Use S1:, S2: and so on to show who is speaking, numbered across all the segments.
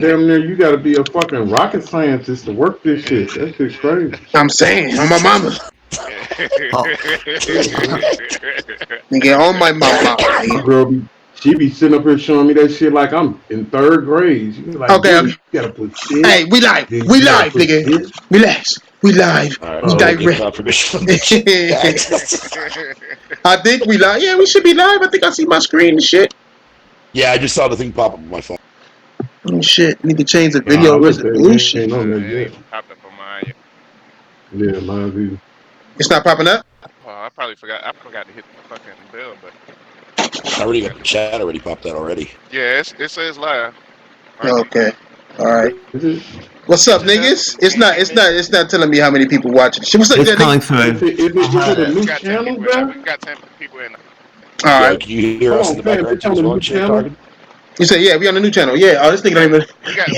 S1: damn near you got to be a fucking rocket scientist to work this shit. That shit's crazy.
S2: I'm saying on my mama,
S3: Oh,
S2: nigga, on my mama.
S1: My girl she be sitting up here showing me that shit like I'm in third grade. She be like,
S2: Okay,
S1: boy,
S2: okay.
S1: you gotta put this,
S2: Hey, we live.
S1: then
S2: We
S1: you gotta
S2: live,
S1: put
S2: nigga.
S1: this.
S2: Relax. We live.
S4: All right,
S2: We
S4: so we'll get
S2: direct.
S4: confirmation from the chat.
S2: I think we live. Yeah, we should be live. I think I see my screen and shit.
S4: Yeah, I just saw the thing pop up on my phone.
S2: Oh shit. Need to change the
S1: Nah, I
S2: video
S1: looked at it.
S2: resolution.
S1: Ain't on there
S5: It
S1: yet.
S5: ain't popped up on mine yet.
S1: Yeah, mine be.
S2: It's not popping up?
S5: Oh, I probably forgot. I forgot to hit the fucking bell, but
S4: I already got the chat already popped out already.
S5: yeah, it says live. Right.
S2: Okay. Alright.
S1: Is it?
S2: What's up, niggas? It's not telling me how many people watching. Shit, what's up,
S3: it's
S2: good
S3: coming
S2: nigga?
S1: Is
S3: through.
S1: it a
S5: We
S1: new
S5: got 10
S1: channel,
S5: people in there.
S1: bro?
S5: We got 10 people in.
S4: Yo,
S2: Alright.
S4: can you hear
S1: Hold
S4: us
S1: on,
S4: in the
S1: fam.
S4: background
S1: It's
S4: too
S1: on
S4: as
S1: the
S4: well,
S1: new
S4: Jay
S1: channel.
S4: Target?
S2: You say, yeah, we on the new channel. Yeah. Oh, this nigga don't even.
S1: Oh,
S5: We got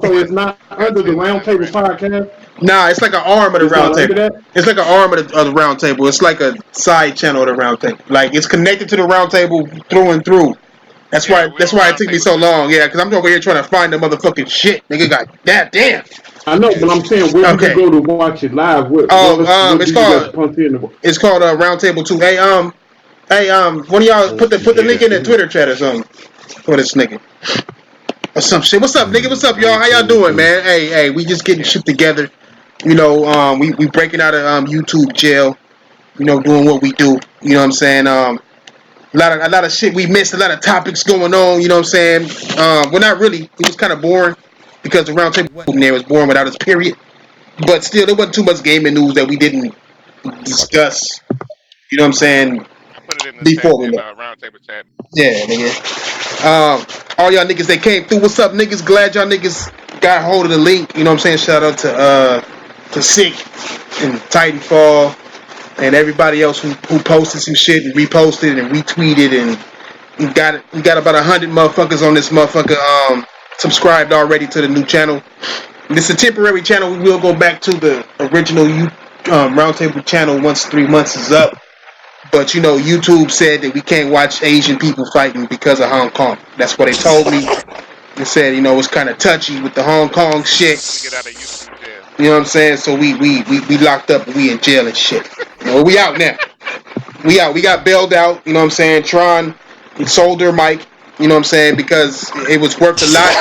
S1: so
S5: 10.
S1: it's not
S5: We got
S1: under the
S5: 10 in this
S1: Roundtable
S5: right now.
S1: podcast?
S2: Nah, it's like an arm of the
S1: It's
S2: round
S1: not under
S2: table.
S1: that?
S2: It's like an arm of the round table. It's like a side channel of the round table. Like it's connected to the round table through and through. That's
S5: Yeah,
S2: why.
S5: we
S2: That's
S5: on
S2: why it
S5: round
S2: took me
S5: table
S2: so
S5: 2.
S2: long. Yeah, because I'm over here trying to find the motherfucking shit. Nigga got damn.
S1: I know, but I'm saying, where do you
S2: Okay.
S1: go to watch it live? What
S2: It's
S1: do you
S2: called
S1: got punch in?
S2: Round Table 2. Hey, one of y'all put the link in the Twitter chat or something for this nigga or some shit. What's up, nigga? What's up, y'all? How y'all doing, man? Hey, we just getting shit together. You know, we breaking out of YouTube jail. You know, doing what we do. You know what I'm saying? A lot of shit we missed. A lot of topics going on. You know what I'm saying? Well, not really. It was kind of boring because the round table there was boring without its period. But still, there wasn't too much gaming news that we didn't discuss. You know what I'm saying?
S5: I put it in the chat,
S2: Before we
S5: in
S2: left.
S5: the round table chat.
S2: Yeah, nigga. All y'all niggas that came through, what's up, niggas? Glad y'all niggas got hold of the link. You know what I'm saying? Shout out to Sick and Titanfall and everybody else who posted some shit and reposted and retweeted and we got about 100 motherfuckers on this motherfucker subscribed already to the new channel. This is a temporary channel. We will go back to the original Roundtable channel once 3 months is up. But you know, YouTube said that we can't watch Asian people fighting because of Hong Kong. That's what they told me. They said, you know, it's kind of touchy with the Hong Kong shit.
S5: To get out of YouTube jail.
S2: You know what I'm saying? So we locked up and we in jail and shit. Well, we out now. We out. We got bailed out. You know what I'm saying? Tron sold her mic. You know what I'm saying? Because it was worth a lot.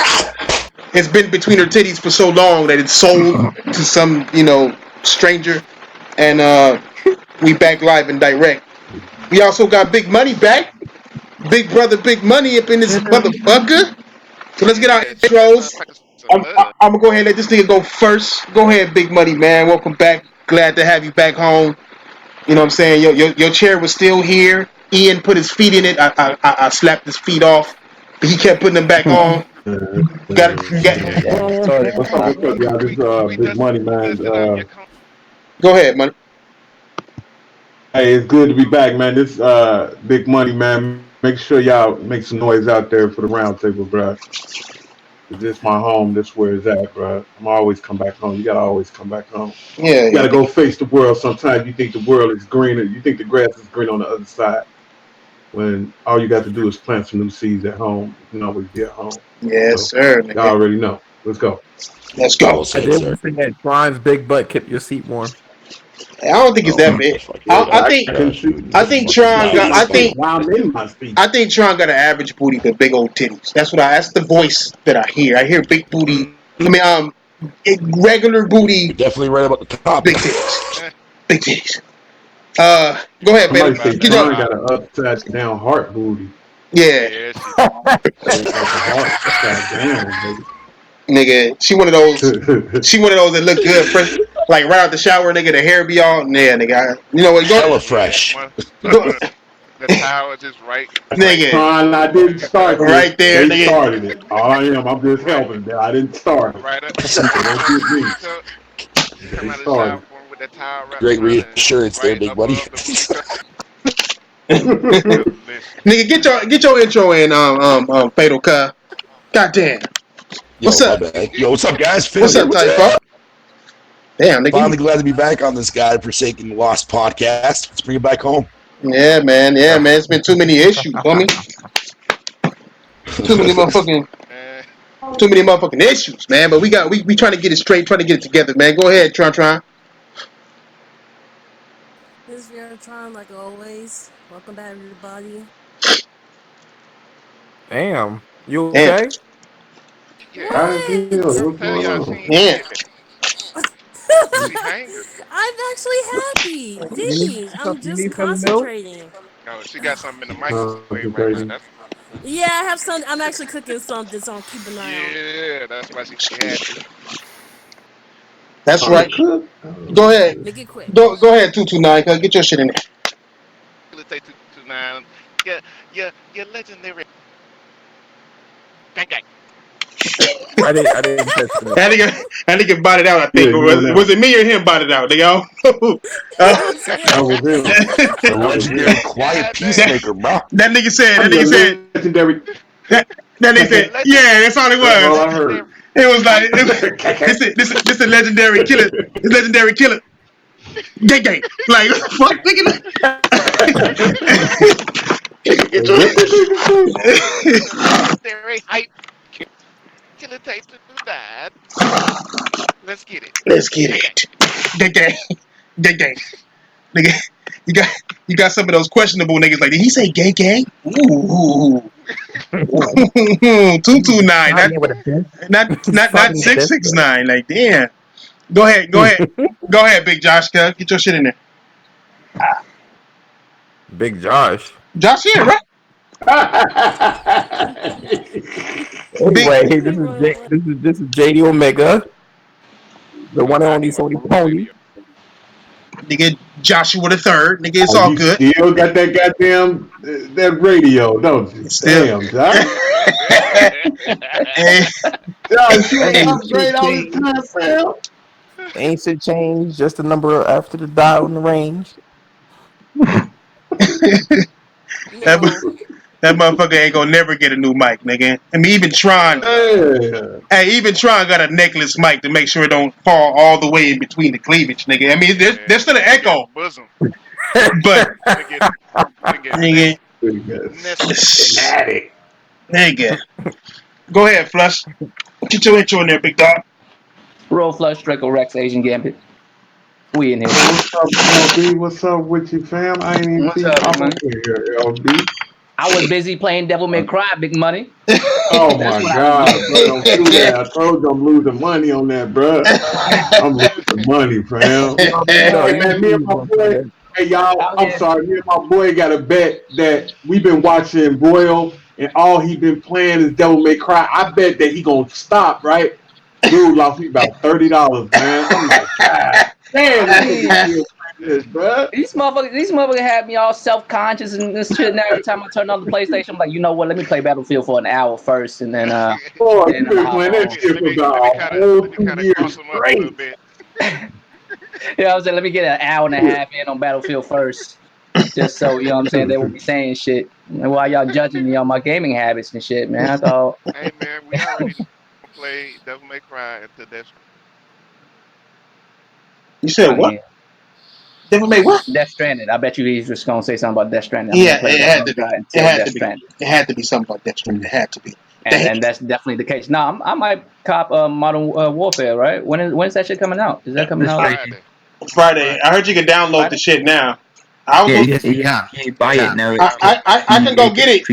S2: It's been between her titties for so long that it's sold to some, you know, stranger. And we back live and direct. We also got Big Money back. Big brother, Big Money up in this motherfucker. So let's get our
S5: Yeah, shit, that
S2: intros.
S5: motherfucker's some
S2: I'm
S5: love.
S2: gonna go ahead and let this nigga go first. Go ahead, Big Money, man. Welcome back. Glad to have you back home. You know what I'm saying? Your chair was still here. Ian put his feet in it. I slapped his feet off, but he kept putting them back on.
S3: Sorry.
S1: What's up, y'all? This Big
S5: just
S1: Money, man.
S5: dusted off your
S2: Go ahead, Money.
S1: Hey, it's good to be back, man. This Big Money, man. Make sure y'all make some noise out there for the Roundtable, bro. This is my home. This where it's at, bro. I'm always come back home. You gotta always come back home.
S2: Yeah,
S1: You gotta go face the world. Sometimes you think the world is greener. You think the grass is green on the other side. When all you got to do is plant some new seeds at home. You can always be at home.
S2: yes,
S1: So,
S2: sir.
S1: y'all
S2: Nigga.
S1: already know. Let's go.
S2: Let's go.
S4: Well
S3: I
S4: said,
S3: did
S4: sir.
S3: one thing that Tron's big butt kept your seat warm.
S2: I don't think it's
S4: Oh,
S2: that big.
S4: fuck
S2: I,
S4: yeah,
S2: I
S4: that
S2: think
S4: guy's dude.
S2: I think
S4: Fucking
S2: Tron got.
S4: nice, dude.
S1: While I'm in my seat.
S2: I think Tron got an average booty but big old titties. That's the voice that I hear. I hear big booty. I mean, regular booty,
S4: You're definitely right about the top.
S2: big titties, big titties. Go ahead,
S1: Somebody
S2: baby.
S1: say
S5: about
S2: Get
S5: that
S2: your
S1: Tron got
S5: top.
S1: an upside down heart booty.
S2: yeah,
S5: Yeah, she
S1: Like the heart upside down,
S2: nigga. She one of those.
S1: baby.
S2: She one of those that look good fresh, like right out the shower, nigga. The hair be all yeah, nigga. You know what?
S4: Hella
S2: Go,
S4: fresh.
S2: go,
S5: the towel is just right
S2: nigga.
S1: Tron, I didn't start this.
S2: Right there,
S1: They
S2: nigga.
S1: started it. All I am, I'm just
S5: right,
S1: helping. I didn't start it.
S5: right up.
S1: So don't get me.
S5: You come
S1: They
S5: out of the shower
S1: started.
S5: for with that towel wrapped
S4: Great
S5: around it,
S4: reassurance there,
S5: right
S4: big buddy.
S5: above the booty cup.
S1: it.
S5: Delicious.
S2: Nigga, get your intro in, Fatal Car. Goddamn. What's
S4: Yo, my
S2: up?
S4: bad. Yo, what's up, guys? Phil
S2: What's
S4: here.
S2: up,
S4: What's
S2: Typo?
S4: up?
S2: Damn, nigga.
S4: Finally glad to be back on this God Forsaken Lost podcast. Let's bring it back home.
S2: Yeah, man. Yeah, man. It's been too many issues, homie. Too many motherfucking.
S5: Man,
S2: Too many motherfucking issues, man. But we trying to get it straight, trying to get it together, man. Go ahead, Tron.
S6: This is Tron, like always. Welcome back, everybody.
S3: Damn. You
S2: Damn.
S3: okay?
S5: Yeah.
S1: How did you feel?
S5: Girl,
S1: What's
S5: tell
S1: going
S5: y'all
S1: on?
S5: she ain't
S2: Yeah.
S5: She hanging.
S6: I'm actually happy. Jeez, I'm just concentrating.
S5: No, she got something in the microwave right now.
S1: Concentrating.
S5: That's
S6: Yeah, I have some. I'm actually cooking something, so I'm keeping an eye on.
S5: yeah. That's why she happy.
S2: That's right.
S1: Cook.
S2: Go ahead.
S6: Make it quick.
S2: Go ahead, 229. Cause get your shit in there.
S5: Let's take 229. Yeah, legendary. Gang.
S3: I didn't catch that.
S2: That nigga bought it out, I think.
S1: Yeah,
S2: Was it me or him bought it out, nigga?
S1: That was him.
S4: The legendary quiet peacemaker, bro.
S2: That nigga said,
S1: Legendary.
S2: that nigga said, yeah, that's all it
S1: That's all
S2: was.
S1: I heard.
S2: It was like, this a legendary killer. This legendary killer. Gang. Like, fuck, nigga.
S5: Legendary hype. Killer tape to that. Let's get it.
S2: Let's get it. Gang. Nigga, you got some of those questionable niggas like, did he say gang? Ooh. 229. Not 669. Like, damn. Go ahead, Big Josh. Get your shit in there.
S3: Big Josh.
S2: Josh here, right?
S3: Anyway, this is JD Omega, the one and only Sony Pony.
S2: Nigga, Joshua the third. Nigga, it's all good.
S1: You still got that goddamn that radio, don't you?
S2: Still.
S1: Damn, Josh.
S2: Hey,
S1: Josh, you ain't upgrade all the time, fam.
S3: Ain't shit changed, just the number after the dial and the range.
S2: that motherfucker ain't gonna never get a new mic, nigga. I mean, even Tron. Even Tron got a necklace mic to make sure it don't fall all the way in between the cleavage, nigga. I mean, there's still an echo,
S5: Bosom.
S2: but nigga, nigga. Go ahead, Flush. Get your intro in there, big dog.
S7: Roll Flush, Draco Rex, Asian Gambit. We in here.
S1: What's up, LB? What's up with you, fam? I ain't even
S7: What's
S1: see
S7: up,
S1: you
S7: man?
S1: here, LB.
S7: I was busy playing Devil May Cry, Big Money.
S1: Oh my God, bro, don't do that. I told you I'm losing money on that, bro. I'm losing money, fam. Hey, man, me and my boy. Hey, y'all, I'm sorry. Me and my boy got a bet that we've been watching Boyle, and all he been playing is Devil May Cry. I bet that he gonna stop, right? Dude lost me about $30, man. I'm like, God damn, this, bro.
S7: These motherfuckers had me all self-conscious and this shit. Now every time I turn on the PlayStation, I'm like, you know what? Let me play Battlefield for an hour first, and then
S1: Boy, you been playing that shit for about a whole 2 years straight.
S7: You know what I'm saying? Let me get an hour and a half in on Battlefield first. Just so, you know what I'm saying, they won't be saying shit. And while y'all judging me on my gaming habits and shit, man, I thought.
S5: Hey, man, we already played Devil May Cry into Death.
S2: You said what?
S7: Yeah.
S2: Devil May what?
S7: Death Stranding. I bet you he's just going to say something about Death Stranding.
S2: Yeah, it had to be. It had to be something about Death Stranding. It had to be.
S7: And that's definitely the case. Now, I might cop Modern Warfare, right? When is that shit coming out? Is that coming out?
S2: Friday. I heard you can download the shit now.
S8: You buy it now.
S2: I can go get it.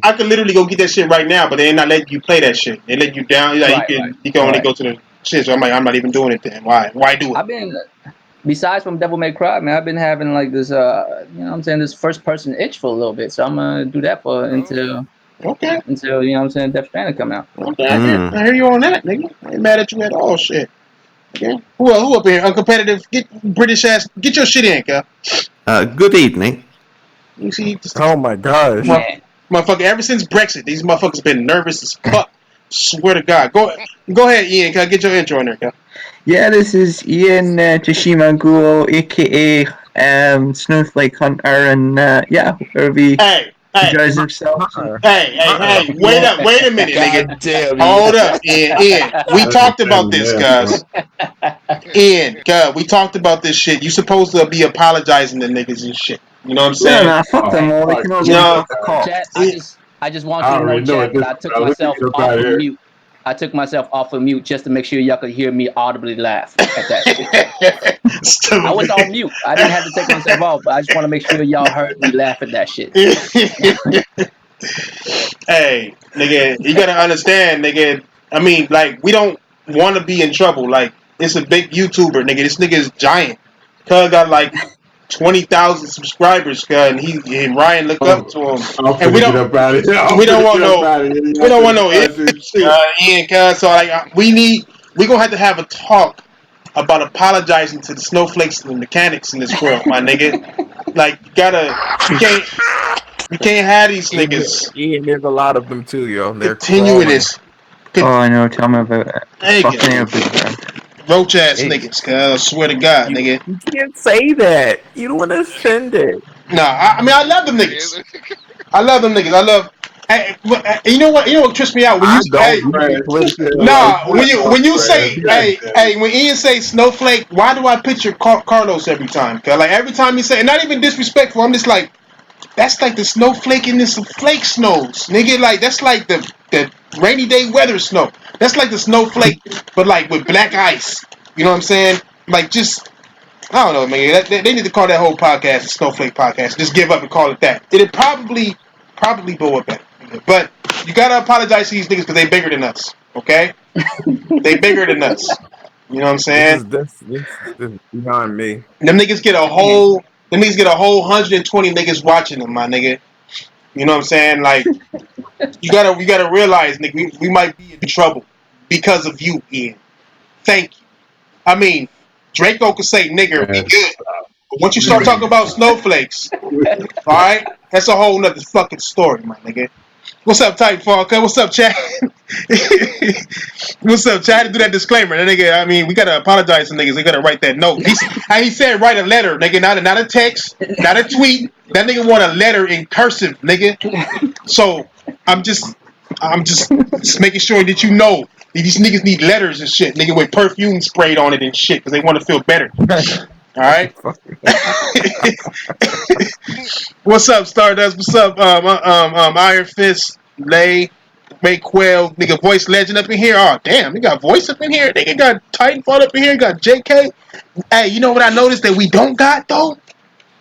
S2: I can literally go get that shit right now, but they're not letting you play that shit. They let you down. Like, you can only go to the shit. So I'm like, I'm not even doing it then. Why do it?
S7: I've been, besides from Devil May Cry, man, I've been having like this, you know what I'm saying, this first person itch for a little bit. So I'm gonna do that until you know what I'm saying, Death Stranding come out.
S2: Okay, I hear you on that, nigga. I ain't mad at you at all, shit. Okay. Who up here? Uncompetitive. Get British ass. Get your shit in, girl.
S8: Good evening.
S2: You see?
S3: Oh my gosh.
S2: Motherfucker, ever since Brexit, these motherfuckers been nervous as fuck. Swear to God. Go ahead, Ian. Can I get your intro in there, girl?
S8: Yeah, this is Ian Tashima Guo, aka Snowflake Hunter, and yeah, wherever you guys yourselves.
S2: Hey, wait a minute, nigga.
S4: Damn,
S2: hold up, Ian. We talked about this, guys. Ian, God, we talked about this shit. You supposed to be apologizing to niggas and shit. You know what I'm saying?
S8: No, fuck them all. They can all
S7: Chat, I just want you to know, chat, that I took myself off of mute. I took myself off of mute just to make sure y'all could hear me audibly laugh at that shit. I was on mute. I didn't have to take myself off, but I just want to make sure y'all heard me laugh at that shit.
S2: Hey, nigga, you gotta understand, nigga. I mean, like, we don't want to be in trouble. Like, it's a big YouTuber, nigga. This nigga is giant. Cuz got like 20,000 subscribers, cuz, and Ryan look up to him. And we don't want no Ian, cuz. So like, we gonna have a talk about apologizing to the snowflakes and the mechanics in this world, my nigga. Like, we can't have these niggas.
S3: Ian, there's a lot of them too, yo. They're
S2: continuing this.
S8: Oh, I know. Tell me about it. Fucking everywhere.
S2: Roach ass niggas, cuz. I swear to God, nigga.
S3: You can't say that. You don't want to offend it.
S2: Nah, I mean, I love them niggas. I love. Hey, you know what? You know what trips me out when you when you say when Ian say snowflake, why do I picture Carlos every time? Cause like every time he say, and not even disrespectful, I'm just like, that's like the snowflake in this flake snows, nigga. Like that's like the rainy day weather snow. That's like the snowflake, but like with black ice. You know what I'm saying? Like just. I don't know, man. They need to call that whole podcast the Snowflake Podcast. Just give up and call it that. It'd probably blow up better. But you gotta apologize to these niggas because they bigger than us. Okay? They bigger than us. You know what I'm saying?
S3: This beyond me.
S2: Them niggas get a whole 120 niggas watching them, my nigga. You know what I'm saying? Like you gotta realize, nigga, we might be in trouble because of you, Ian. Thank you. I mean, Draco could say nigger, be good. But once you start talking about snowflakes, alright? That's a whole nother fucking story, my nigga. What's up, Titanfall? What's up, Chad? What's up, Chad? To do that disclaimer. That nigga, I mean, we gotta apologize to niggas. They gotta write that note. He said write a letter, nigga, not a text, not a tweet. That nigga want a letter in cursive, nigga. So I'm just making sure that you know. These niggas need letters and shit, nigga, with perfume sprayed on it and shit, because they want to feel better. Alright? What's up, Stardust? What's up, Iron Fist, Lay, Quail, nigga, Voice Legend up in here? Oh, damn, they got Voice up in here. Nigga got Titanfall up in here, got JK. Hey, you know what I noticed that we don't got, though?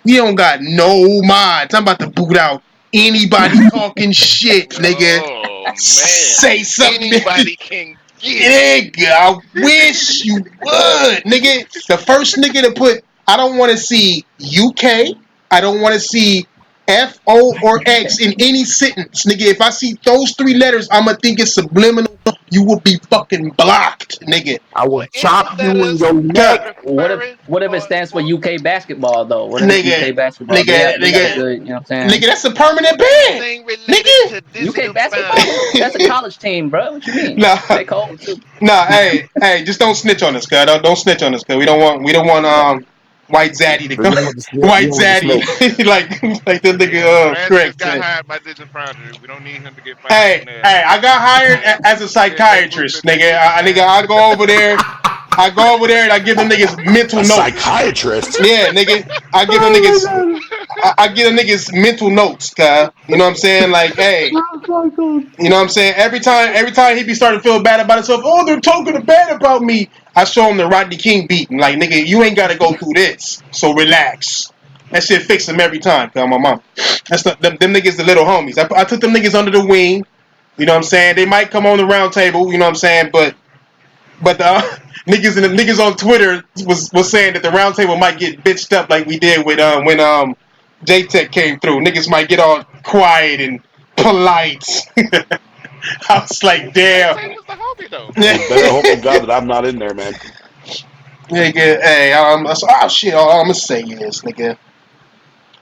S2: We don't got no mods. I'm about to boot out anybody talking shit, nigga.
S5: Oh, man.
S2: Say something.
S5: Anybody can get
S2: Nigga, I wish you would. Nigga, the first nigga to put, I don't want to see UK. I don't want to see F, O, or X in any sentence. Nigga, if I see those three letters, I'ma think it's subliminal. You will be fucking blocked, nigga.
S3: I will chop you in your neck.
S7: What if it stands for UK basketball though? What if
S2: Nigga,
S7: UK basketball?
S2: nigga,
S7: Good, you know what I'm saying?
S2: Nigga, that's a permanent ban. Nigga,
S7: UK basketball? That's a college team, bro. What you mean?
S2: Nah.
S7: They cold too.
S2: Nah, hey, just don't snitch on us, cuz. Don't snitch on us, cuz. We don't want White Zaddy to come. White Zaddy, like the nigga Craig
S5: got
S2: said.
S5: hired by Digital Foundry. We don't need him to get fired.
S2: Hey, I got hired as a psychiatrist, nigga. I go over there and I give them niggas mental notes.
S4: Psychiatrist?
S2: Yeah, nigga. I give them niggas mental notes, cuz. You know what I'm saying? Like, hey. You know what I'm saying? Every time he be starting to feel bad about himself, oh, they're talking bad about me. I show him the Rodney King beat. I'm like, nigga, you ain't gotta go through this. So relax. That shit fix him every time, cuz, my mom. That's them niggas, the little homies. I took them niggas under the wing. You know what I'm saying? They might come on the round table, you know what I'm saying? But the niggas on Twitter was saying that the round table might get bitched up like we did with when J-Tech came through. Niggas might get all quiet and polite. I was like, damn.
S4: Better hope to God that I'm not in there, man.
S2: Nigga, hey, shit, all I'm gonna say is, nigga.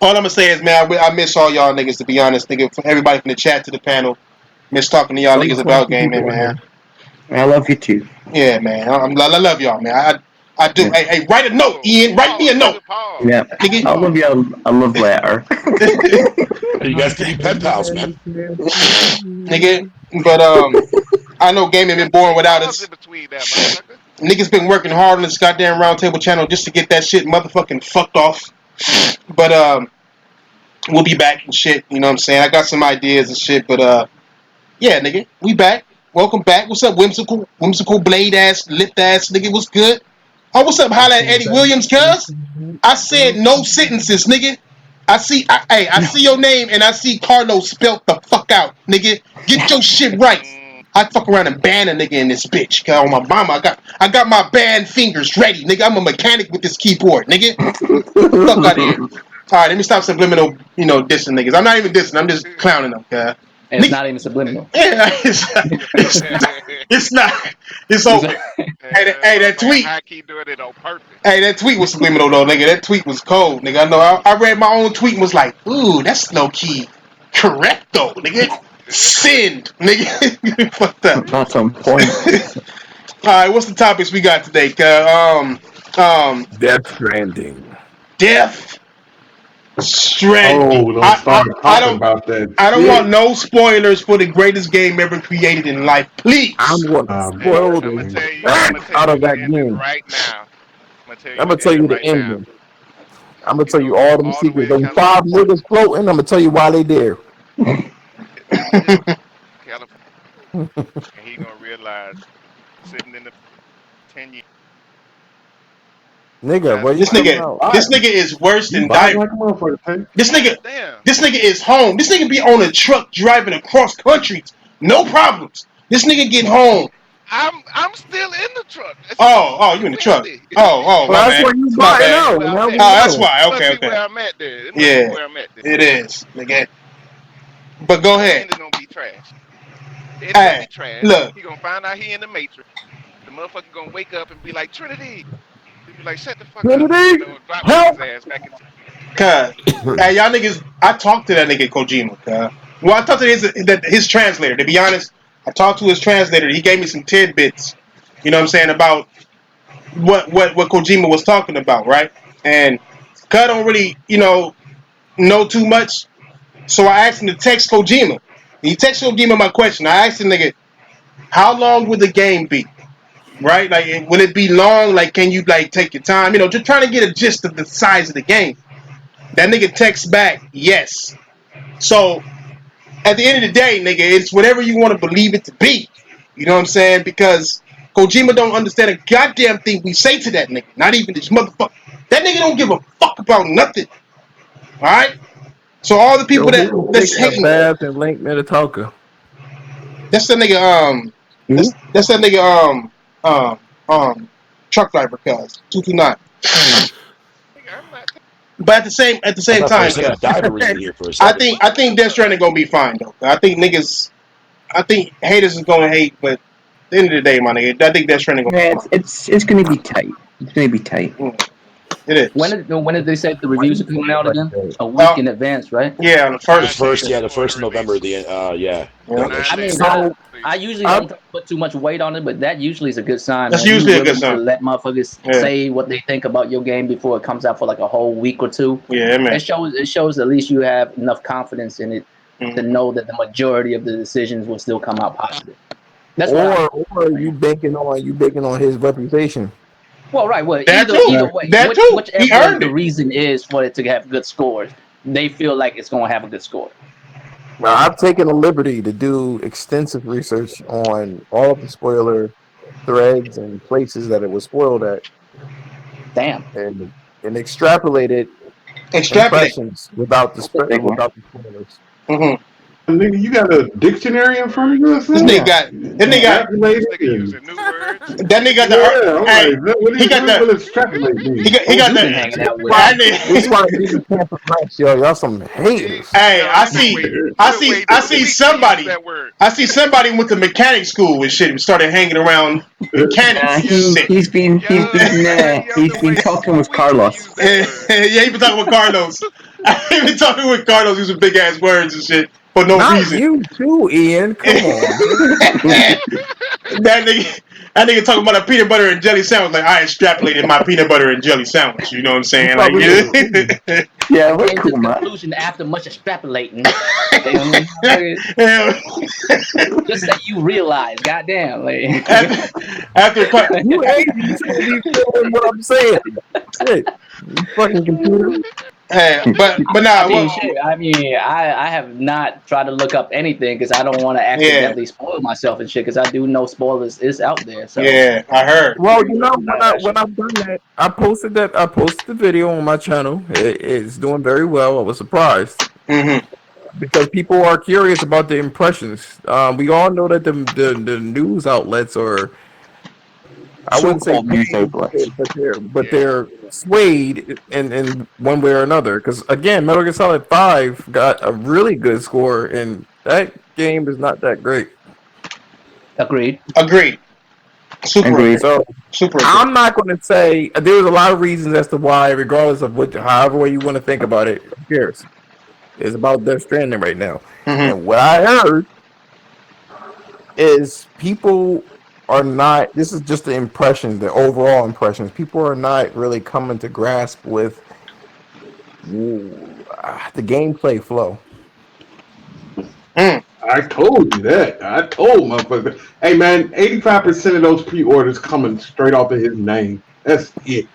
S2: All I'm gonna say is, man, I miss all y'all niggas, to be honest, nigga. From everybody from the chat to the panel. Miss talking to y'all niggas about gaming, man.
S8: I love you too.
S2: Yeah, man. I love y'all, man. I do.
S8: Yeah.
S2: Hey, write a note, Ian. Write me a note.
S8: Yeah. I'll love you a love letter.
S4: You guys can be pen pals, man.
S2: Nigga. But I know gaming been born without us. Niggas been working hard on this goddamn roundtable channel just to get that shit motherfucking fucked off. But we'll be back and shit. You know what I'm saying? I got some ideas and shit, but yeah, nigga, we back. Welcome back. What's up, whimsical blade ass, lipped ass nigga? What's good? Oh, what's up? Holla at Eddie Williams, cuz. I said no sentences, nigga. I see your name and I see Carlos spelt the fuck out, nigga. Get your shit right. I fuck around and ban a nigga in this bitch. Cause on my mama, I got my band fingers ready, nigga. I'm a mechanic with this keyboard, nigga. Fuck out of here. All right, let me stop subliminal, dissing niggas. I'm not even dissing. I'm just clowning them, cuz.
S7: And it's not even subliminal.
S2: Yeah, it's not. It's over. Hey, that tweet.
S5: I keep doing it on purpose.
S2: Hey, that tweet was subliminal though, nigga. That tweet was cold, nigga. I know. I read my own tweet and was like, ooh, that's low key correct though, nigga. Sinned, nigga. Fucked up.
S8: That's on point.
S2: All right, what's the topics we got today?
S3: Death Stranding.
S2: Death Stranding.
S1: Oh, don't start talking about that.
S2: I don't want no spoilers for the greatest game ever created in life, please.
S3: I'm going to spoil the out of that game
S5: right now.
S3: I'm gonna tell you the ending. I'm gonna tell you all them secrets. Those 5 niggas floating. I'm gonna tell you why they there.
S5: And he gonna realize sitting in the 10 years.
S3: Nigga, well,
S2: this nigga is worse than Diver. This nigga is home. This nigga be on a truck driving across countries, no problems. This nigga get home.
S5: I'm still in the truck.
S2: Oh, you in the truck? Oh,
S3: well, that's where you
S2: my bad.
S3: out.
S2: Oh, that's why. Okay.
S5: Where I'm at there.
S2: Yeah,
S5: where I'm at there.
S2: it is, nigga. But go ahead.
S5: It's gonna be trash. It's gonna be trash.
S2: Look,
S5: he gonna find out he in the Matrix. The motherfucker gonna wake up and be like, Trinity. He be like, shut the fuck
S3: Trinity,
S5: up. Drop his ass back in.
S2: Hey, y'all niggas. I talked to that nigga Kojima. Well, I talked to his translator. To be honest, I talked to his translator. He gave me some tidbits. You know what I'm saying about what Kojima was talking about, right? And I don't really, know too much. So I asked him to text Kojima. He texted Kojima my question. I asked him, nigga, how long would the game be? Right? Like, will it be long? Like, can you, take your time? Just trying to get a gist of the size of the game. That nigga texts back, yes. So, at the end of the day, nigga, it's whatever you want to believe it to be. You know what I'm saying? Because Kojima don't understand a goddamn thing we say to that nigga. Not even this motherfucker. That nigga don't give a fuck about nothing. Alright? So all the people that's hating,
S3: and Link Metatoka.
S2: that's that nigga. That's that nigga. Truck driver, cuz 229. But at the same time, I think Death Stranding gonna be fine though. I think haters is gonna hate, but at the end of the day, my nigga, I think Death Stranding gonna be fine.
S8: It's gonna be tight. It's gonna be tight.
S2: It is.
S7: When did they say the reviews are coming out again? A week in advance, right?
S2: Yeah, on the first.
S4: The 1st of November.
S7: I usually don't put too much weight on it, but that usually is a good sign.
S2: That's usually a good sign.
S7: To let motherfuckers say what they think about your game before it comes out for like a whole week or two.
S2: Yeah, man.
S7: It shows at least you have enough confidence in it to know that the majority of the decisions will still come out positive. That's
S3: or you banking on his reputation.
S7: Well, right. Well,
S2: either way,
S7: whichever the reason is for it to have good scores, they feel like it's going to have a good score.
S3: Well, I've taken a liberty to do extensive research on all of the spoiler threads and places that it was spoiled at.
S7: Damn.
S3: And extrapolated impressions without the spoilers.
S2: Mm-hmm.
S1: Nigga, you got a dictionary in front of you or something?
S2: This nigga got
S5: using new words.
S2: That nigga got
S3: y'all some haters.
S2: Hey, I see somebody went to mechanic school and shit and started hanging around mechanics.
S8: He's been talking with Carlos.
S2: Yeah, he been talking with Carlos. He been talking with Carlos using big ass words and shit. For no reason.
S3: You too, Ian. Come on.
S2: That nigga talking about a peanut butter and jelly sandwich. Like, I extrapolated my peanut butter and jelly sandwich. You know what I'm saying? Like,
S8: yeah, we're cool, man.
S7: Conclusion after much extrapolating. Just that you realize, goddamn. Like,
S2: after
S3: you feeling what I'm saying. Shit. You fucking computer.
S2: but nah.
S7: I mean, shit. I mean, I have not tried to look up anything because I don't want to accidentally spoil myself and shit. Because I do know spoilers is out there. So
S2: yeah, I heard.
S3: Well, you know, when I've done that, I posted the video on my channel. It's doing very well. I was surprised because people are curious about the impressions. We all know that the news outlets are, I wouldn't say
S8: So-called news
S3: paid,
S8: outlets.
S3: but they're swayed in one way or another. Because again, Metal Gear Solid 5 got a really good score, and that game is not that great.
S7: agreed.
S2: Super
S8: Agreed.
S3: So
S2: Super.
S3: I'm not going to say there was a lot of reasons as to why, regardless of however way you want to think about it. Who cares? It's about Death Stranding right now, and what I heard is people are not. This is just the impressions, the overall impressions. People are not really coming to grasp with the gameplay flow.
S1: I told you that. I told motherfucker. Hey man, 85% of those pre-orders coming straight off of his name. That's it.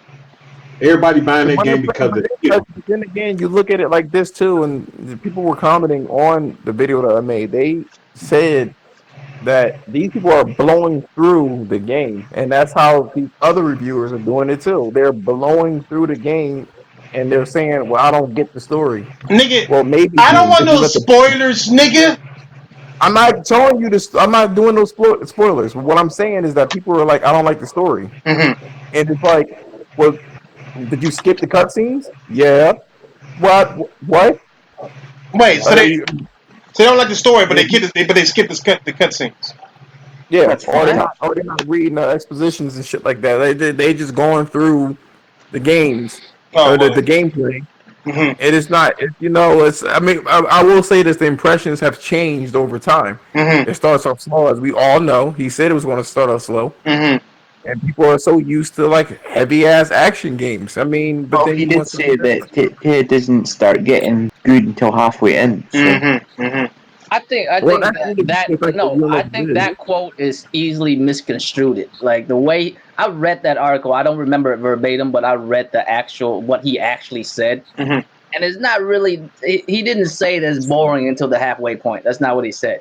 S1: Everybody buying that game because of it.
S3: But then again, you look at it like this too, and the people were commenting on the video that I made. They said that these people are blowing through the game, and that's how these other reviewers are doing it too. They're blowing through the game, and they're saying, "Well, I don't get the story."
S2: Nigga,
S3: Well, maybe
S2: I don't want
S3: if you
S2: no
S3: let the-
S2: spoilers, nigga.
S3: I'm not telling you this. I'm not doing those spoilers. What I'm saying is that people are like, "I don't like the story," and it's like, "Well, did you skip the cutscenes?" Yeah. What?
S2: Wait, so they don't like the story, but they skip the cutscenes.
S3: Yeah, or they're not reading the expositions and shit like that. They just going through the games or the gameplay. It is not. It's. I mean, I will say this: the impressions have changed over time. It starts off slow, as we all know. He said it was going to start off slow, and people are so used to like heavy ass action games. I mean, but then
S8: he did say that it doesn't start getting good until halfway in. So.
S7: I think that quote is easily misconstrued. Like the way I read that article, I don't remember it verbatim, but I read the actual what he actually said, and it's not really. He didn't say that it's boring until the halfway point. That's not what he said.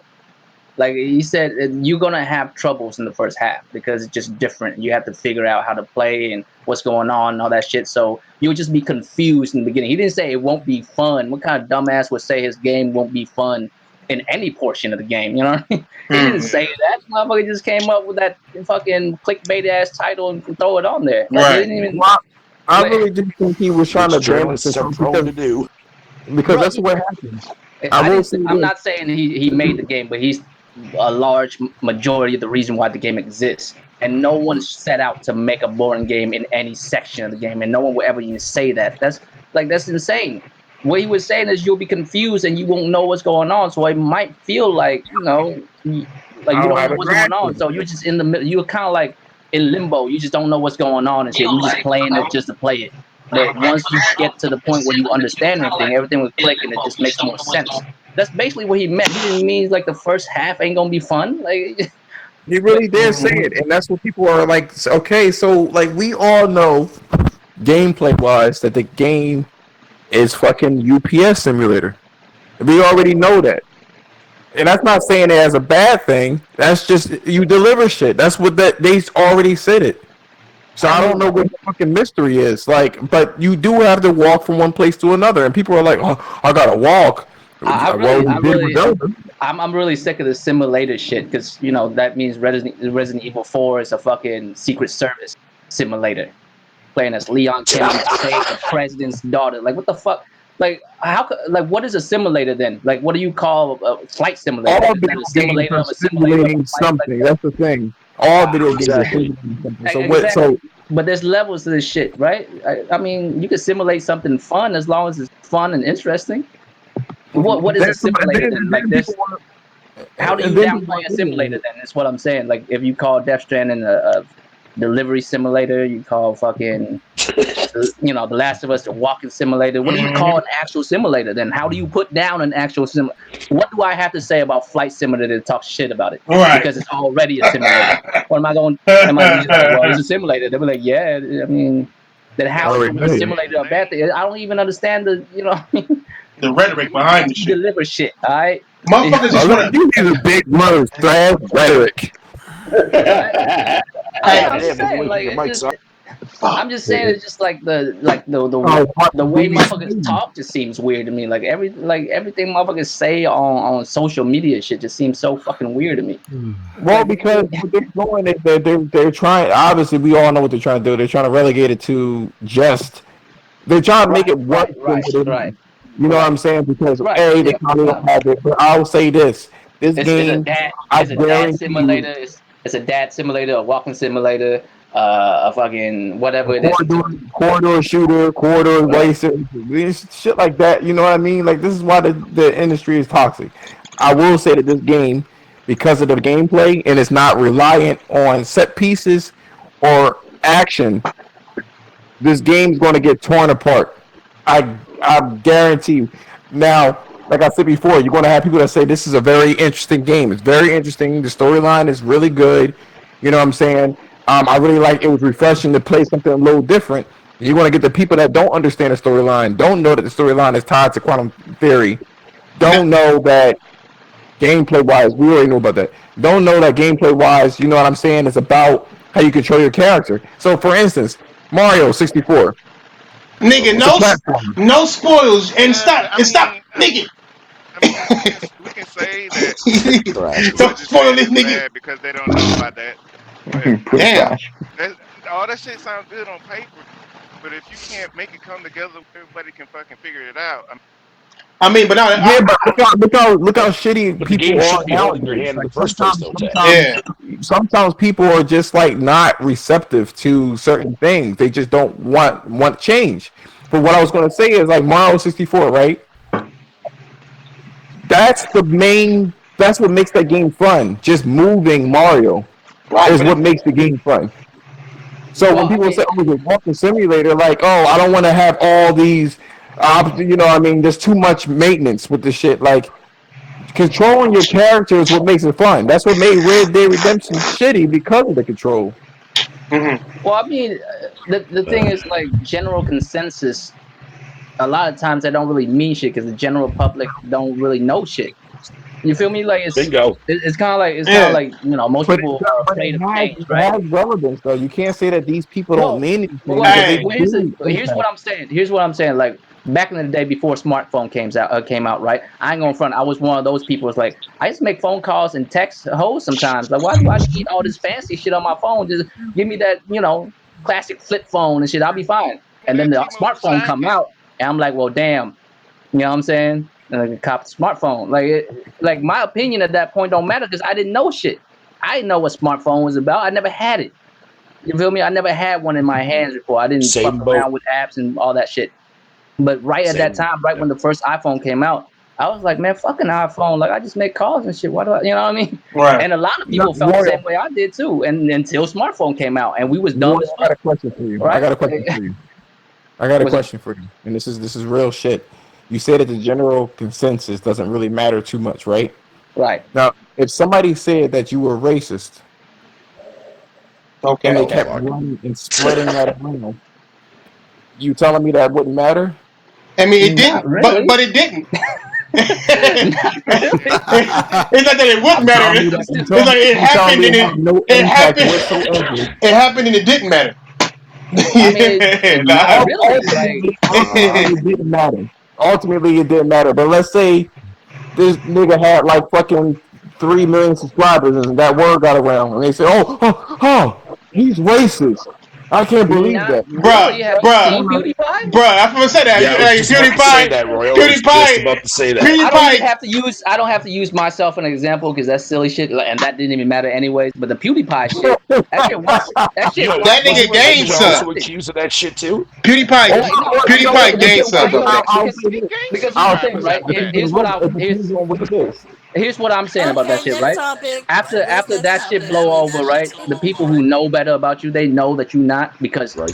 S7: Like he said, you're gonna have troubles in the first half because it's just different. You have to figure out how to play and what's going on and all that shit. So you'll just be confused in the beginning. He didn't say it won't be fun. What kind of dumbass would say his game won't be fun in any portion of the game? You know what I mean? He didn't say that. Motherfucker just came up with that fucking clickbait ass title and throw it on there. Like,
S3: Right.
S7: He didn't even,
S3: I really didn't think he was trying to
S4: journalists
S3: damage
S4: are prone to do.
S3: because that's what happens.
S7: I'm not saying he made the game, but he's a large majority of the reason why the game exists. And no one set out to make a boring game in any section of the game, and no one will ever even say that. That's insane. What he was saying is you'll be confused and you won't know what's going on. So it might feel like you don't know what's going on. So you're just in the middle. You're kind of like in limbo. You just don't know what's going on and shit. You're just playing it just to play it. But once you get to the point where you understand everything will click and it just makes more sense. That's basically what he meant. He didn't mean like the first half ain't gonna be fun. Like
S3: he really did say it, and that's what people are like. Okay, so like we all know, gameplay wise, that the game is fucking UPS simulator. We already know that, and that's not saying it as a bad thing. That's just you deliver shit. That's what they already said it. So I don't know what the fucking mystery is. Like, but you do have to walk from one place to another, and people are like, "Oh, I gotta walk."
S7: I'm really sick of the simulator shit because that means Resident Evil 4 is a fucking Secret Service simulator, playing as Leon Kennedy to save the president's daughter. Like what the fuck? Like what is a simulator then? Like what do you call a flight simulator?
S3: All video games are simulating something. That's the thing. All video games are simulating something. So
S7: but there's levels to this shit, right? I mean, you can simulate something fun as long as it's fun and interesting. What is a simulator then? Like this, how do you downplay a simulator then? That's what I'm saying. Like if you call Death Stranding a delivery simulator, you call fucking The Last of Us a walking simulator. What do you call an actual simulator then? How do you put down an actual simulator? What do I have to say about Flight Simulator to talk shit about it?
S2: Right.
S7: Because it's already a simulator. What am I going? Am I just like, well, it's a simulator? They'll be like, yeah. I mean, That how
S3: Oh,
S7: it was
S3: really?
S7: simulated a bad thing. I don't even understand the
S2: The rhetoric behind the shit.
S7: deliver shit. All right,
S2: Motherfuckers just want to.
S3: You use a big mother trash rhetoric.
S7: I'm just saying, like, it's just, I'm just saying, it's just like the way motherfuckers talk just seems weird to me. Like everything motherfuckers say on social media shit just seems so fucking weird to me.
S3: Well, because what they're doing is they're trying. Obviously, we all know what they're trying to do. They're trying to relegate it to just. They're trying to make it work.
S7: Right.
S3: You know what I'm saying? Because
S7: Right.
S3: they probably don't have it. But I will say this: this game,
S7: it's a dad simulator. It's a dad simulator, a walking simulator, a fucking whatever it is.
S3: Corridor shooter, corridor racer, shit like that. You know what I mean? Like, this is why the industry is toxic. I will say that this game, because of the gameplay, and it's not reliant on set pieces or action, this game's going to get torn apart. I guarantee you. Now, like I said before, you're going to have people that say this is a very interesting game. It's very interesting. The storyline is really good. You know what I'm saying? I really like it. Was refreshing to play something a little different. You're going to get the people that don't understand the storyline, don't know that the storyline is tied to quantum theory, don't know that gameplay-wise, we already know about that. Don't know that gameplay-wise, you know what I'm saying, it's about how you control your character. So, for instance, Mario 64.
S2: Nigga, no spoils and stop, nigga.
S5: We can say that
S2: don't spoil this nigga
S5: because they don't know about that.
S2: Damn.
S5: All that shit sounds good on paper, but if you can't make it come together, everybody can fucking figure it out.
S2: I mean, but now,
S3: look how shitty people are now. Sometimes people are just like not receptive to certain things. They just don't want change. But what I was going to say is like Mario 64, right? That's what makes that game fun. Just moving Mario is what makes the game fun. So when people say, "Oh, it's a walking simulator," like, "Oh, I don't want to have all these." You know, I mean, there's too much maintenance with this shit. Like, controlling your character is what makes it fun. That's what made Red Dead Redemption shitty, because of the control.
S2: Mm-hmm.
S7: Well, I mean, the thing is, like, general consensus. A lot of times, that don't really mean shit because the general public don't really know shit. You feel me? Like, it's kind of like you know, most people are afraid of change, right?
S3: It has relevance, though. You can't say that these people don't mean anything.
S7: Here's what I'm saying. Like, back in the day before smartphone came out, right? I ain't gonna front. I was one of those people. It's like I used to make phone calls and text hoes sometimes. Like, why do I need all this fancy shit on my phone? Just give me that, you know, classic flip phone and shit. I'll be fine. And then the smartphone come out, and I'm like, well, damn. You know what I'm saying? Cop the smartphone. Like my opinion at that point don't matter because I didn't know shit. I didn't know what smartphone was about. I never had it. You feel me? I never had one in my hands before. I didn't fuck around with apps and all that shit. But at that time, when the first iPhone came out, I was like, man, fucking iPhone. Like, I just make calls and shit. Why do I, you know what I mean?
S2: Right.
S7: And a lot of people felt the same way I did too. And until smartphone came out, and we was dumb as fuck.
S3: I got a question for you. Right? I got a question for you. And this is real shit. You say that the general consensus doesn't really matter too much, right?
S7: Right.
S3: Now, if somebody said that you were racist, and they kept running and spreading that around, you telling me that wouldn't matter?
S2: I mean, it didn't, really. but it didn't. It's not that it wouldn't matter. It's like it happened and it happened and it didn't matter.
S7: I mean, not really.
S3: It didn't matter. Ultimately, it didn't matter. But let's say this nigga had like fucking 3 million subscribers, and that word got around, and they said, "Oh, he's racist." I can't believe that,
S2: bruh. I'm gonna say that. PewDiePie.
S7: I don't have to use myself as an example because that's silly shit, and that didn't even matter anyways. But the PewDiePie shit, that
S2: nigga gained some.
S4: Accused of that shit too.
S2: PewDiePie gained some.
S7: Because right, here's what I'm saying about that shit, right? After that shit blow over, right? The people who know better about you, they know that you're not, because let's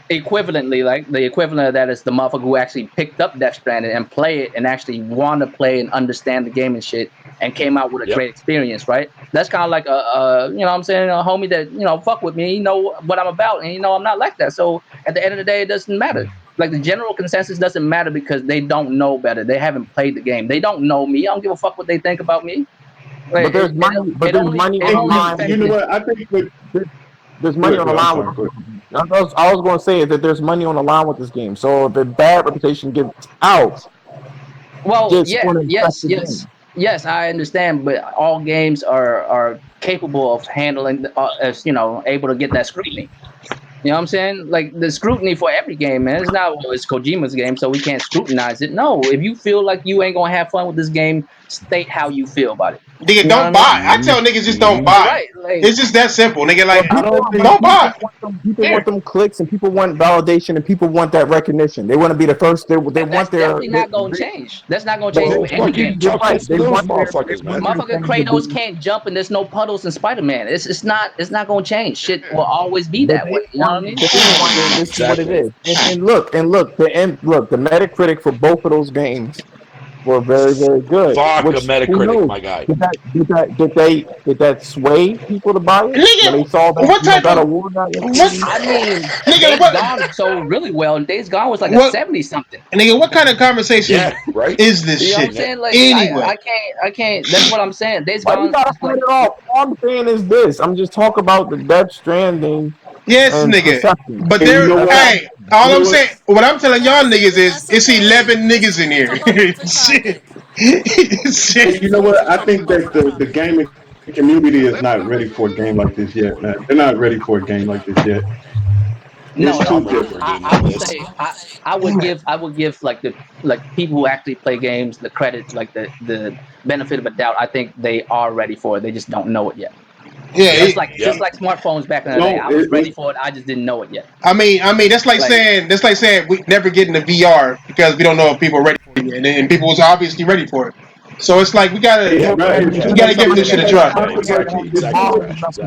S7: equivalently, like the equivalent of that is the motherfucker who actually picked up Death Stranding and play it and actually want to play and understand the game and shit. and came out with a great experience, right? That's kind of like a you know what I'm saying, a homie that, you know, fuck with me, you know what I'm about, and you know I'm not like that. So at the end of the day, it doesn't matter. Like the general consensus doesn't matter because they don't know better. They haven't played the game. They don't know me. I don't give a fuck what they think about me. Like,
S3: But there's money. But there's money on the line.
S1: You know what? I think
S3: there's money on the line with. I was going to say that there's money on the line with this game. So if the bad reputation gets out,
S7: well, yes, I understand. But all games are capable of handling, as you know, able to get that scrutiny. You know what I'm saying? Like the scrutiny for every game, man. It's not, well, it's Kojima's game, so we can't scrutinize it. No, if you feel like you ain't gonna have fun with this game, state how you feel about it.
S2: Nigga, don't buy. I tell niggas just don't buy.
S7: Right, like,
S2: it's just that simple, nigga. Like, don't buy.
S3: People want them clicks, and people want validation, and people want that recognition. They want to be the first. They want their.
S7: That's definitely not gonna change. That's not gonna change with any game. Motherfucking Kratos can't jump, and there's no puddles in Spider-Man. It's not gonna change. Shit will always be that way. You know what I mean?
S3: This is what it is. And look, the Metacritic for both of those games were very, very good.
S4: Fuck a Metacritic, my guy.
S3: Did that sway people to buy it?
S2: Nigga,
S3: when they saw that,
S2: what type of
S3: award?
S7: I mean, Days Gone sold really well, and Days Gone was like a 70-something.
S2: Nigga, what kind of conversation is this
S7: you know
S2: shit?
S7: What I'm saying? Like,
S2: anyway,
S7: I can't. That's what I'm saying. Days Gone.
S3: You gotta put it off. All I'm saying is this. I'm just talking about the Death Stranding.
S2: Yes, nigga. But there, hey, all I'm saying, what I'm telling y'all niggas is, it's 11 niggas in here.
S1: Shit. You know what? I think that the gaming community is not ready for a game like this yet, man. They're not ready for a game like this yet.
S7: No, I would say I would give like people who actually play games the credit, like the benefit of a doubt. I think they are ready for it. They just don't know it yet.
S2: Yeah,
S7: just like smartphones back in the day. I was ready for it. I just didn't know it yet.
S2: I mean, that's like saying we never get into VR because we don't know if people are ready for it, and people was obviously ready for it. So it's like we gotta give this shit a try.
S3: Exactly.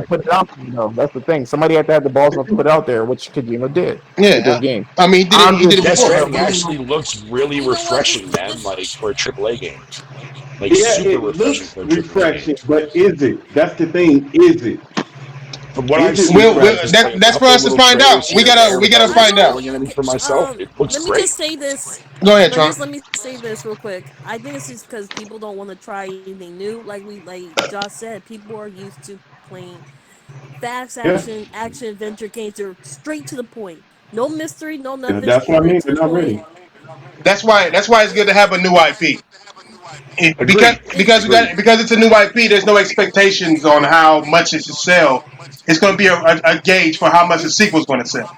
S3: Put it out there, though. That's the thing. Somebody had to have the balls enough to put it out there, which Kojima did.
S2: Yeah,
S3: this game.
S2: I mean, he did it
S4: Death
S2: before.
S4: Stranding actually looks really refreshing, man. Like for a AAA game. Like super refreshing for a AAA game.
S1: But is it? That's the thing. Is it?
S4: From what I've seen,
S2: that's for us to find out. We gotta find out.
S4: For myself, it looks
S6: let me
S4: great.
S6: just say this.
S2: Go ahead, Trump.
S6: Let me say this real quick. I think it's just because people don't want to try anything new. Like Josh said, people are used to playing fast action adventure games. They're straight to the point. No mystery, no nothing.
S1: That's what I mean. They're not ready.
S2: That's why it's good to have a new IP. Because it's a new IP, there's no expectations on how much it should sell. It's going to be a gauge for how much the sequel's going to sell.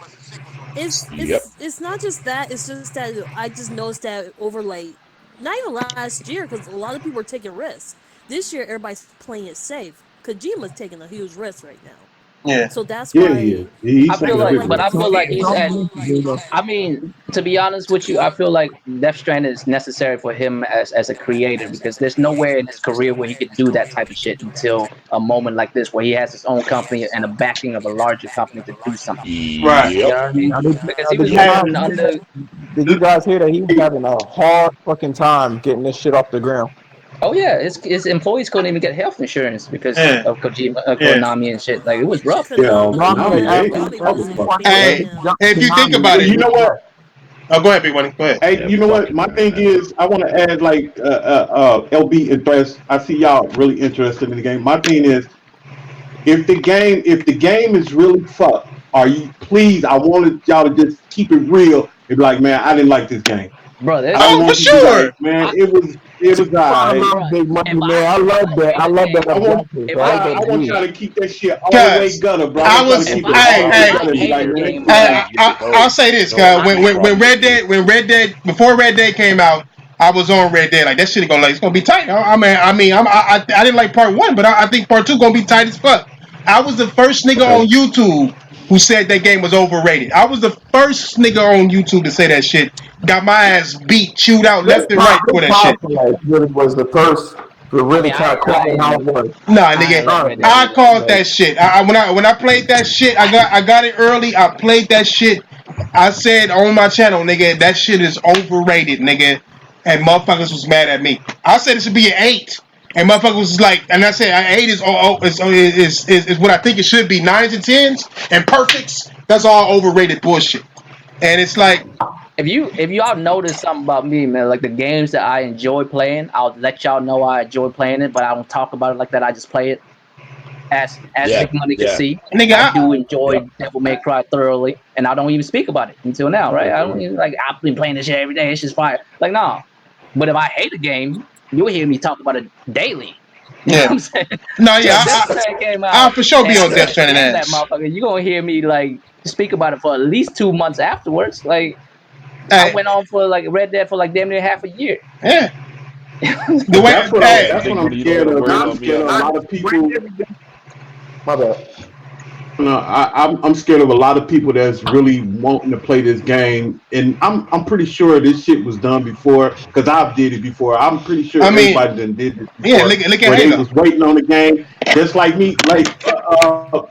S6: It's not just that. It's just that I just noticed that over not even last year, because a lot of people were taking risks. This year, everybody's playing it safe. Kojima's taking a huge risk right now.
S2: Yeah.
S6: So that's why.
S7: I feel like he's at. I mean, to be honest with you, I feel like Death Stranding is necessary for him as a creator, because there's nowhere in his career where he could do that type of shit until a moment like this, where he has his own company and a backing of a larger company to do something.
S2: Right.
S7: You know what I mean? Because he was working under.
S3: Did you guys hear that he was having a hard fucking time getting this shit off the ground?
S7: Oh yeah, his employees couldn't even get health insurance because of Konami and shit. Like, it was rough.
S2: Hey, if you think about it,
S1: you know what?
S2: Oh, go ahead, Big Money. Go ahead.
S1: Hey, you know what? My thing is, I want to add LB and Thresh. I see y'all really interested in the game. My thing is, if the game is really fucked, please? I wanted y'all to just keep it real and be like, man, I didn't like this game.
S7: Bro,
S2: for sure,
S1: man. It was
S3: Big Money, man. I love that. I
S1: want y'all to keep that shit all the way gutter, bro.
S2: I'll say this, cause when Red Dead before Red Dead came out, I was on Red Dead. Like, that shit it's gonna be tight. I didn't like part 1, but I think part 2 gonna be tight as fuck. I was the first nigga on YouTube who said that game was overrated. I was the first nigga on YouTube to say that shit. Got my ass beat, chewed out left and right for that shit.
S3: Really was the first to really try to call it how it was.
S2: Nah, nigga, I called that shit. When I played that shit, I got it early. I played that shit. I said on my channel, nigga, that shit is overrated, nigga. And motherfuckers was mad at me. I said it should be an 8. And motherfuckers was like, and I said, I hate is what I think it should be. 9s and 10s and perfects. That's all overrated bullshit. And it's like,
S7: if y'all notice something about me, man, like the games that I enjoy playing, I'll let y'all know I enjoy playing it, but I don't talk about it like that. I just play it. As Big Money can see,
S2: nigga,
S7: I do enjoy Devil May Cry thoroughly, and I don't even speak about it until now, right? I don't even like. I've been playing this shit every day. It's just fire. Like, no. But if I hate a game, you'll hear me talk about it daily. You know what I'm saying?
S2: No, yeah,
S7: Death Stranding came out,
S2: I'll for sure be on Death Stranding
S7: that motherfucker. You gonna hear me like speak about it for at least 2 months afterwards. Like, I went on for like Red Dead for like damn near half a year.
S2: Yeah.
S1: The way that's what I'm scared of. I'm scared of a lot of people.
S3: My bad.
S1: No, I'm scared of a lot of people that's really wanting to play this game, and I'm pretty sure this shit was done before because I've did it before. I'm pretty sure everybody done did it before.
S2: Yeah, look at
S1: where
S2: Halo.
S1: they was waiting on the game, just like me. Like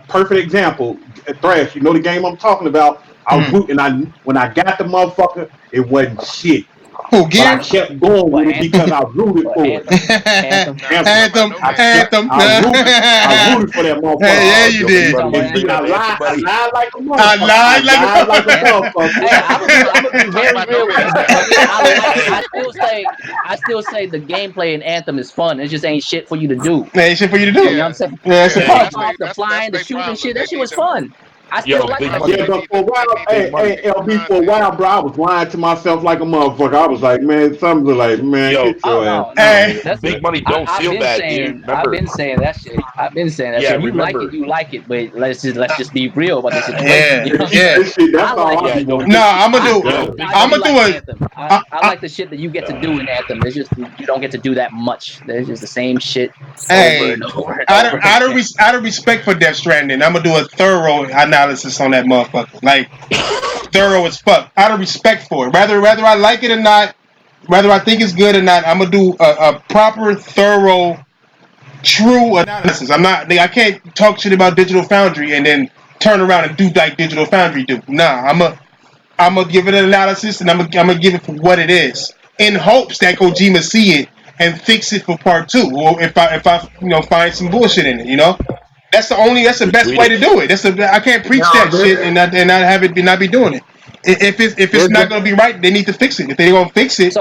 S1: perfect example, Thrash. You know the game I'm talking about. I was rooting. When I got the motherfucker, it wasn't shit.
S2: Who,
S1: But I kept going with it because I rooted for it.
S2: Anthem.
S1: I rooted for that motherfucker.
S2: Yeah, you did.
S1: I lied like a motherfucker.
S2: I lied like a
S1: motherfucker.
S7: Hey, I'm gonna be very real with you. I still say the gameplay in Anthem is fun. It just ain't shit for you to do.
S2: Man, ain't shit for you to do.
S7: You know what I'm saying?
S2: Yeah, it's
S7: The flying, the shooting shit, that shit was fun. I still like that.
S1: Yeah, but for a while, hey, LB, for a while, bro, I was lying to myself like a motherfucker. I was like, man, something like, man, get your ass.
S7: Hey,
S4: Big Money don't feel bad, dude.
S7: I've been saying that shit.
S4: Yeah,
S7: you like it, you like it, but let's just be real about this situation.
S1: That's all I do.
S2: No, I'm gonna do it.
S7: I like the shit that you get to do in Anthem. It's just you don't get to do that much. There's just the same shit over and over.
S2: Out of respect for Death Stranding, I'm gonna do a thorough analysis on that motherfucker. Like thorough as fuck. Out of respect for it. Whether I like it or not, whether I think it's good or not, I'm gonna do a proper, thorough, true analysis. I can't talk shit about Digital Foundry and then turn around and do like Digital Foundry do. Nah, I'm gonna give it an analysis and I'm gonna give it for what it is, in hopes that Kojima see it and fix it for part 2, or if I find some bullshit in it, That's the best way to do it. I can't preach that shit and not have it not be doing it. If it's not gonna be right, they need to fix it. If they're gonna fix it,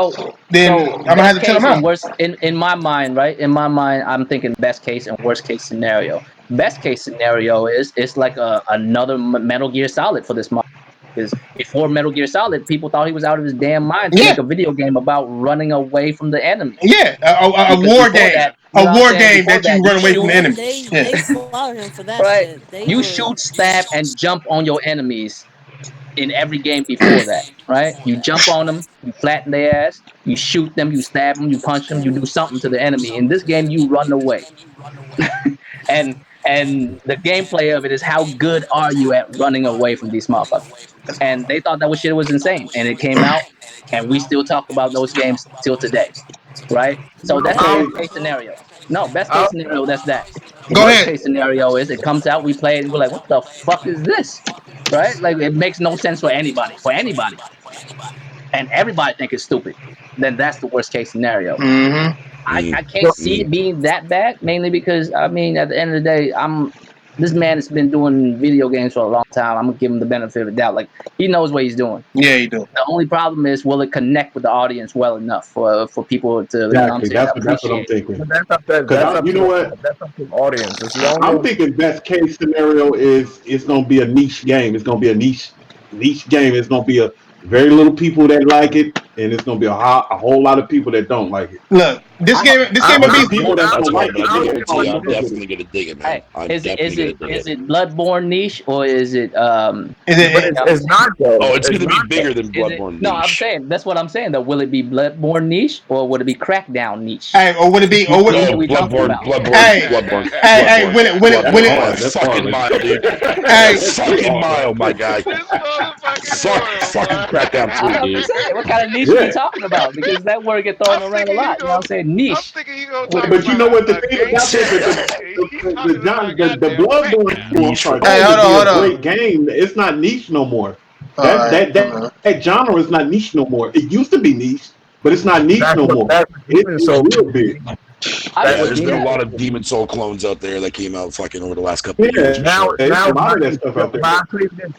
S2: then I'm gonna have to tell them out.
S7: In my mind, right? In my mind, I'm thinking best case and worst case scenario. Best case scenario is it's like another Metal Gear Solid for this month. Because before Metal Gear Solid, people thought he was out of his damn mind to make a video game about running away from the enemy.
S2: Yeah, a war game. A war game that you run away from the enemy.
S6: They slaughtered him for that shit.
S7: You shoot, stab, and jump on your enemies in every game before that, right? You jump on them, you flatten their ass, you shoot them, you stab them, you punch them, you do something to the enemy. In this game, you run away. And the gameplay of it is how good are you at running away from these motherfuckers. And they thought that shit was insane. And it came out, and we still talk about those games till today, right? So that's the best case scenario. No, best case scenario, that's that.
S2: Go ahead.
S7: Best case scenario is it comes out, we play it, and we're like, what the fuck is this? Right? Like, it makes no sense for anybody. And everybody think it's stupid. Then that's the worst case scenario.
S2: Mm-hmm.
S7: I can't see it being that bad, mainly because, I mean, at the end of the day, this man has been doing video games for a long time. I'm going to give him the benefit of the doubt. Like, he knows what he's doing.
S2: Yeah, he does.
S7: The only problem is, will it connect with the audience well enough for people to
S1: exactly. That's what I'm thinking.
S3: That's up to the audience.
S1: I'm thinking best case scenario is it's going to be a niche game. It's going to be a niche game. It's going to be a very little people that like it, and it's gonna be a whole lot of people that don't like it.
S2: Look, this game will be
S1: people that don't like it.
S4: I'm definitely gonna dig it, man.
S7: Is it Bloodborne niche or is it?
S3: It's not though.
S4: Oh, it's gonna be bigger than Bloodborne niche.
S7: No, I'm saying that's what I'm saying. Though, will it be Bloodborne niche or would it be Crackdown niche?
S2: Hey, or would it be? Or would it be
S4: Bloodborne?
S2: Hey, when it?
S4: Fucking mile, dude.
S2: Hey,
S4: fucking mile, my guy. Fucking Crackdown 2, dude.
S7: What kind of niche are you talking about? Because that word gets thrown around a lot. You know what I'm saying? Niche.
S1: But you know what the thing about it? The Bloodborne
S2: hold on.
S1: Great game. It's not niche no more. That genre is not niche no more. It used to be niche, but it's not niche no more. It's
S3: so
S1: real big.
S4: There's been a lot of Demon Soul clones out there that came out fucking over the last couple of
S1: Yeah,
S4: years.
S3: now,
S1: there's a lot of that stuff out there.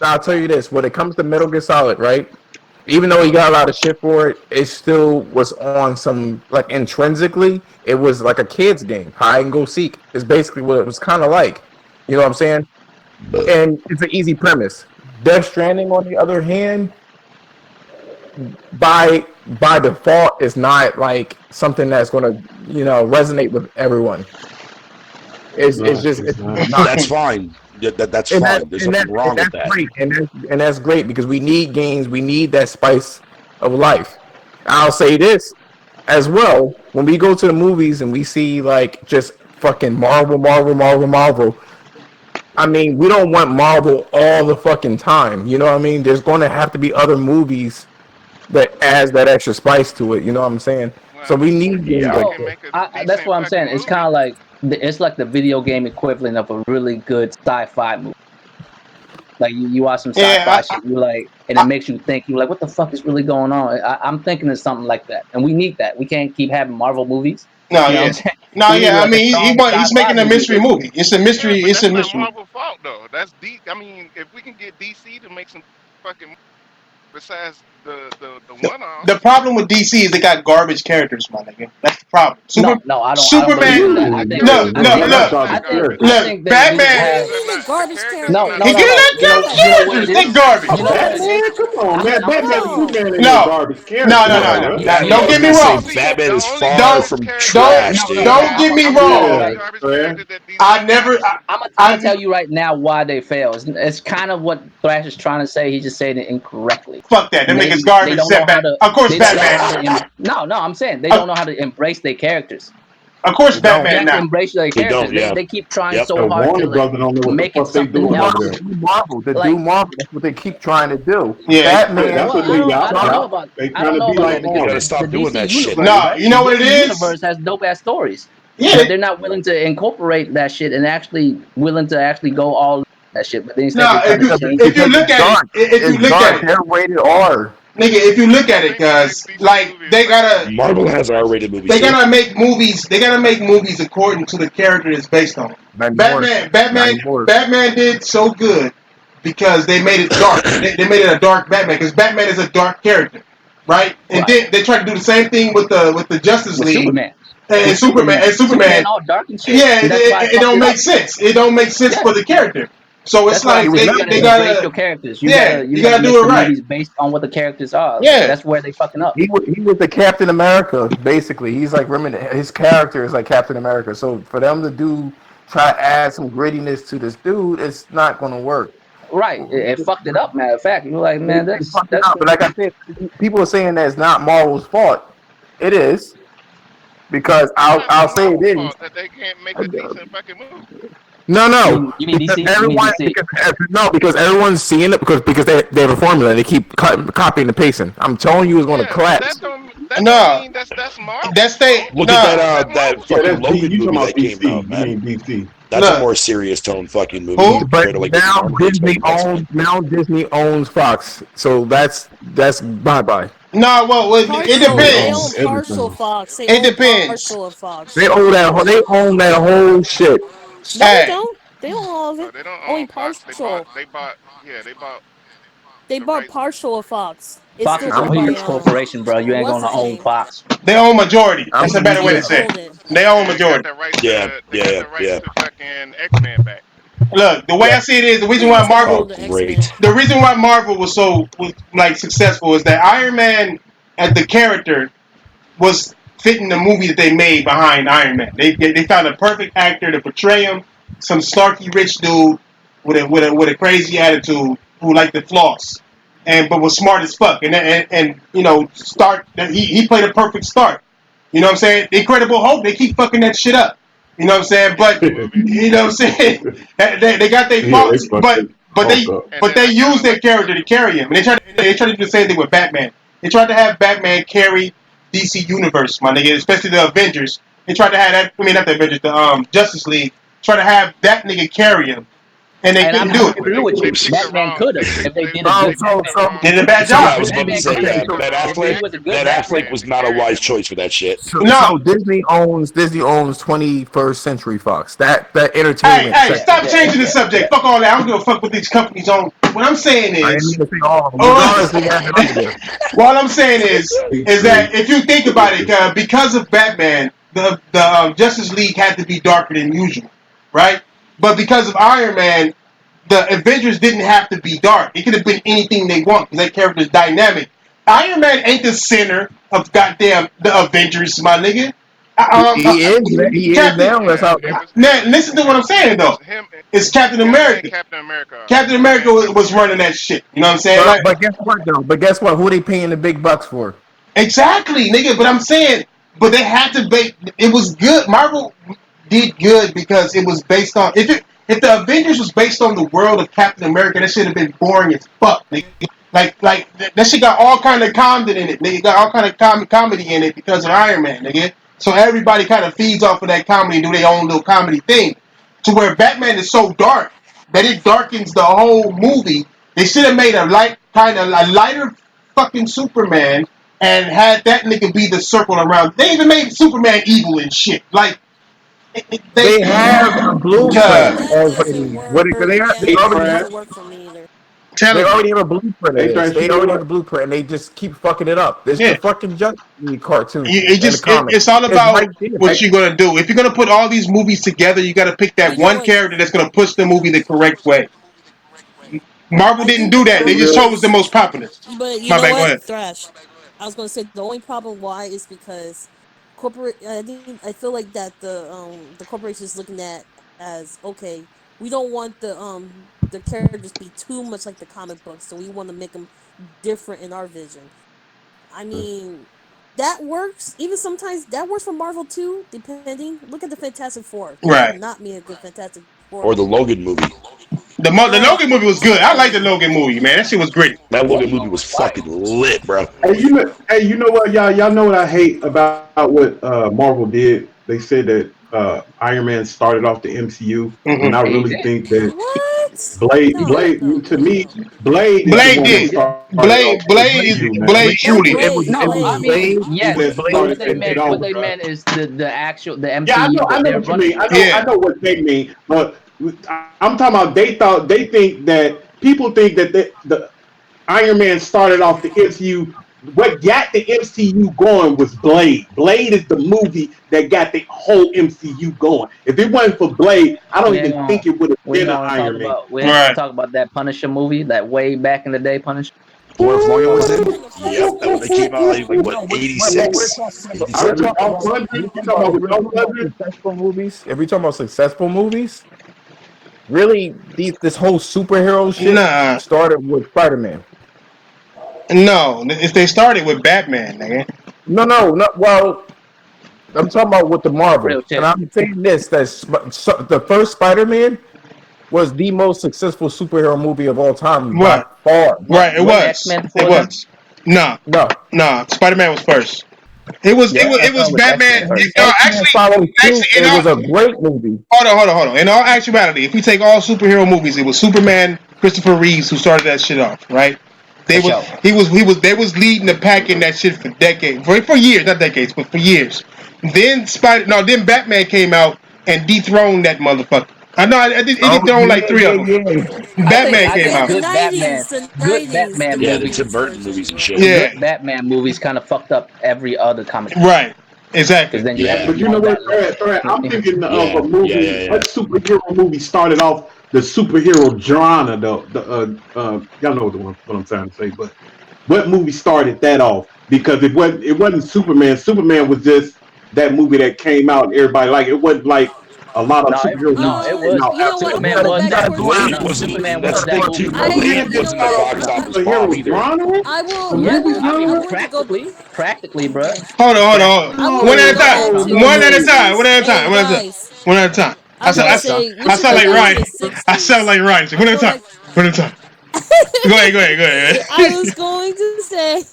S3: I'll tell you this: when it comes to Metal Gear Solid, right? Even though he got a lot of shit for it, it still was on some, like, intrinsically, it was like a kid's game. Hide and go seek is basically what it was kind of like. You know what I'm saying? And it's an easy premise. Death Stranding, on the other hand, by default, is not like something that's going to, resonate with everyone. It's not.
S4: That's fine. That's fine. There's nothing wrong with that.
S3: Great. And that's great because we need games. We need that spice of life. I'll say this as well. When we go to the movies and we see, like, just fucking Marvel. I mean, we don't want Marvel all the fucking time. You know what I mean? There's going to have to be other movies that adds that extra spice to it. You know what I'm saying? So we need games like that.
S7: That's what I'm saying. It's kind of like it's like the video game equivalent of a really good sci-fi movie. Like you watch some sci-fi shit, you like, and it makes you think. You're like, what the fuck is really going on? I'm thinking of something like that, and we need that. We can't keep having Marvel movies. I
S2: mean, he's making a mystery movie. It's a mystery.
S5: Yeah,
S2: it's a
S5: that's
S2: mystery.
S5: not Marvel's fault though. That's deep. I mean, if we can get DC to make some fucking besides the one-off.
S2: The problem with DC is they got garbage characters, my nigga. That's the problem.
S7: No, I don't.
S2: Superman.
S7: I don't
S2: Look, Batman.
S6: Garbage characters.
S2: No, he getting that characters. They garbage.
S1: Come on, man. Batman Superman ain't
S2: No.
S1: garbage character.
S2: No. Don't get me wrong.
S4: Batman is far from trash, dude.
S2: Don't get me wrong.
S7: I'm gonna tell you right now why they fail. It's kind of what Thrash is trying to say. He's just saying it incorrectly.
S2: Fuck that. Them niggas garbage. Of course, Batman.
S7: No, I'm saying they don't know how to embrace their characters.
S2: Of course, Batman now.
S7: Embrace their characters. They keep trying so hard to make it something else.
S3: Marvel. That's what they keep trying to do.
S2: Yeah,
S3: Batman.
S1: That's what they got.
S7: I don't know about
S1: They trying to be like
S4: You gotta stop doing that shit.
S2: No, you know what it is?
S7: The universe has dope ass stories.
S2: Yeah,
S7: But they're not willing to incorporate that shit and actually willing to actually go all that shit. But instead,
S2: if you look at it,
S3: they're rated R.
S2: Nigga, if you look at it, guys, like they gotta.
S4: Marvel has R-rated movies.
S2: They gotta make movies. They gotta make movies according to the character it's based on. Batman did so good because they made it dark. They made it a dark Batman because Batman is a dark character, right? And then they tried to do the same thing with the Justice League.
S7: Superman.
S2: And Superman.
S7: All dark and shit.
S2: Yeah, it don't make sense. It don't make sense for the character. So it's like they gotta
S7: your characters. You
S2: gotta do it right
S7: based on what the characters are.
S2: Yeah,
S7: that's where they fucking up.
S3: He was the Captain America, basically. He's like his character is like Captain America. So for them to try to add some grittiness to this dude, it's not going to work.
S7: Right, it fucked it up. Matter of fact, you're like, man, that's
S3: but like I said, people are saying that it's not Marvel's fault. It is. Because I'll say it is.
S5: That they can't make a decent fucking movie.
S3: No.
S7: You mean DC?
S3: Because everyone's seeing it because they have a formula. They keep copying and pasting. I'm telling you, it's going to collapse.
S5: That's Marvel.
S4: Look at that fucking Logan movie that came out, man.
S1: DC.
S4: That's a more serious tone fucking movie.
S3: But now Disney owns Fox, so that's bye.
S2: No, well, it depends.
S6: They own partial Fox.
S2: It depends.
S6: Partial of Fox.
S3: They own that whole shit.
S6: No, they don't. They don't all of it.
S5: They don't
S6: Only
S5: own Fox.
S6: partial. They bought partial of Fox. It's
S7: Fox is a huge corporation, bro. You ain't gonna own Fox.
S2: They own majority. That's a better way to say it. They own majority.
S4: Yeah.
S5: To fucking X-Men back.
S2: Look, the way I see it is the reason why Marvel was so successful is that Iron Man as the character was fitting the movie that they made behind Iron Man. They found a perfect actor to portray him, some snarky rich dude with a crazy attitude who liked to floss, but was smart as fuck. And he played a perfect start. You know what I'm saying? Incredible Hulk, they keep fucking that shit up. You know what I'm saying? But you know what I'm saying? They got their faults, but they use their character to carry him. And they try to do the same thing with Batman. They tried to have Batman carry DC Universe, my nigga, especially the Avengers. They tried to have that. I mean, not the Avengers, the Justice League. Try to have that nigga carry him. and they
S7: And I'm
S2: couldn't do
S7: I
S2: it.
S7: agree with
S5: They
S7: you.
S5: picked the
S7: Batman
S5: wrong.
S7: could have if they did a
S3: Oh,
S7: good.
S2: Did a bad
S4: Yeah, I
S2: job.
S4: was about to say
S5: They
S4: that.
S5: picked the
S4: Ben
S5: wrong
S7: If he
S4: Affleck.
S7: was a good
S4: Ben Affleck
S7: Batman,
S4: was
S5: to
S4: not a
S5: carry
S4: wise
S5: that.
S4: choice for that shit.
S3: So,
S2: No.
S3: so Disney owns 21st Century Fox. That
S2: Hey,
S3: entertainment.
S2: hey,
S3: sector.
S2: stop changing the subject. Fuck all that. I don't give a fuck what these companies own. What I'm saying
S3: I didn't
S2: is,
S3: mean to say all of them.
S2: Oh.
S3: Regardless, they have it under there.
S2: what I'm saying is that if you think about it, because of Batman, the Justice League had to be darker than usual, right? But because of Iron Man, the Avengers didn't have to be dark. It could have been anything they want because that character's dynamic. Iron Man ain't the center of goddamn the Avengers, my nigga.
S3: He is. He is
S2: Captain,
S3: now. That's how.
S2: now, listen to what I'm saying though. It's Captain
S5: Him and
S2: America.
S5: Captain America.
S2: Captain America was running that shit. You know what I'm saying?
S3: But, but guess what, though? But guess what? Who they paying the big bucks for?
S2: Exactly, nigga. But I'm saying, but they had to make. It was good. Marvel did good because it was based on. If the Avengers was based on the world of Captain America, that should have been boring as fuck, nigga. Like that shit got all kind of comedy in it. Nigga got all kind of comedy in it because of Iron Man, nigga. So everybody kind of feeds off of that comedy and do their own little comedy thing. To where Batman is so dark that it darkens the whole movie. They should have made a lighter fucking Superman and had that nigga be the circle around. They even made Superman evil and shit. Like
S3: They have a blueprint
S2: God.
S3: already. What they
S6: Doesn't work for me either.
S3: They already have a blueprint.
S1: They
S3: Of this.
S1: trying to
S3: They
S1: shoot
S3: already
S1: it
S3: have a blueprint, and they just keep fucking it up. It's
S2: Yeah.
S3: the fucking Justice League cartoon.
S2: It's all about what you're gonna do. If you're gonna put all these movies together, you got to pick that
S6: You know
S2: one
S6: what?
S2: character that's gonna push the movie the correct way. Marvel
S6: I
S2: didn't
S6: think
S2: do
S6: the
S2: that. They
S6: problem
S2: just chose
S6: is-
S2: the most popular.
S6: But you
S2: My
S6: know
S2: bad, go
S6: what,
S2: ahead.
S6: Thrash? I was gonna say the only problem why is because I feel like that the corporation is looking at as okay. We don't want the characters to be too much like the comic books, so we want to make them different in our vision. I mean, that works. Even sometimes that works for Marvel too. Depending, look at the Fantastic Four. They
S2: Right.
S6: did not make a good Fantastic Four.
S4: Or the Logan movie.
S2: The Logan movie was good. I like the Logan movie, man. That shit was great.
S4: That Logan movie was fucking lit, bro.
S1: Hey, you know what, y'all know what I hate about what Marvel did? They said that Iron Man started off the MCU, and I really think that
S6: What?
S1: Blade,
S6: No.
S1: to me, Blade
S2: Blade
S1: is
S2: did.
S1: the one that started off
S2: Blade
S1: the
S2: is
S1: MCU, man.
S2: Blade truly.
S7: No, I mean, yes,
S1: That
S7: but
S1: started
S7: what they
S1: it
S7: meant,
S1: off,
S7: what they
S1: bro.
S7: meant is the actual the MCU.
S1: Yeah, I know
S7: they're
S1: what you
S7: running.
S1: mean.
S2: Yeah.
S1: I know what they mean, but I'm talking about they think that people think that the Iron Man started off the MCU. What got the MCU going was Blade. Blade is the movie that got the whole MCU going. If it wasn't for Blade, I don't even think it would have
S7: We
S1: been an
S7: don't
S1: Iron Man.
S2: Right.
S7: talk about that Punisher movie, that way back in the day Punisher.
S4: Forrest Morgan was in.
S6: In the first
S4: Yep, that one came out like what, 86?
S3: Are we
S4: 87?
S3: talking about successful movies? If we talking about successful movies, really, this whole superhero shit
S2: Nah.
S3: started with Spider-Man.
S2: No, if they started with Batman, nigga.
S3: No. Well, I'm talking about with the Marvel,
S7: Real shit.
S3: and I'm saying this: the first Spider-Man was the most successful superhero movie of all time
S2: Right.
S3: by far.
S2: Right, it
S7: Wasn't
S2: was.
S7: X-Men
S2: It
S7: before
S2: was. No.
S3: No,
S2: Spider-Man was first. It was Batman.
S7: X-Men first.
S3: X-Men followed suit.
S2: in
S3: It was
S2: all,
S3: a great movie.
S2: hold on. In all actuality, if we take all superhero movies, it was Superman, Christopher Reeves who started that shit off, right? They was leading the pack in that shit for decades, for years, not decades, but for years. Then Batman came out and dethroned that motherfucker. I know it dethroned like three of them. Batman
S7: I
S2: came
S7: think
S2: out.
S7: good Batman,
S6: The
S7: good
S6: 90s,
S7: Batman
S6: the
S4: Yeah, the
S7: movies,
S4: Tim Burton movies and shit.
S2: Yeah.
S7: good Batman movies kind of fucked up every other comic.
S2: Right. Exactly.
S7: Because then you
S4: Yeah.
S7: have
S1: But you know what, Fred, I'm thinking of a movie.
S4: Yeah.
S1: What superhero movie started off the superhero genre? Y'all know what I'm trying to say. But what movie started that off? Because it wasn't Superman. Superman was just that movie that came out and everybody liked. It wasn't like a lot of superhero movies.
S7: it was.
S6: You know what?
S7: Superman
S6: I'm
S7: was
S6: going
S7: that.
S6: back towards
S4: Blade
S6: the-
S4: wasn't.
S7: Superman
S4: That's
S7: was
S4: the
S7: that
S4: thing
S7: movie.
S4: too.
S6: I-
S4: Blade
S6: you
S4: wasn't
S6: know
S4: a
S6: what?
S4: box office
S1: Superhero
S4: bomb either.
S1: genre?
S6: I will.
S7: Yeah,
S6: I
S7: I
S6: will.
S7: mean,
S6: I'm going to go.
S7: practically, bro.
S2: Hold on.
S6: I will
S2: One at a
S6: go
S2: time.
S6: back to
S2: One
S6: the
S2: at a time.
S6: 60s.
S2: One at a time.
S6: Hey,
S2: One at a time.
S6: guys,
S2: One at a time.
S6: I was gonna say we
S2: I
S6: should
S2: sound
S6: go
S2: like
S6: back
S2: Ryan.
S6: to the 60s.
S2: I sound like Ryan. One at a time. One at a time. Go ahead.
S6: I was going to say,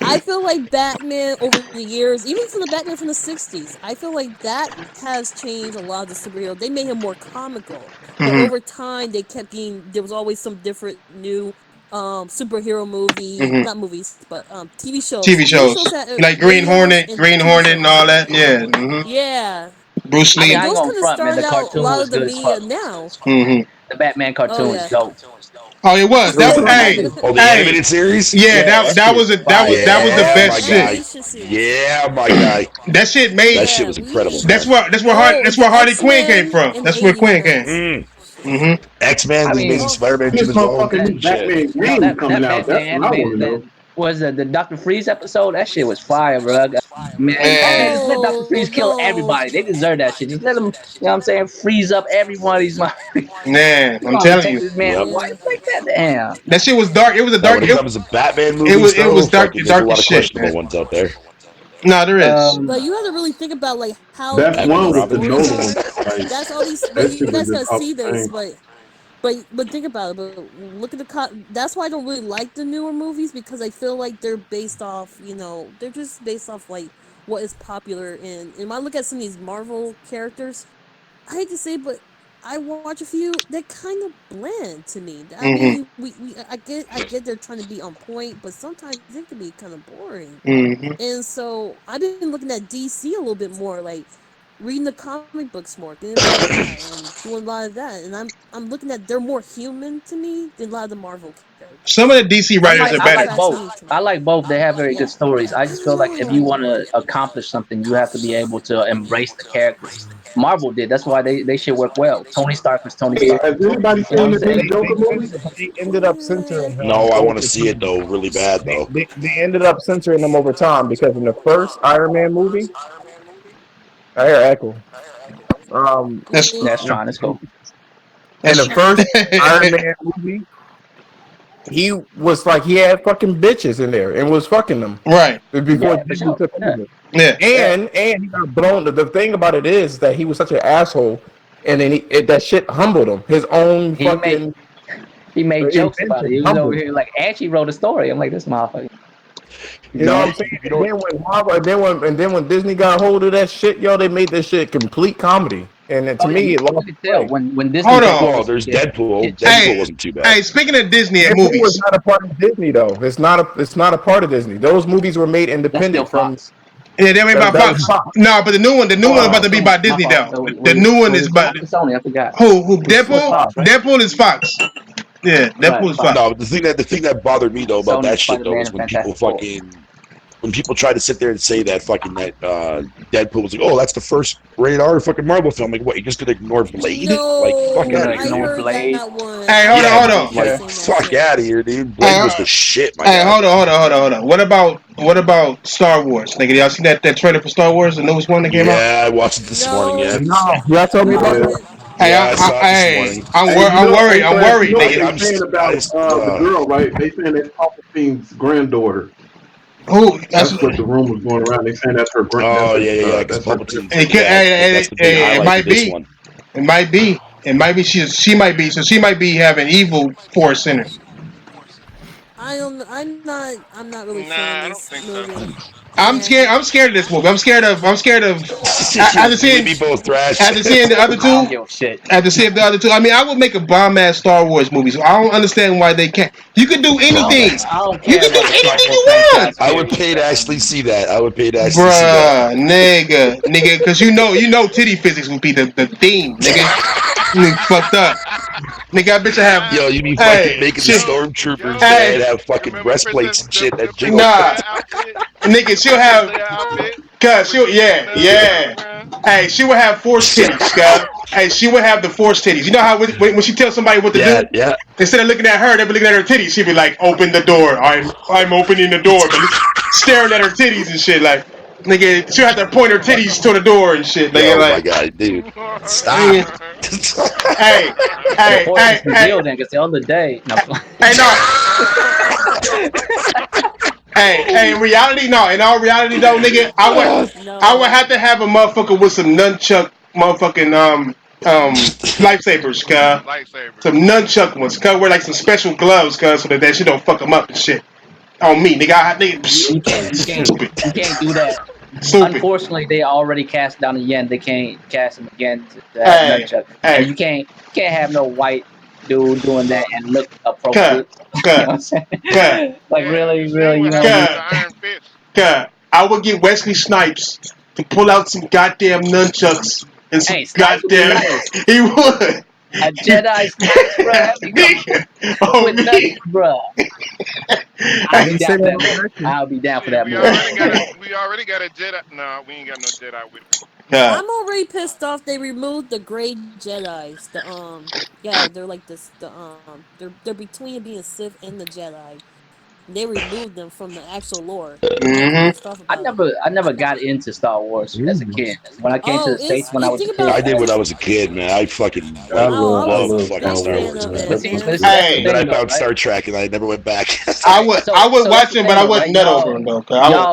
S6: I feel like Batman over the years, even from the Batman from the 60s, I feel like that has changed a lot of the superheroes. They made him more comical. But over time, they kept being, there was always some different new superhero movie, not movies, but TV shows.
S2: TV shows. Like Green Hornet and all that. Yeah.
S6: Yeah.
S2: Bruce
S7: I
S2: Lee.
S7: mean,
S6: And
S7: I ain't
S6: those
S7: gonna
S6: kind of
S7: front, man.
S6: started
S7: The
S6: out a
S7: cartoon
S6: lot
S7: was
S6: of the
S7: good as
S6: media
S7: fuck.
S6: now.
S7: The Batman cartoon is dope.
S2: Oh, it was. That was, hey,
S4: Oh, the animated series?
S2: yeah, that was the best
S4: my
S2: shit.
S4: guy. Yeah, my guy.
S2: That shit made.
S4: That shit was incredible.
S2: That's
S4: man.
S2: where Harley Quinn came from. That's where Quinn came.
S4: X-Men,
S7: I
S4: the
S7: mean,
S4: Amazing Spider-Man
S1: This
S4: team as well.
S1: motherfucking new
S4: Shit.
S1: Batman
S7: No,
S1: game
S7: that
S1: coming out. That's
S7: Batman
S1: what I want to
S7: animated,
S1: know.
S7: that was the Dr. Freeze episode. That shit was fire, bro. Man, just let Dr. Freeze kill everybody. They deserve that shit. Just let them, you know what I'm saying, freeze up every one of these.
S2: Man, I'm
S7: Take
S2: telling you,
S7: this man's wife like that. Damn.
S2: that shit was dark. It was a
S4: Now,
S2: dark.
S4: when it comes to Batman movies,
S2: it was
S4: though,
S2: dark.
S4: fucking, there's a
S2: Dark
S4: lot
S2: as
S4: of
S2: shit,
S4: questionable
S2: man.
S4: ones out there.
S2: No, there is.
S6: But you have to really think about like how
S1: That's
S4: Batman
S1: one
S6: these
S1: with the
S4: Robin.
S1: notable.
S6: stories.
S1: Like,
S6: That's all these.
S1: that
S6: But
S1: shit
S6: you
S1: was
S6: guys
S1: just
S6: gotta
S1: off
S6: see
S1: the
S6: this.
S1: chain.
S6: But think about it. But look at that's why I don't really like the newer movies, because I feel like they're based off. They're just based off like what is popular. And when I look at some of these Marvel characters, I hate to say it, but I watch a few. They're kind of bland to me. I mean, I get they're trying to be on point, but sometimes it can be kind of boring. And so I've been looking at DC a little bit more, like reading the comic books more, getting into that, and doing a lot of that. And I'm looking at they're more human to me than a lot of the Marvel characters.
S2: Some of the DC writers are
S7: I
S2: better.
S7: like both. I like both. They have very good stories. I just feel like if you want to accomplish something, you have to be able to embrace the characters. Marvel did. That's why they should work well. Tony Stark was Tony
S1: Hey,
S7: Stark.
S1: has anybody
S7: You know
S1: seen
S7: what
S1: the
S7: I'm
S1: new
S7: saying?
S1: Joker movie?
S3: They ended up censoring him.
S4: No, I want to
S3: over
S4: see it,
S3: time.
S4: though, really bad, though.
S3: They ended up censoring him over time because in the first Iron Man movie, I hear echo.
S7: That's trying. That's cool.
S3: In the first Iron Man movie, he was like he had fucking bitches in there and was fucking them
S2: Right.
S3: before
S7: Yeah, for
S3: Disney
S7: sure.
S3: took
S7: Yeah.
S3: over.
S2: Yeah.
S3: And he got blown. The thing about it is that he was such an asshole, and then that shit humbled him. His own fucking.
S7: He made jokes about it. He was
S3: humble.
S7: over here like, Archie wrote a story. I'm like, this motherfucker.
S3: You know what I'm saying? And then when Marvel, and then when Disney got hold of that shit, yo, they made this shit complete comedy. And then, to me, it lost.
S7: When Disney
S2: Hold
S7: took
S2: on.
S7: over,
S4: Well, there's Deadpool. Deadpool
S2: Hey,
S4: wasn't too bad.
S2: Hey, speaking of Disney and
S3: Deadpool
S2: movies,
S3: was not a part of Disney though. It's not a part of Disney. Those movies were made independent from.
S2: yeah, they made by
S3: That was
S2: Fox. No, but the new one about to be by Disney now. The new one is by
S7: Sony. I forgot.
S2: who? Deadpool.
S7: Fox, right?
S2: Deadpool is Fox. Yeah, Deadpool is Fox.
S4: No, the thing that bothered me though about
S7: Sony,
S4: that shit though
S7: Spider-Man,
S4: was when
S7: and
S4: people
S7: Fantastic Four.
S4: when people try to sit there and say that Deadpool was like, oh, that's the first rated R fucking Marvel film. Like, what? You're just gonna ignore Blade?
S6: No,
S4: Like, fuck out
S6: I
S4: of here.
S6: heard
S7: Blade.
S6: that one.
S2: Hey, hold on.
S4: Like, fuck out of here, dude. Blade was the shit, my
S2: Hey,
S4: guy.
S2: hold on. What about Star Wars? Nigga, y'all see that trailer for Star Wars, the newest one that came out?
S4: Yeah, I watched it this morning. Yeah.
S3: No, y'all told me about that.
S2: Hey,
S4: Yeah, I saw it this morning.
S2: I'm worried. I'm worried,
S1: You know what
S2: nigga.
S1: they saying about the girl, right? They saying that's Palpatine's granddaughter.
S2: Who?
S1: That's what the rumors going around. They saying that's her
S4: Oh
S1: granddaughter.
S4: yeah. Because Palpatine.
S2: It might be. It might be. She might be. So she might be having evil force in her.
S6: I'm not really feeling this movie.
S2: I'm scared of this movie. I'm scared of. After seeing
S4: me both thrash.
S2: After seeing the other two. After seeing the other two. I mean, I would make a bomb ass Star Wars movie. So I don't understand why they can't. You can do anything. You can do anything you want.
S4: I would pay to actually see that.
S2: Bruh, nigga, because you know, titty physics would be the theme, nigga. You fucked up, nigga. I bet you have.
S4: Yo, you be fucking making the stormtroopers that have fucking breastplates and shit that jiggle.
S2: Nah, nigga, she'll have. Cause hey, she would have force titties, cuz. Hey, she would have the force titties. You know how when she tells somebody what to do?
S4: Yeah.
S2: Instead of looking at her, they'd be looking at her titties. She'd be like, "Open the door. I'm opening the door," but staring at her titties and shit. Like, nigga, she'll have to point her titties to the door and shit. Like,
S4: oh my god, dude, stop!
S2: Hey,
S7: Because the other day, no.
S2: Hey, in reality, no. In all reality, though, nigga, I would have to have a motherfucker with some nunchuck, motherfucking Lightsabers, cuz.
S5: Lightsaber.
S2: Some nunchuck ones, cuz. Wear like some special gloves, cuz, so that shit don't fuck them up and shit. On me, nigga.
S7: You can't do that.
S2: Stupid.
S7: Unfortunately, they already cast down the yen. They can't cast him again to have nunchuck. And you can't have no white dude doing that and look appropriate. You know what I'm saying? Like really, you know.
S2: I would get Wesley Snipes to pull out some goddamn nunchucks and some goddamn.
S7: Nice.
S2: He would.
S7: A Jedi Snipes, bro. With nuts, bro. I'll be down for that movie.
S5: We already got a Jedi. No, we ain't got no Jedi with it.
S6: I'm already pissed off. They removed the gray Jedis. They're like this. They're between being Sith and the Jedi. They removed them from the actual lore.
S7: I never got into Star Wars as a kid. When I came to the States when I was a kid.
S4: I did when I was a kid, man. I fucking love fucking Star Wars. Then I found Star Trek and I never went back.
S2: I would watch him, but I wasn't nut over him though.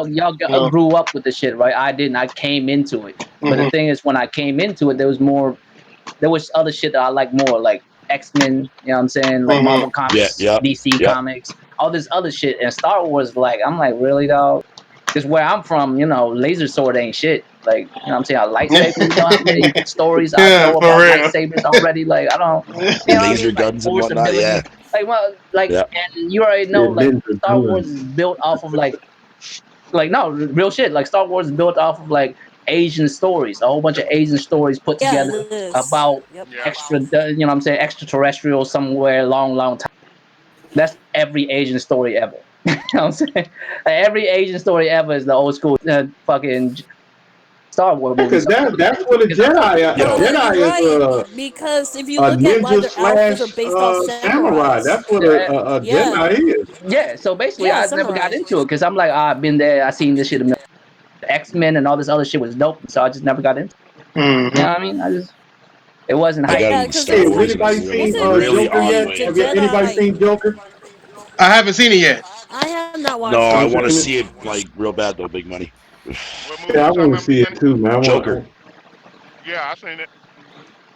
S7: Y'all grew up with the shit, right? I didn't. I came into it. But the thing is, when I came into it, there was other shit that I like more, like X-Men, you know what I'm saying? Like Marvel Comics, DC Comics, all this other shit. And Star Wars, I'm like, really, dog? Because where I'm from, laser sword ain't shit. Like, you know what I'm saying? A lightsaber, you know how many stories I know about lightsabers already? Like, I don't...
S4: laser guns and whatnot,
S7: and you already know, Star Wars is built off of, no, real shit. Like, Star Wars is built off of, Asian stories, a whole bunch of Asian stories put together about extraterrestrial somewhere long time. That's every Asian story ever. You know what I'm saying? Every Asian story ever is the old school fucking Star Wars movie.
S1: Because that's what a Jedi is. Jedi is
S6: because if you look at why their outfits are based off
S1: samurai. That's what a Jedi is.
S7: Yeah, so basically I never got into it because I'm like, I've been there, I've seen this shit. X-Men and all this other shit was dope, so I just never got into it. You know what I mean? It wasn't hype.
S1: Anybody seen Joker yet? Have anybody seen Joker?
S2: I haven't seen it yet.
S6: I have not watched
S4: it. No, I
S6: want
S4: to see it real bad though, Big Money.
S1: Yeah, I want to see it too, man.
S5: Joker. Yeah, I seen it.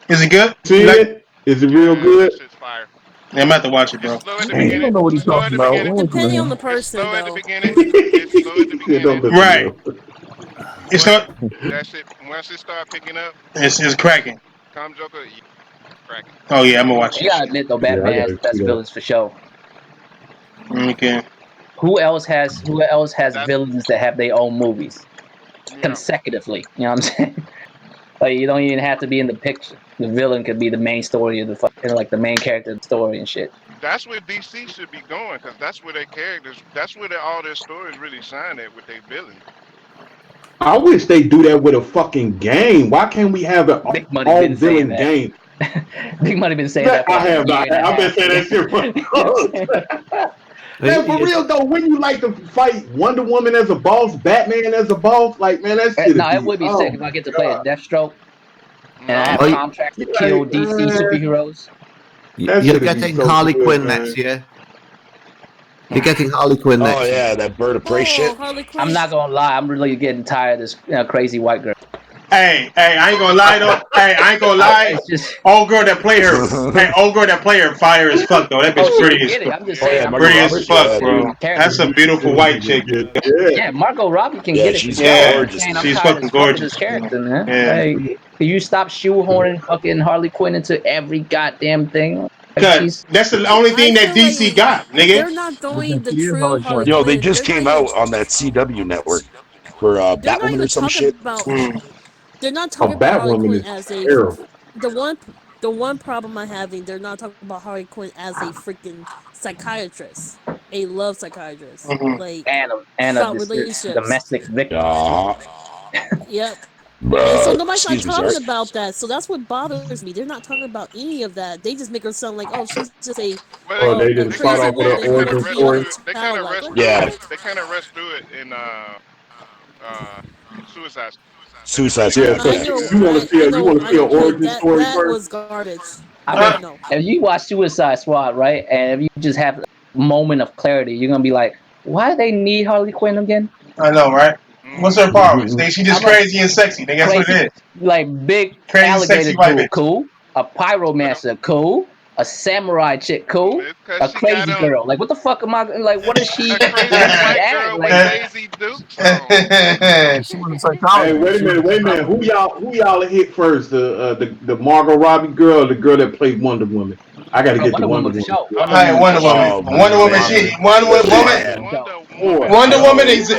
S2: Is it good?
S1: See it? Is it real good?
S5: It's fire.
S2: Yeah, I'm about to watch it, bro.
S3: You don't know what he's talking about.
S6: Depending on the person,
S5: slow at the beginning. It's slow at the beginning.
S2: Right. It's not.
S5: That shit. Once it start picking up,
S2: it's cracking.
S5: Come Joker, cracking.
S2: Oh yeah, I'm gonna watch it.
S7: You gotta admit though, Batman has the best villains for sure.
S2: Okay.
S7: Who else has villains that have their own movies consecutively? You know what I'm saying? Like you don't even have to be in the picture. The villain could be the main story of the fucking the main character of the story and shit.
S5: That's where DC should be going, because that's where their characters, that's where all their stories really shine at with their villains.
S1: I wish they do that with a fucking game. Why can't we have an all-villain game?
S7: Big Money been saying that.
S1: I have not. I've been saying that shit. Man, for real though, wouldn't you like to fight Wonder Woman as a boss, Batman as a boss? Like, man, that's shit.
S7: No, it would be sick if I get to play as Deathstroke and I have contracts to kill DC superheroes.
S9: You're getting Harley Quinn next year. You're getting Harley Quinn next.
S4: Oh yeah, that bird of prey shit.
S7: I'm not gonna lie, I'm really getting tired of this crazy white girl.
S2: Hey, I ain't gonna lie though. I ain't gonna lie. Old girl that play her, fire as fuck though. That bitch pretty as fuck.
S7: I'm just saying,
S2: pretty as fuck, bro. That's a beautiful white chick.
S7: Yeah, Margot Robbie can get it.
S4: She's gorgeous.
S2: She's fucking gorgeous.
S7: Character, man. Like, can you stop shoehorning fucking Harley Quinn into every goddamn thing?
S2: That's the only thing that DC got, nigga.
S6: They're not going the true Harley
S4: Yo, they
S6: Quinn.
S4: just came out on that CW network for Batwoman or some shit.
S6: They're not talking about Harley Quinn as the one problem I'm having. They're not talking about Harley Quinn as a freaking psychiatrist, a love psychiatrist, like
S7: and a domestic victim.
S6: Yep. And so nobody's not talking about that. So that's what bothers me. They're not talking about any of that. They just make her sound like, oh, she's just a.
S1: They didn't start off with an origin story.
S5: They kind of rushed through it in Suicide.
S1: Yeah, so you want to see an origin story
S6: that
S1: first?
S6: Was garbage.
S7: I mean, if you watch Suicide Squad, right, and if you just have a moment of clarity, you're gonna be like, why do they need Harley Quinn again?
S2: I know, right? What's her powers? She just crazy and sexy. Nigga, that's what it is.
S7: Like big
S2: Crazy,
S7: alligator
S2: sexy white
S7: dude,
S2: bitch.
S7: cool. A pyromancer, cool. A samurai chick, cool. A crazy girl. Like, what the fuck am I? Like, what is she?
S5: A crazy white girl with Daisy Dukes on.
S3: She was a psychologist.
S1: Hey, wait a minute. Who y'all hit first? The Margot Robbie girl, or the girl that played Wonder Woman? I gotta get the Wonder Woman.
S2: Wonder Woman. Wonder Woman. Wonder Woman is.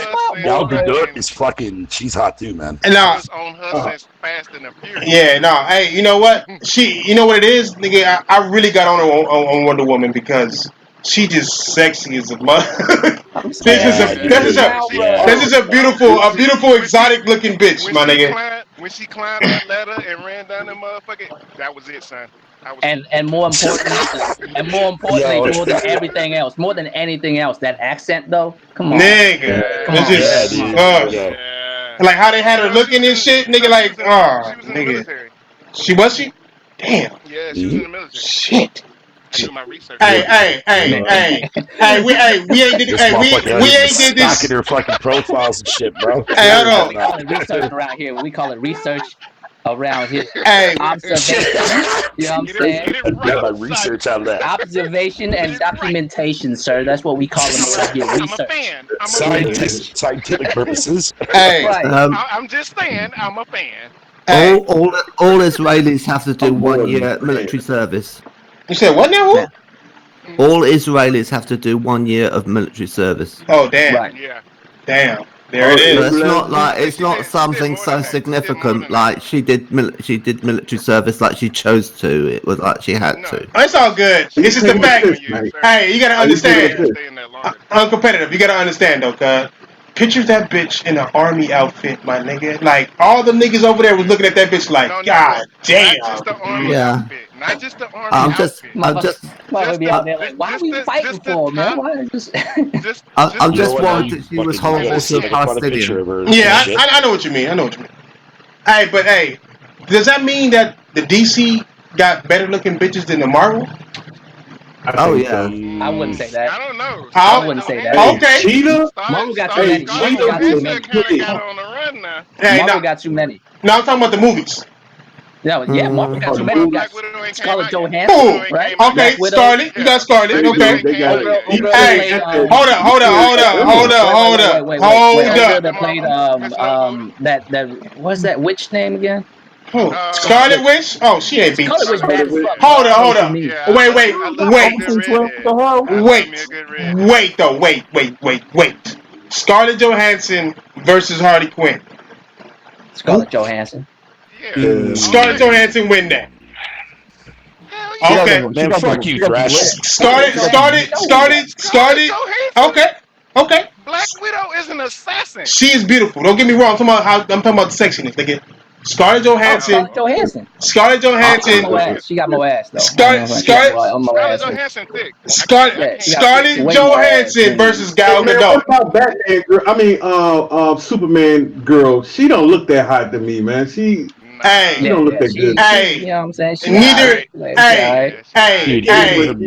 S4: Gal Gadot is fucking. She's hot too, man.
S2: Nah.
S5: On her since Fast and the Furious.
S2: Yeah, no. Hey, you know what? You know what it is, nigga. I really got on her on Wonder Woman because she just sexy as a mother. This is a beautiful, exotic looking bitch, my nigga.
S5: When she climbed that ladder and ran down that motherfucker, that was it, son.
S7: And more importantly, more than everything else, more than anything else, that accent though. Come on,
S2: nigga.
S7: Come on.
S2: Like how they had her looking and shit, nigga. Like, nigga. She was she? Damn.
S5: Yeah, she was in the military.
S2: Shit.
S5: I do my research.
S2: Hey, we ain't did this.
S4: Their fucking profiles and shit, bro.
S2: Hey, hold on.
S7: We call it research around here. We call it research around here.
S2: Hey,
S7: observation. You know what I'm saying?
S4: I did my research out of that.
S7: Observation and documentation, sir. That's what we call them around here. Research.
S4: Scientific purposes.
S2: Hey,
S5: I'm just saying, I'm a fan.
S9: All Israelis have to do 1 year military service.
S2: You said what now? Who?
S9: All Israelis have to do 1 year of military service.
S2: Oh damn!
S7: Right.
S5: Yeah.
S2: Damn. There it is.
S9: It's not something so significant like she did military service like she chose to. It was like she had to.
S2: It's all good. It's just the fact. Hey, you gotta understand. I'm competitive. You gotta understand though, cuz. Picture that bitch in an army outfit, my nigga. Like all the niggas over there was looking at that bitch like, God damn.
S5: Not just the army outfit. Not just the army
S9: I'm
S5: outfit.
S9: just
S7: be out there like, why are we fighting for, man? Why is this?
S9: I'm just worried that she was horrible to the Palestinians.
S2: Yeah, I know what you mean. Hey, but hey, does that mean that the DC got better looking bitches than the Marvel?
S9: Oh yeah.
S7: I wouldn't say that.
S5: I don't know.
S7: I wouldn't say that.
S2: Okay.
S1: Cheetah?
S7: Marvel got too many. Marvel got too many. Marvel got too many.
S2: No, I'm talking about the movies.
S7: Yeah, Marvel got too many. You got Scarlett Johansson, right?
S2: Okay, Scarlett. You got Scarlett. Okay. Hey, hold up.
S7: That played that what's that witch name again?
S2: Who? Scarlet Witch? Oh, she ain't beat.
S7: Scarlet Witch bad as fuck.
S2: Hold up. Wait. Scarlett Johansson versus Harley Quinn.
S7: Scarlett Johansson.
S5: Yeah.
S2: Scarlett Johansson win that. Okay.
S4: Man, fuck you, Thrash.
S2: Scarlett. Okay.
S5: Black Widow is an assassin.
S2: She is beautiful. Don't get me wrong. I'm talking about the sexiness, nigga. Scarlett Johansson. Scarlett Johansson.
S7: She got more ass though.
S2: Scarlett Johansson versus Gal Gadot.
S1: What about Batman girl? I mean, Superman girl. She don't look that hot to me, man. She don't look that good.
S2: Hey,
S7: you know what I'm saying?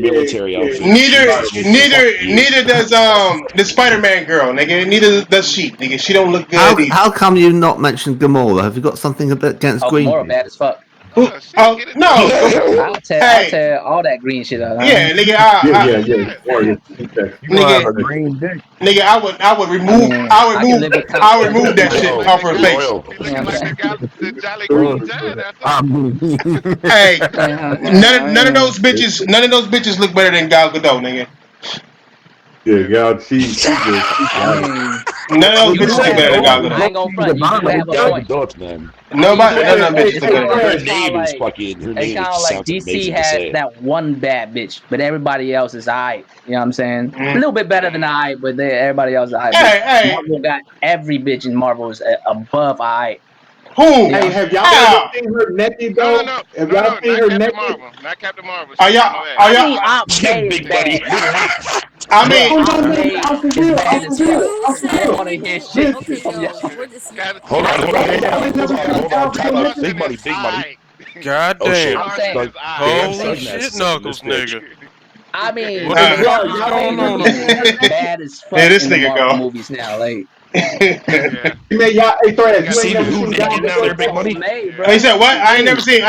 S4: Military outfit.
S2: Neither does the Spider-Man girl, nigga. Neither does she, nigga. She don't look good.
S9: How come you not mentioned Gamora? Have you got something against green?
S7: Gamora bad as fuck.
S2: No.
S7: I'll tear all that green shit out.
S2: Yeah, nigga. Nigga, I would remove that shit off her face. Hey, none of those bitches look better than Gal Gadot, nigga.
S1: Yeah, y'all, she good.
S2: None of those bitches look better than Gal Gadot.
S7: I ain't gonna front. You have a point.
S2: Nobody, none of them bitches look better.
S4: Her name is fucking. Her name
S7: sounds like DC has that one bad bitch, but everybody else is alright. You know what I'm saying? A little bit better than alright, but everybody else is alright.
S2: Hey.
S7: Marvel got every bitch in Marvel is above alright.
S2: Who?
S1: Hey, have y'all ever seen her naked though?
S5: No.
S1: Have y'all seen her naked?
S5: Not Captain Marvel.
S2: Are y'all?
S4: Big buddy.
S2: I mean,
S4: hold on. Big money.
S10: God damn. Holy shit, Knuckles, nigga.
S7: I mean,
S10: what's going on?
S7: bad as fuck
S2: this
S7: in
S2: nigga
S7: Marvel
S2: go.
S7: movies now. Like,
S5: Yeah.
S1: You made y'all. Hey, Threads, you
S4: See
S1: ain't never
S4: who
S1: seen
S4: naked
S1: y'all.
S4: now? They're big money.
S2: He said what? I ain't never seen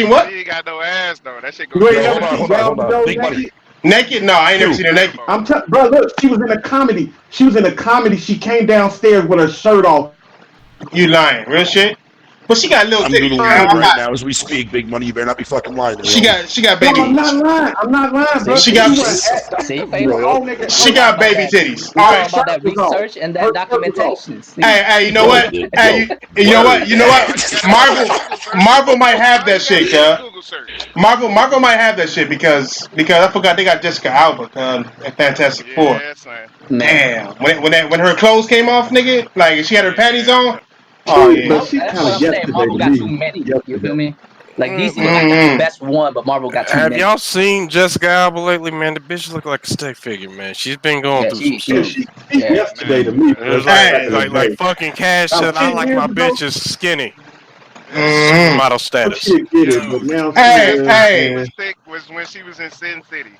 S2: what?
S5: She ain't got no ass though. That shit go.
S1: You ain't
S4: Yo,
S1: never seen
S4: hold on. Big money.
S1: naked?
S2: Naked? No, I ain't never
S4: Who?
S2: seen her naked.
S1: Bro, look, she was in a comedy. She came downstairs with her shirt off.
S2: You lying? Real shit? But she got little
S4: I'm
S2: titties.
S4: Googling it right now as we speak. Big money. You better not be fucking lying to me.
S2: She got
S1: No,
S2: baby.
S1: I'm not lying, bro.
S2: She got
S7: See,
S2: she got baby titties.
S7: We
S2: All
S7: talking
S2: right.
S7: about that research and that documentation. See?
S2: Hey, you know what? Hey, you know what? Marvel might have that shit, Marvel might have that shit because I forgot they got Jessica Alba in Fantastic Four. Damn, when her clothes came off, nigga, like she had her panties on. Oh yeah.
S1: But she kind of yesterday
S7: Marvel
S1: to
S7: got
S1: me.
S7: too many. You feel me? Like DC
S10: Man,
S7: might got the best one, but Marvel got too
S10: have
S7: many.
S10: y'all seen Jessica Alba lately, man? The bitch look like a stick figure, man. She's been going through some stuff.
S1: She yesterday to me.
S10: It was like fucking Cash said, I like my bitches skinny. Supermodel status.
S2: Hey.
S5: Was when she was in Sin City.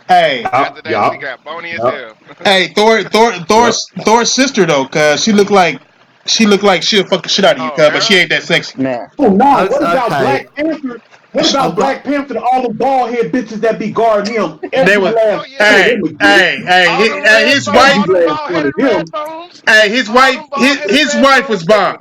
S2: Hey.
S5: After that, she got bony as hell.
S2: Hey, Thor's sister though, cause she looked like she'll fuck the shit out of you, but she ain't that sexy.
S7: Man.
S1: Oh no! What about Black Panther? What about Black Panther? All the bald head bitches that be guarding him.
S2: They were. Hey, his wife was bomb.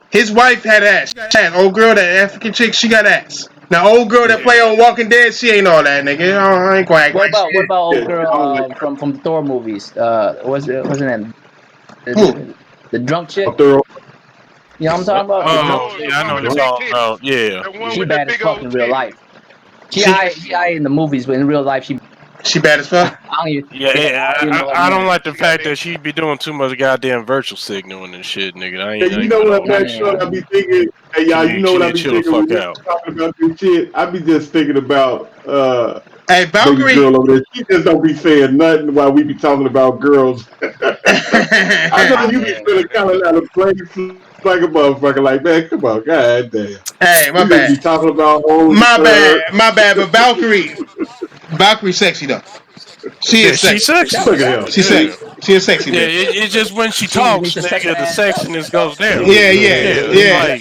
S2: His wife had ass. Old girl, that African chick, she got ass. Now, old girl that play on Walking Dead, she ain't all that, nigga. I ain't quite.
S7: What about old girl from the Thor movies? What's her name? The drunk chick. You know what I'm talking about?
S10: Oh, yeah, I know what you're talking about. Yeah.
S7: She bad as fuck in real life. She high in the movies, but in real life,
S2: she bad as fuck.
S10: I don't like the fact that she be doing too much goddamn virtual signaling and shit, nigga. I ain't
S1: You know what, man? Sure, I be thinking. Hey, y'all, you know what I be thinking when we talking about this shit? I be just thinking about
S2: hey, Valkyrie
S1: girl over there. She just don't be saying nothing while we be talking about girls. I know you be feeling kind of out of place like a motherfucker. Like, man, come on, god damn.
S2: Hey, my
S1: we
S2: bad.
S1: Just be talking about
S2: my bad. But Valkyrie sexy though. She is sexy.
S10: She's sexy.
S2: She's sexy. She is sexy.
S10: Yeah, it's just when she talks, nigga, the sexiness goes down.
S2: Yeah.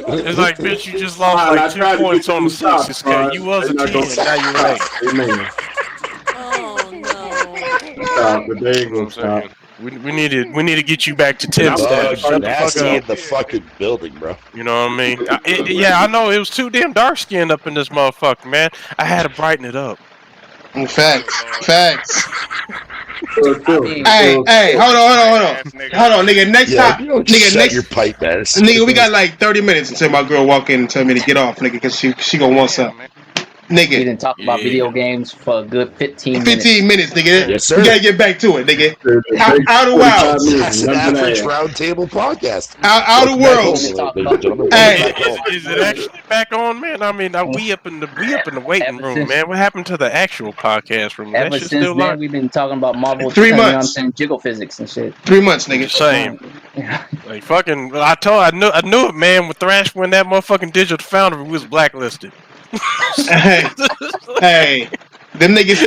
S10: It's like, bitch, you just lost like 2 points on the sexy scale. You was a 10, now you're an 8.
S1: Amen. Stop, but they ain't gonna stop.
S10: We need to get you back to 10 status. Shut the fuck up.
S4: In the fucking building, bro.
S10: You know what I mean? I know it was too damn dark skinned up in this motherfucker, man. I had to brighten it up.
S2: Facts. Hey, hold on, nigga. Next time, nigga,
S4: your pipe, man.
S2: Nigga, we got like 30 minutes until my girl walk in and tell me to get off, nigga, because she gonna want something. Nigga.
S7: We didn't talk about video games for a good 15 minutes.
S2: 15 minutes, nigga.
S4: Yes, sir.
S2: We gotta get back to it, nigga. Outer Wilds.
S4: That's an average roundtable podcast.
S2: Outer Worlds.
S10: Hey, is it actually back on, man? I mean, we up in the waiting room, man. What happened to the actual podcast room?
S7: Ever since then, we've been talking about Marvel.
S2: 3 months.
S7: Jiggle physics and shit.
S2: 3 months, nigga.
S10: Same. Like fucking, I knew it, man. With Thrash when that motherfucking Digital Foundry was blacklisted.
S2: hey, them niggas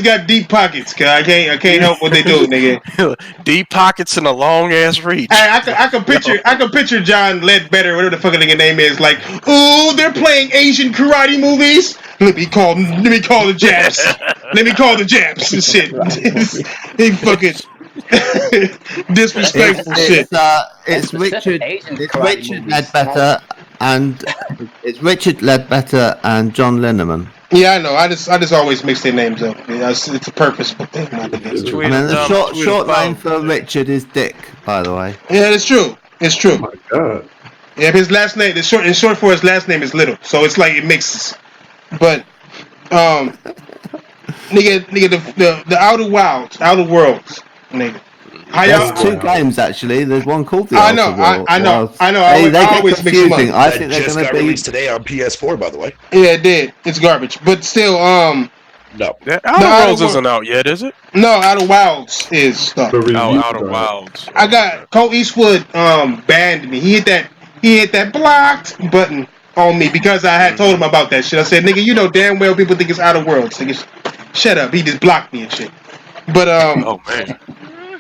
S2: got deep pockets. Cause I can't help what they do, nigga.
S10: Deep pockets and a long ass reach.
S2: Hey, I can picture John Ledbetter, whatever the fucking nigga name is, like, ooh, they're playing Asian karate movies. Let me call the Japs. Let me call the Japs and shit. They fucking disrespectful shit.
S9: It's Richard Ledbetter and it's Richard Ledbetter and John Linneman.
S2: Yeah, I know. I just always mix their names up. It's a purposeful thing.
S9: I mean, the short name for Richard is Dick, by the way.
S2: Yeah, it's true. It's true.
S1: Oh my god.
S2: Yeah, his last name, in short for his last name is Little, so it's like it mixes. But, nigga, the Outer Worlds, nigga.
S9: There's 2 games actually. There's one called the
S2: Outer Worlds. I know. They
S9: get
S2: always
S9: confusing.
S2: mix them up.
S9: I think they're
S4: just
S9: going
S4: got
S9: to be
S4: released today on PS4, by the way.
S2: Yeah, it did. It's garbage, but still,
S4: no.
S10: Outer Worlds isn't out yet, is it?
S2: No, Outer Wilds is stuff.
S10: Outer Wilds.
S2: I got Cole Eastwood banned me. He hit that blocked button on me because I had told him about that shit. I said, nigga, you know damn well people think it's Outer Worlds. Nigga, shut up. He just blocked me and shit. But
S10: oh man.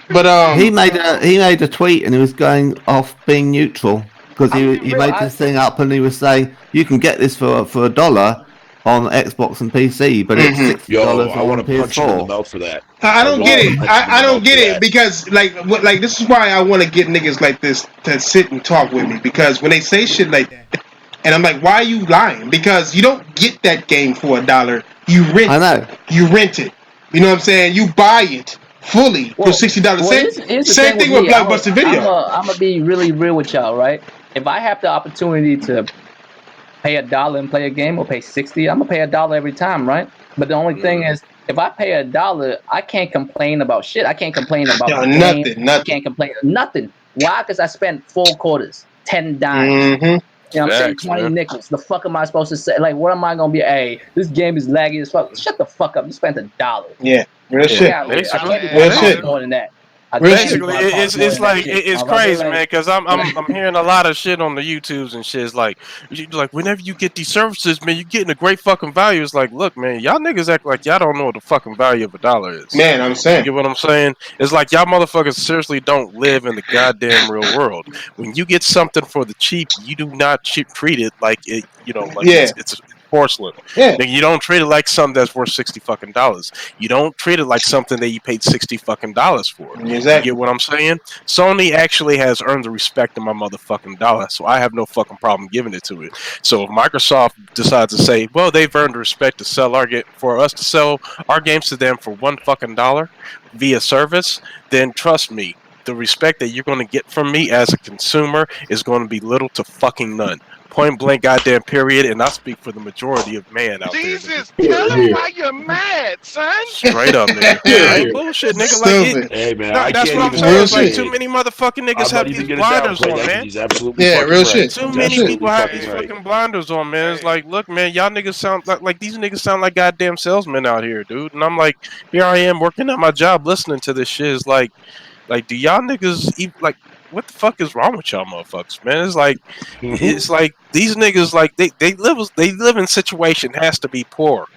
S2: But
S9: he made a tweet and he was going off being neutral because he made this thing up and he was saying you can get this for $1 on Xbox and PC, but it's $60
S4: I
S9: on
S4: want to punch him in the
S9: PS4.
S4: mouth for that.
S2: I don't get it. I don't get it
S4: that.
S2: because like this is why I want to get niggas like this to sit and talk with me, because when they say shit like that, and I'm like, why are you lying? Because you don't get that game for $1. You rent.
S9: I know.
S2: You rent it. You know what I'm saying? You buy it fully for $60. Same thing with Blockbuster Video.
S7: I'm gonna be really real with y'all, right? If I have the opportunity to pay $1 and play a game or pay $60, I'm gonna pay $1 every time, right? But the only thing is, if I pay $1, I can't complain about shit. I can't complain about
S2: nothing.
S7: I can't complain nothing. Why? Because I spent 4 quarters, 10 dimes.
S2: Mm-hmm.
S7: You know what I'm saying? 20 nickels. The fuck am I supposed to say? Like, what am I gonna be? Hey, this game is laggy as fuck. Shut the fuck up. You spent $1.
S2: Yeah, real shit.
S7: I can't be
S2: Real shit.
S7: more than that.
S10: Basically, it's like it's crazy, man. Because I'm hearing a lot of shit on the YouTubes and shit. It's like whenever you get these services, man, you're getting a great fucking value. It's like, look, man, y'all niggas act like y'all don't know what the fucking value of $1 is.
S2: Man, I'm saying.
S10: You get what I'm saying? It's like y'all motherfuckers seriously don't live in the goddamn real world. When you get something for the cheap, you do not treat it like it. You know, like it's porcelain.
S2: Yeah.
S10: You don't treat it like something that's worth $60 fucking. You don't treat it like something that you paid $60 fucking for.
S2: Exactly.
S10: You get what I'm saying? Sony actually has earned the respect of my motherfucking dollar, so I have no fucking problem giving it to it. So if Microsoft decides to say, well, they've earned the respect to sell for us to sell our games to them for $1 fucking via service, then trust me, the respect that you're going to get from me as a consumer is going to be little to fucking none. Point blank, goddamn period, and I speak for the majority of man out
S5: Jesus, tell him why you're mad, son.
S10: there. Straight up, nigga. I ain't bullshit, nigga. Like,
S4: Hey man,
S10: that's what I'm saying. Like, too many motherfucking niggas have these blinders on, man.
S4: He's absolutely
S2: real shit.
S10: Too many people have these fucking blinders on, man. It's like, look, man, y'all niggas sound like these niggas sound like goddamn salesmen out here, dude. And I'm like, here I am working at my job, listening to this shit. It's like, do y'all niggas even like? What the fuck is wrong with y'all motherfuckers, man? It's like these niggas, like they live in situation has to be poor.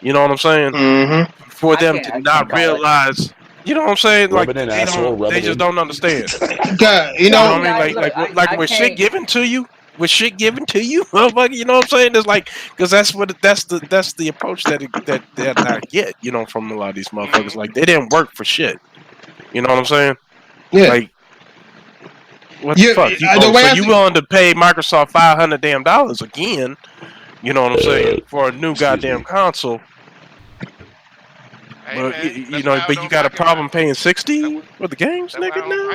S10: You know what I'm saying?
S2: Mm-hmm.
S10: For them to not realize, you know what I'm saying? Like they just don't understand.
S2: God, you know
S10: what I mean? Like with shit given to you, motherfucker. You know what I'm saying? It's like because that's the approach that I get, you know, from a lot of these motherfuckers. Like they didn't work for shit. You know what I'm saying?
S2: Yeah.
S10: Like. What the fuck? You willing to pay Microsoft $500 again? You know what I'm saying, for a new goddamn console?
S5: Hey,
S10: But
S5: man,
S10: but you got a problem paying $60 for the games, nigga? Now?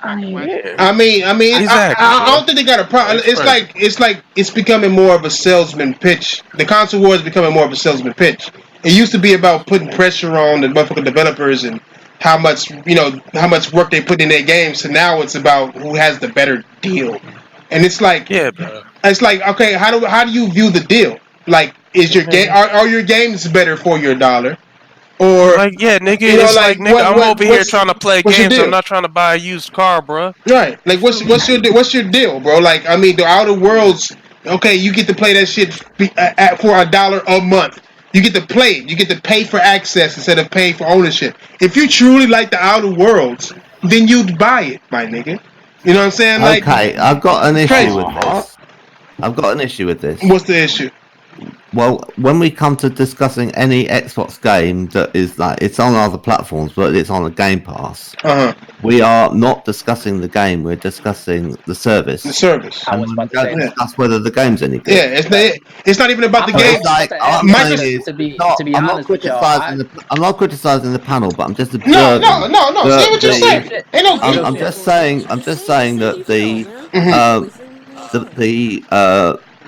S2: I mean,
S10: Exactly,
S2: I don't think they got a problem. It's becoming more of a salesman pitch. The console war is becoming more of a salesman pitch. It used to be about putting pressure on the motherfucking developers and how much work they put in their games. So now it's about who has the better deal. And it's like,
S10: bro.
S2: It's like, okay, how do you view the deal? Like, is your game are your games better for your $1? Or
S10: like, yeah, nigga, it's like nigga, I'm over here trying to play games. I'm not trying to buy a used car, bro.
S2: Right? Like, what's your deal, bro? Like, I mean, the Outer Worlds. Okay, you get to play that shit for $1 a month. You get to play it. You get to pay for access instead of paying for ownership. If you truly like the Outer Worlds, then you'd buy it, my nigga. You know what I'm saying? Like,
S9: Okay, I've got an issue with this. I've got an issue with this.
S2: What's the issue?
S9: Well, when we come to discussing any Xbox game that is like it's on other platforms, but it's on a Game Pass, we are not discussing the game. We're discussing the service.
S2: The service.
S9: And we don't discuss whether the game's any good.
S2: Yeah, it's not even about the game.
S9: I'm not criticizing the panel, but I'm just observing.
S2: No. See what you're saying.
S9: I'm just saying that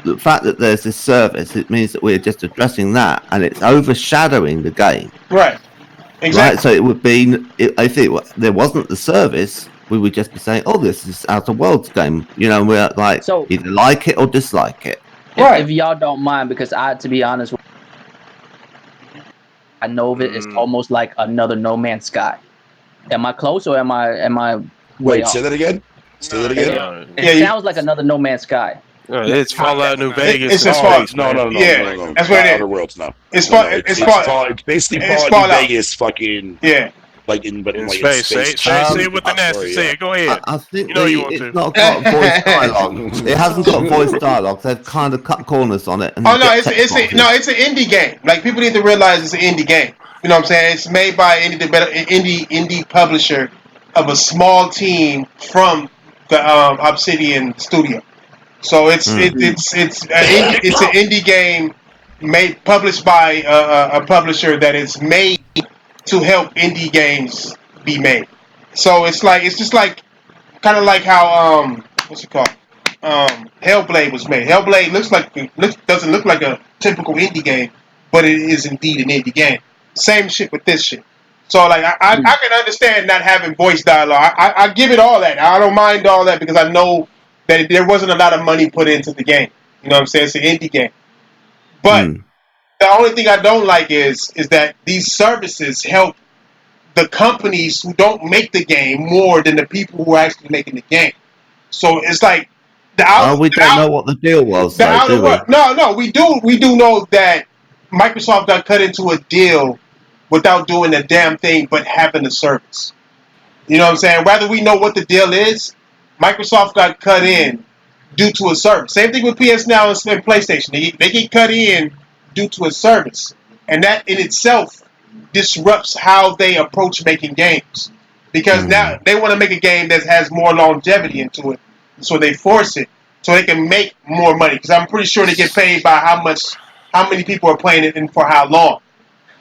S9: the fact that there's this service, it means that we're just addressing that, and it's overshadowing the game.
S2: Right. Exactly.
S9: Right. So it would be, if there wasn't the service, we would just be saying, "Oh, this is Outer Worlds game." You know, we're like either like it or dislike it.
S7: If y'all don't mind, because to be honest, I know of it. It's almost like another No Man's Sky. Am I close or am I?
S4: Wait, say that again. Say that again.
S7: It sounds like another No Man's Sky.
S10: It's Fallout New Vegas.
S4: It's Fallout. No.
S2: That's what it is.
S4: Outer Worlds, no.
S2: It's
S4: basically Fallout New Vegas. Fucking like in
S10: space. Say it with the nasty. Say it. Go ahead.
S9: I think
S10: you know you want to.
S9: it's not got voice dialogue. It hasn't got voice dialogue. They've kind of cut corners on it. And
S2: Oh no, it's an indie game. Like people need to realize it's an indie game. You know what I'm saying? It's made by an indie publisher of a small team from the Obsidian studio. So it's an indie game published by a publisher that is made to help indie games be made. So it's just like kind of like how what's it called? Hellblade was made. Hellblade doesn't look like a typical indie game, but it is indeed an indie game. Same shit with this shit. So like I can understand not having voice dialogue. I give it all that. I don't mind all that because I know that there wasn't a lot of money put into the game. You know what I'm saying? It's an indie game. But the only thing I don't like is that these services help the companies who don't make the game more than the people who are actually making the game. So it's like
S9: we don't know what the deal was.
S2: No, we do know that Microsoft got cut into a deal without doing a damn thing but having a service. You know what I'm saying? Whether we know what the deal is, Microsoft got cut in due to a service. Same thing with PS Now and PlayStation. They get cut in due to a service. And that in itself disrupts how they approach making games. Because now they want to make a game that has more longevity into it. So they force it so they can make more money. Because I'm pretty sure they get paid by how many people are playing it and for how long.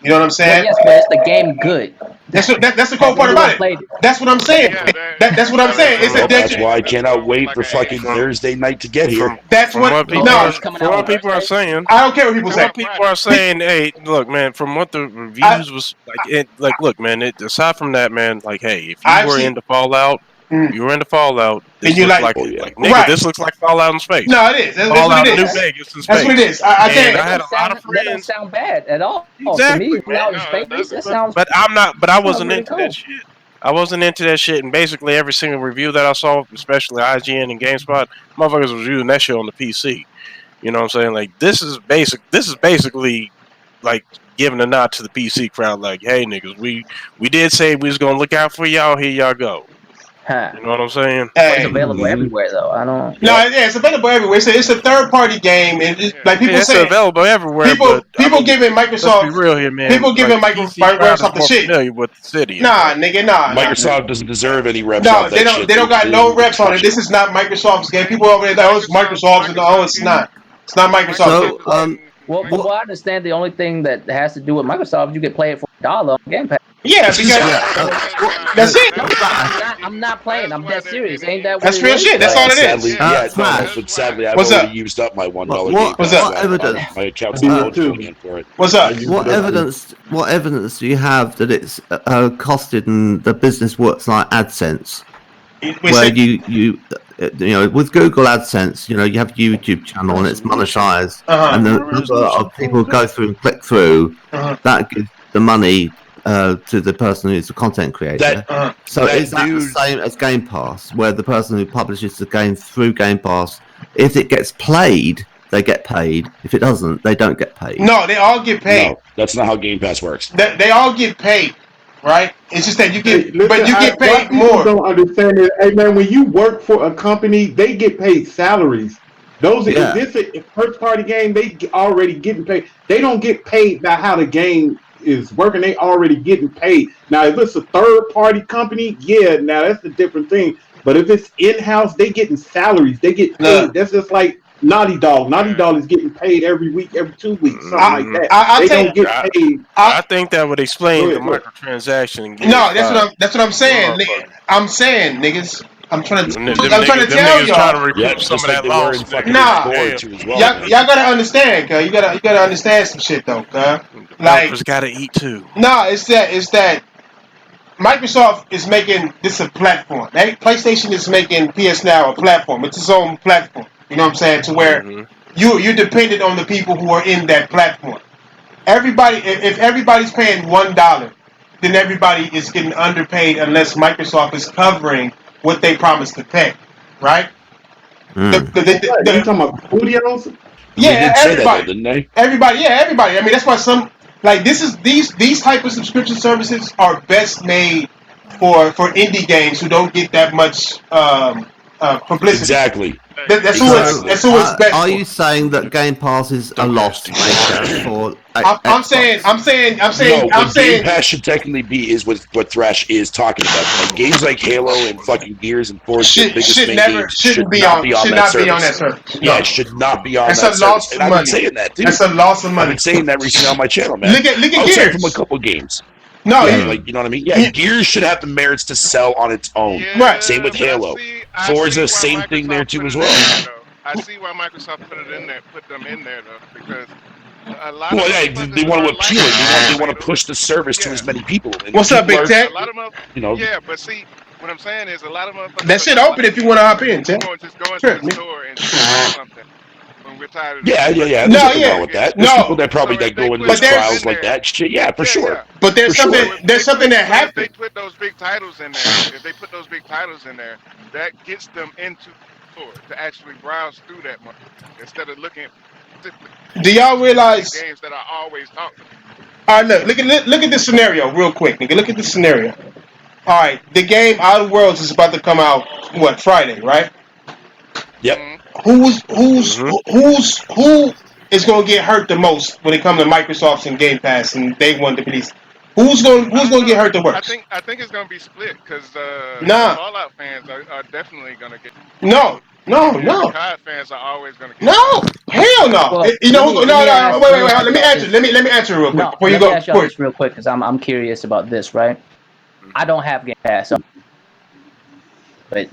S2: You know what I'm saying?
S7: Well, yes, but is the game good?
S2: That's the cool part about it. That's what I'm saying. That's what I'm saying. It's
S4: that's why I cannot wait for fucking Thursday night to get here.
S2: That's what
S10: people are saying.
S2: I don't care what people say.
S10: People are saying, hey, look, man, from what the reviews was like, look, man, aside from that, man, like, hey, if you were into Fallout, this looks like nigga, right. This looks like Fallout in space.
S2: No, it is. That's
S10: Fallout
S2: what it is.
S10: New Vegas in space.
S2: That's what it is. I can't.
S10: I had a lot of friends.
S7: That doesn't sound bad at all.
S10: Exactly.
S7: To me, that sounds.
S10: But I wasn't into that shit. I wasn't into that shit, and basically every single review that I saw, especially IGN and GameSpot, motherfuckers was reviewing that shit on the PC. You know what I'm saying? Like this is basically like giving a nod to the PC crowd. Like, hey niggas, we did say we was gonna look out for y'all. Here y'all go.
S7: Huh.
S10: You know what I'm saying?
S7: It's available everywhere, though. I don't.
S2: No, yeah, it's available everywhere. It's a third-party game, and like people say,
S10: it's available everywhere.
S2: People giving Microsoft.
S10: Let's be real here, man.
S2: People giving Microsoft the shit.
S10: Familiar with the city.
S2: Nah, nigga, nah.
S4: Microsoft doesn't deserve any reps.
S2: No, they don't. They don't got no reps on it. This is not Microsoft's game. People over there, oh, it's Microsoft's, and oh, it's not. It's not Microsoft's game.
S7: Well, I understand the only thing that has to do with Microsoft, you can play it for $1 on Game Pass.
S2: Yeah, because that's it.
S7: I'm not playing. I'm dead serious. Ain't that what
S2: that's real shit? That's all it is.
S4: But sadly, I've already used up my $1
S9: What's up? Evidence?
S4: My account's not in for it.
S2: What's up?
S9: What evidence do you have that it's costed and the business works like AdSense? Where you know, with Google AdSense, you know, you have a YouTube channel and it's monetized, and the number of people go through and click through, that gives the money to the person who's the content creator. So is that the same as Game Pass, where the person who publishes the game through Game Pass, if it gets played, they get paid. If it doesn't, they don't get paid.
S2: No, they all get paid.
S4: No, that's not how Game Pass works.
S2: They all get paid. Right? It's just that you get, but you get paid more.
S1: Don't understand it. Hey man, when you work for a company, they get paid salaries. Those if this is a first party game, they already getting paid. They don't get paid by how the game is working. They already getting paid. Now, if it's a third party company, now that's a different thing. But if it's in house, they getting salaries. They get paid. That's just like Naughty Dog. Naughty Dog is getting paid every week, every 2 weeks, something like that. They don't get paid.
S10: I think that would explain the microtransaction.
S2: No, that's what I'm saying. I'm saying, niggas. I'm trying to tell y'all.
S10: Trying to recoup some of that loss.
S2: Nah, y'all gotta understand, cuz. You gotta understand some shit though, cuz. Like,
S10: just gotta eat too.
S2: Nah, it's that Microsoft is making this a platform. PlayStation is making PS Now a platform. It's its own platform. You know what I'm saying? To where you're dependent on the people who are in that platform. Everybody, if everybody's paying $1, then everybody is getting underpaid unless Microsoft is covering what they promised to pay, right?
S1: You talking about studios?
S2: Yeah, everybody.
S4: Didn't they?
S2: Everybody. I mean, that's why some Like these type of subscription services are best made for indie games who don't get that much publicity.
S4: Exactly.
S2: That's who it's best.
S9: Are
S2: for.
S9: you saying that Game Pass is a lost maker for?
S2: I'm saying.
S4: Game Pass should technically be is what Thrash is talking about. Like, games like Halo and fucking Gears and Forza,
S2: shouldn't be on that service.
S4: Yeah, it should not be on that service.
S2: That's a loss of money.
S4: I've been saying that too.
S2: That's a loss of money.
S4: I've been saying that recently on my channel, man.
S2: Look at Gears
S4: from a couple games.
S2: No,
S4: like you know what I mean. Yeah, Gears should have the merits to sell on its own.
S2: Yeah, right.
S4: Same with Halo. Forza, same thing there too as well.
S5: I see why Microsoft put them in there though, because a lot.
S4: Well, they want to appeal it. They want to push the service to as many people. And
S2: what's up, Big Tech?
S5: Yeah, but see, what I'm saying is a lot of motherfuckers.
S2: That shit open if you want to hop in, Tim.
S5: Just go into the store and do something. When we're tired of
S4: yeah. There's nothing wrong with that. There's people that probably go into trials like that. Shit, yeah, for sure.
S2: But there's something that happens.
S5: If they put those big titles in there, that gets them into the store to actually browse through that money instead of looking.
S2: Do y'all realize
S5: games that I always talk about?
S2: All right, look at this scenario real quick, nigga. Look at this scenario. All right, the game Outer Worlds is about to come out Friday, right?
S4: Yep.
S2: Who is gonna get hurt the most when it comes to Microsoft and Game Pass and Day One to release? Who's gonna get hurt the worst?
S5: I think it's gonna be split because Fallout fans are definitely gonna get.
S2: No.
S5: COD fans are always gonna get.
S2: No, hell no.
S7: Well,
S2: Wait. Let me answer real quick before you go.
S7: Ask y'all this real quick because I'm curious about this. Right, I don't have Game Pass. But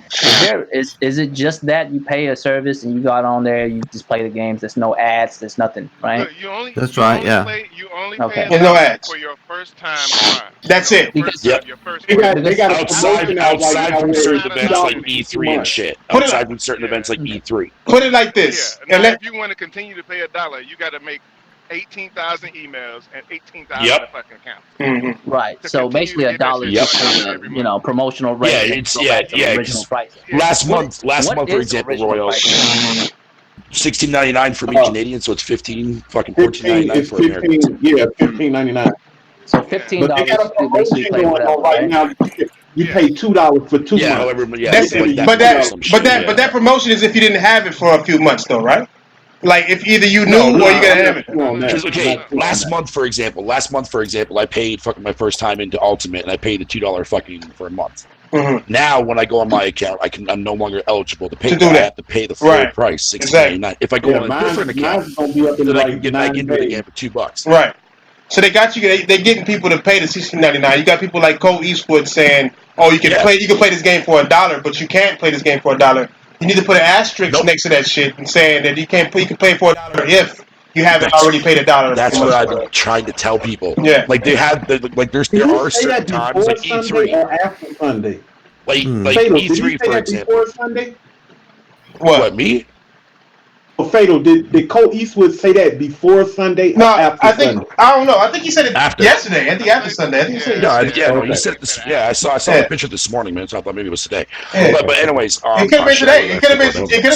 S7: is it just that you pay a service and you got on there, you just play the games, there's no ads, there's nothing, right?
S9: That's right, yeah.
S5: You only
S7: okay.
S5: pay
S2: no ads
S5: for your first time on.
S2: That's it.
S1: They got
S4: outside from certain events like E3 and shit. Outside from certain events like E3.
S2: Put it like this.
S5: Yeah. Now, if you want to continue to pay $1, you got to make 18,000 emails and 18,000 fucking accounts.
S2: Mm-hmm.
S7: Right. So basically $1 just promotional rate.
S4: Original price. Last month, for example, Royal, $16.99 for me Canadian, so it's $14.99 for Americans.
S1: Yeah, $15.99.
S7: So $15 basically play whatever,
S1: right now. You pay $2 for 2 months.
S2: But that promotion is if you didn't have it for a few months, though, right? Like if either you knew or you gotta have it.
S4: Okay, last month for example, I paid fucking my first time into Ultimate, and I paid the $2 fucking for a month.
S2: Mm-hmm.
S4: Now when I go on my account, I'm no longer eligible to pay that. I have to pay the full price, $16.99. If I go on a different account, then I can get back into it again for $2.
S2: Right. So they got you. They're getting people to pay the $16.99. You got people like Cole Eastwood saying, "Oh, you can play this game for $1, but you can't play this game for $1." You need to put an asterisk next to that shit and saying that you can pay for $1 if you haven't already paid $1.
S4: That's what I've been trying to tell people.
S2: Yeah,
S4: like there are certain times like E3
S1: or after Sunday.
S4: Like E3 for example.
S1: Sunday?
S4: What me?
S1: Well, Fatal, did Cole Eastwood say that before Sunday?
S2: No,
S1: or after Sunday?
S2: I don't know. I think he said it
S4: after.
S2: Yesterday. I think after Sunday. I think he said it yesterday.
S4: He said this. Yeah, I saw the picture this morning, man. So I thought maybe it was today. Yeah. But anyways,
S2: it could have been today. It could have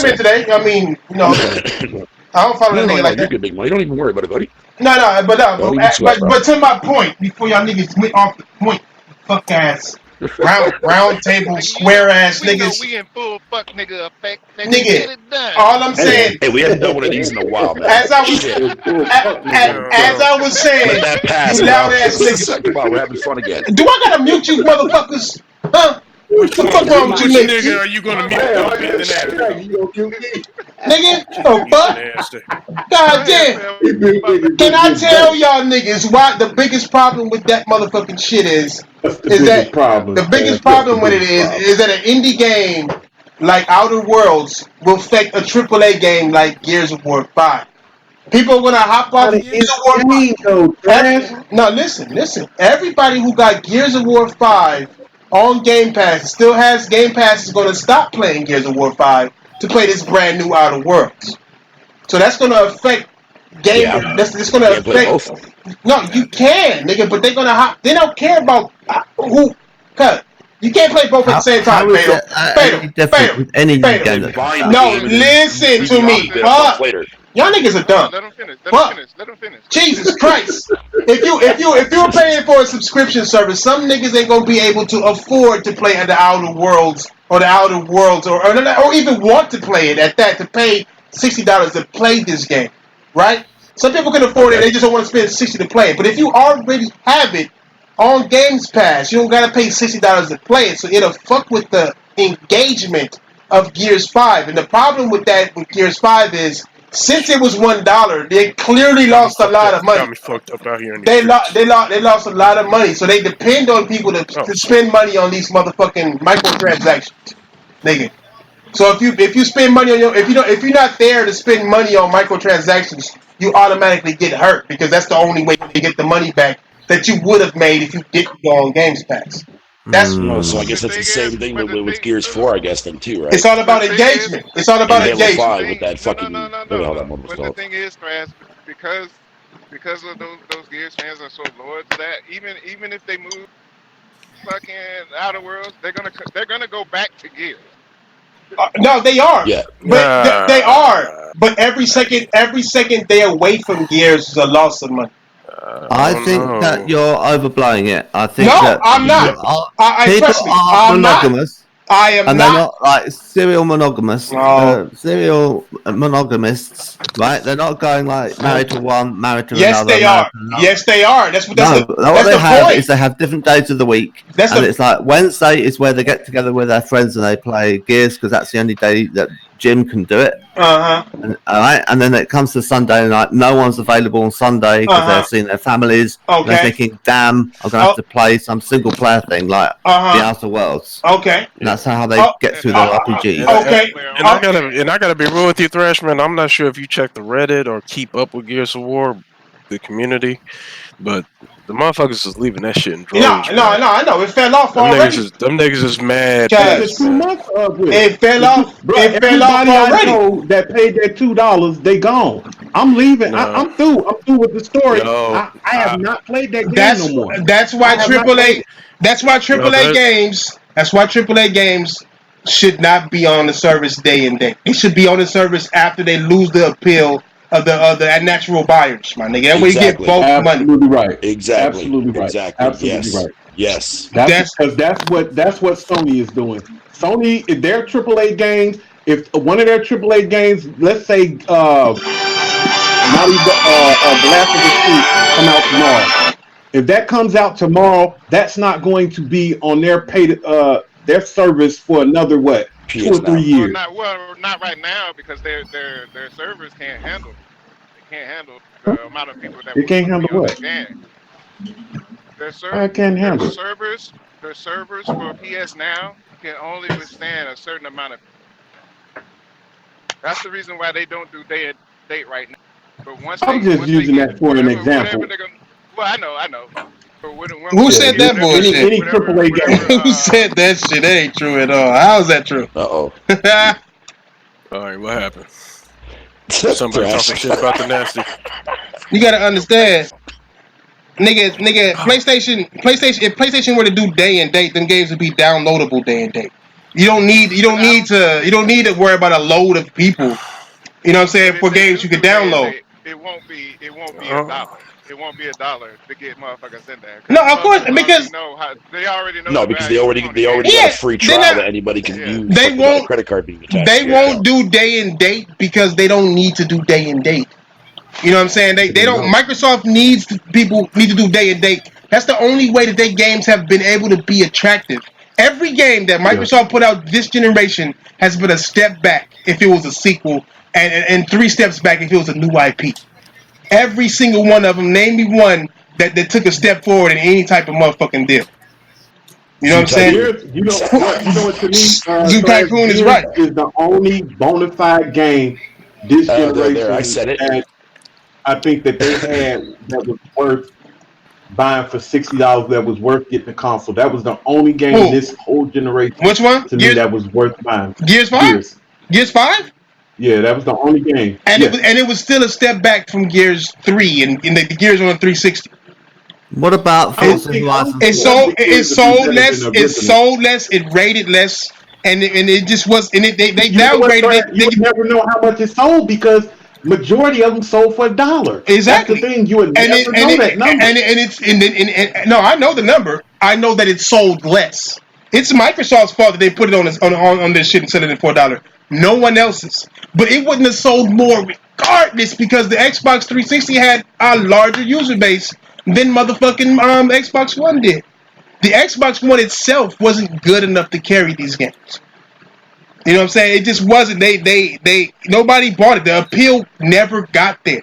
S2: been today. I mean, I don't follow that nigga like that.
S4: You're good, big money. Don't even worry about it, buddy.
S2: But to my point, before y'all niggas went off the point, fuck ass. Round table, square ass niggas.
S5: We in full fuck nigga effect.
S2: Nigga, all I'm saying.
S4: Hey, we haven't done one of these in a while, man.
S2: As I was saying,
S4: let that pass.
S2: You loud ass niggas.
S4: Come on, we're having fun again.
S2: Do I gotta mute you, motherfuckers? Huh? What the fuck wrong with you niggas?
S10: Are you gonna mute
S2: Nigga, the fuck? God damn. Can I tell y'all niggas why the biggest problem with that motherfucking shit is that the biggest problem with it is that an indie game like Outer Worlds will affect a AAA game like Gears of War 5. People are gonna hop off Gears of War 5. No, listen. Everybody who got Gears of War 5 on Game Pass still has Game Pass is gonna stop playing Gears of War 5 to play this brand new Outer Worlds. So that's gonna affect game. Yeah. That's gonna affect. No, you can, nigga, but they're gonna hop. They don't care about who. Cut. You can't play both at the same time, Fatal.
S9: Any game.
S2: No, listen to me. Y'all niggas are dumb.
S5: Let them finish. Let them finish.
S2: Jesus Christ! If you're paying for a subscription service, some niggas ain't gonna be able to afford to play at the Outer Worlds or even want to play it at that, to pay $60 to play this game, right? Some people can afford it; they just don't want to spend $60 to play it. But if you already have it on Games Pass, you don't gotta pay $60 to play it, so it'll fuck with the engagement of Gears 5. And the problem with Gears 5 is, since it was $1, they clearly lost a lot of money.
S10: Got me fucked up out here.
S2: They lost a lot of money, so they depend on people to spend money on these motherfucking microtransactions, nigga. So if you spend money on if you're not there to spend money on microtransactions, you automatically get hurt, because that's the only way to get the money back that you would have made if you didn't go on Games Pass.
S4: So I guess that's the same thing with Gears 4, I guess, then too, right?
S2: It's all about engagement. It's all about engagement.
S4: Halo 5 with that fucking
S5: No. But the thing is, Thrash, because of those Gears fans are so loyal to that, even if they move fucking Outer Worlds, they're gonna go back to Gears.
S2: No, they are.
S4: Yeah.
S2: But they are. But every second they away from Gears is a loss of money.
S9: I think that you're overblowing it. I think that
S2: I'm not.
S9: People are monogamous.
S2: I am
S9: and
S2: not.
S9: They're not like serial monogamous. Serial monogamists, right? They're not going like married to one, married to another.
S2: Yes, they are. That's
S9: what they have is they have different days of the week. It's like Wednesday is where they get together with their friends and they play Gears, because that's the only day that Jim can do it. And, all right, and then it comes to Sunday night. No one's available on Sunday because they're seeing their families.
S2: Okay.
S9: They're thinking, "Damn, I'm gonna have to play some single player thing like the Outer Worlds."
S2: Okay.
S9: And that's how they get through their RPG.
S2: Okay.
S10: And I gotta be real with you, Thrashman. I'm not sure if you check the Reddit or keep up with Gears of War, the community, but the motherfuckers is leaving that shit in droves.
S2: No, I know. It fell off already.
S10: Them niggas is mad.
S1: It's 2 months of it.
S2: It fell off. It fell off already.
S1: I know that paid their $2, they gone. I'm leaving.
S10: No.
S1: I'm through. I'm through with the story. I have not played that game no more.
S2: That's why AAA. That's why AAA games. That's why AAA games should not be on the service day and date. It should be on the service after they lose the appeal of the natural buyers, my nigga. That way you get both money.
S1: Absolutely right.
S4: Exactly.
S1: Absolutely right.
S4: Exactly.
S1: Absolutely
S4: Yes.
S1: right.
S4: Yes.
S1: That's what Sony is doing. Sony, if their AAA games, if one of their AAA games, let's say Blast of the Street come out tomorrow. If that comes out tomorrow, that's not going to be on their paid their service for another 2 or 3 years.
S5: Not right now, because their servers can't handle. They can't handle the amount of people that.
S1: They can't handle what? I can't handle
S5: Their servers for PS Now can only withstand a certain amount of. That's the reason why they don't do day and date right now. But
S1: I'm just using that for an example.
S5: Well, I know.
S2: Who said that bullshit?
S1: Any AAA game.
S2: Who said that shit? That ain't true at all. How is that true?
S4: Uh-oh.
S10: All right, what happened? Somebody talking shit about the nasty.
S2: You gotta understand, nigga. PlayStation. If PlayStation were to do day and date, them games would be downloadable day and date. You don't need to worry about a load of people. You know what I'm saying? For games you can download.
S5: It won't be $1. It won't be $1 to get motherfuckers in there.
S2: No, of course, because
S5: they already know.
S4: No, because they already got a free trial that anybody can use.
S2: They won't
S4: credit card being attached.
S2: They won't do day and date because they don't need to do day and date. You know what I'm saying? They don't. Microsoft needs people need to do day and date. That's the only way that their games have been able to be attractive. Every game that Microsoft put out this generation has been a step back if it was a sequel, and 3 steps back if it was a new IP. Every single one of them, name me one that took a step forward in any type of motherfucking deal. You know what I'm saying?
S1: You know what to me?
S2: Zoo Tycoon is right.
S1: Is the only bona fide game this generation.
S4: I said it.
S1: And I think that they had that was worth buying for $60. That was worth getting the console. That was the only game this whole generation.
S2: Which one?
S1: To me, that was worth buying.
S2: Gears 5. Gears 5.
S1: Yeah, that was the only game.
S2: And it was still a step back from Gears 3 and the Gears on 360.
S9: What about Forza Horizon?
S2: It sold less, it rated less, and it just was. And they downgraded it.
S1: You would never know how much it sold because majority of them sold for $1.
S2: Exactly.
S1: That's the thing. You would never know that number.
S2: No, I know the number. I know that it sold less. It's Microsoft's fault that they put it on this shit and sell it for $1. No one else's. But it wouldn't have sold more regardless because the Xbox 360 had a larger user base than motherfucking Xbox One did. The Xbox One itself wasn't good enough to carry these games. You know what I'm saying? It just wasn't. Nobody bought it. The appeal never got there.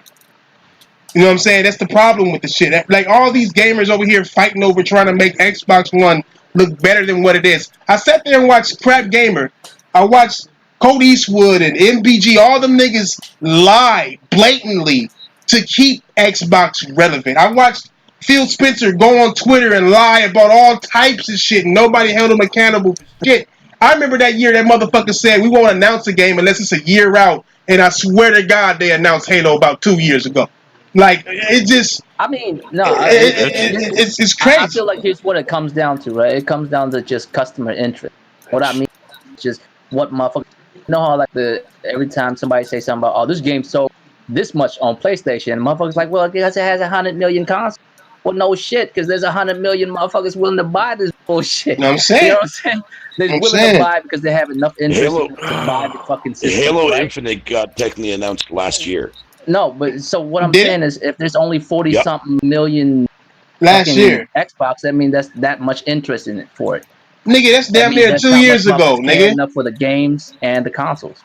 S2: You know what I'm saying? That's the problem with the shit. Like all these gamers over here fighting over trying to make Xbox One look better than what it is. I sat there and watched Crap Gamer. I watched Cody Eastwood and MBG. All them niggas lie blatantly to keep Xbox relevant. I watched Phil Spencer go on Twitter and lie about all types of shit, and nobody held him accountable for shit. I remember that year that motherfucker said we won't announce a game unless it's a year out, and I swear to God they announced Halo about 2 years ago. Like, it just...
S7: I mean, no.
S2: It's crazy.
S7: I feel like here's what it comes down to, right? It comes down to just customer interest. What I mean is just what motherfuckers... You know how, like, every time somebody say something about, oh, this game sold this much on PlayStation, motherfuckers like, well, because it has 100 million consoles. Well, no shit, because there's 100 million motherfuckers willing to buy this bullshit.
S2: You know what I'm saying?
S7: You know what I'm saying? They're willing to buy it because they have enough interest to buy the fucking system.
S4: Halo
S7: right?
S4: Infinite got technically announced last year.
S7: No, but so what I'm saying is if there's only 40-something million
S2: last year
S7: Xbox, that means that's that much interest in it for it.
S2: Nigga, that's damn near 2 years ago, nigga.
S7: Enough for the games and the consoles.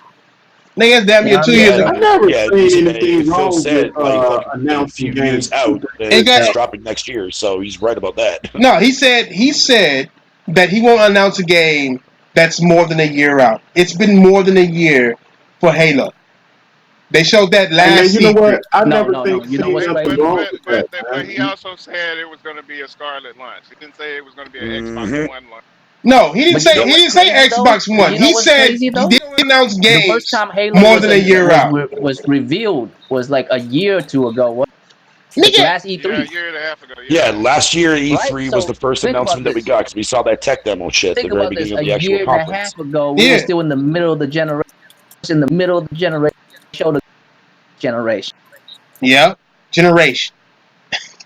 S2: Nigga, that's damn near 2 years ago.
S1: I never seen anything wrong
S4: said,
S1: with announcing
S4: games out. It's dropping next year, so he's right about that.
S2: No, he said that he won't announce a game that's more than a year out. It's been more than a year for Halo. They showed that last.
S1: You know what? I never think.
S7: You know what's
S5: but he also said it was going to be a Scarlet launch. He didn't say it was going to be an Xbox One launch.
S2: No, he didn't say Xbox One. He said he didn't announce games
S7: the first time Halo
S2: more than a year out.
S7: Was revealed was like a year or two ago. What? Last E3.
S5: Yeah, a year and a half ago.
S4: Yeah, last year E3
S7: right?
S4: was the first announcement that we got because we saw that tech demo shit at the very beginning of the actual conference.
S7: A year and a half ago, we were still in the middle of the generation. In the middle of the generation, showed the generation.
S2: Yeah, generation.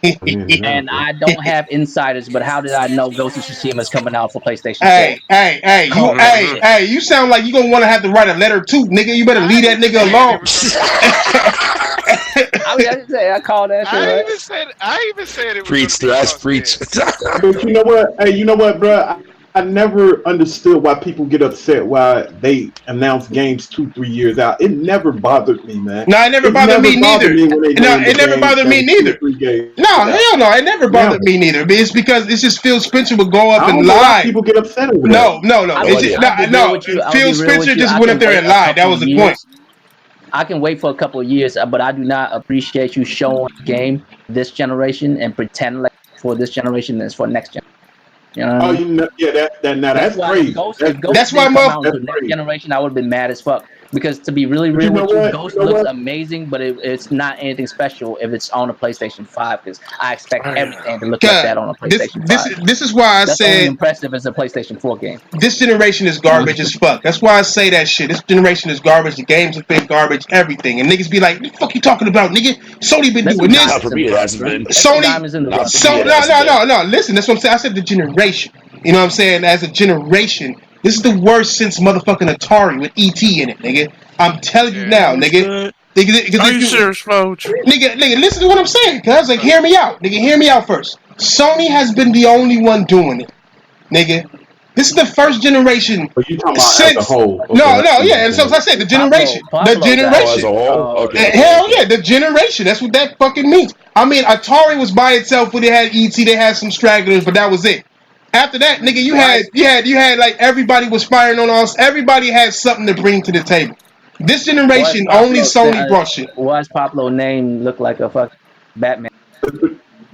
S7: And I don't have insiders, but how did I know Ghost of Tsushima is coming out for PlayStation 4?
S2: Hey, you sound like you gonna want to have to write a letter too, nigga. You better leave that nigga alone.
S7: I called that shit.
S5: I even said it was
S4: preach to us, preach.
S1: But you know what? Hey, you know what, bro? I never understood why people get upset why they announce games 2-3 years out. It never bothered me, man.
S2: No, it never bothered me neither. It never bothered me neither. No, hell no, it never bothered me neither. But it's because it's just Phil Spencer would go up and lie.
S1: People get upset over
S2: that. No. Phil Spencer just went up there and lied. That was the point.
S7: I can wait for a couple of years, but I do not appreciate you showing the game this generation and pretend like for this generation is for next generation. You know what I mean?
S1: That's crazy.
S2: That's why
S7: next generation I would have been mad as fuck. Because to be really real with you, Ghost looks amazing, but it's not anything special if it's on a PlayStation 5. Because I expect everything to look like that on a PlayStation 5.
S2: This is why I
S7: That's
S2: said
S7: only impressive as a PlayStation 4 game.
S2: This generation is garbage as fuck. That's why I say that shit. This generation is garbage. The games have been garbage. Everything, and niggas be like, "What the fuck you talking about, nigga? Sony been doing this."
S4: For me, it hasn't been.
S2: No. Listen, that's what I'm saying. I said the generation. You know what I'm saying? As a generation. This is the worst since motherfucking Atari with E.T. in it, nigga. I'm telling you now, nigga.
S10: Are you serious, folks?
S2: Nigga, listen to what I'm saying, cuz. Like, hear me out. Nigga, hear me out first. Sony has been the only one doing it, nigga. This is the first generation.
S1: But you talking about as a whole? Okay,
S2: yeah. And so as I said, the generation. The generation.
S4: As a whole? Okay.
S2: Hell yeah, the generation. That's what that fucking means. I mean, Atari was by itself when they had E.T. They had some stragglers, but that was it. After that, nigga, you had like everybody was firing on us. Everybody had something to bring to the table. This generation, only Sony brought shit.
S7: Why's Pablo name look like a fucking Batman?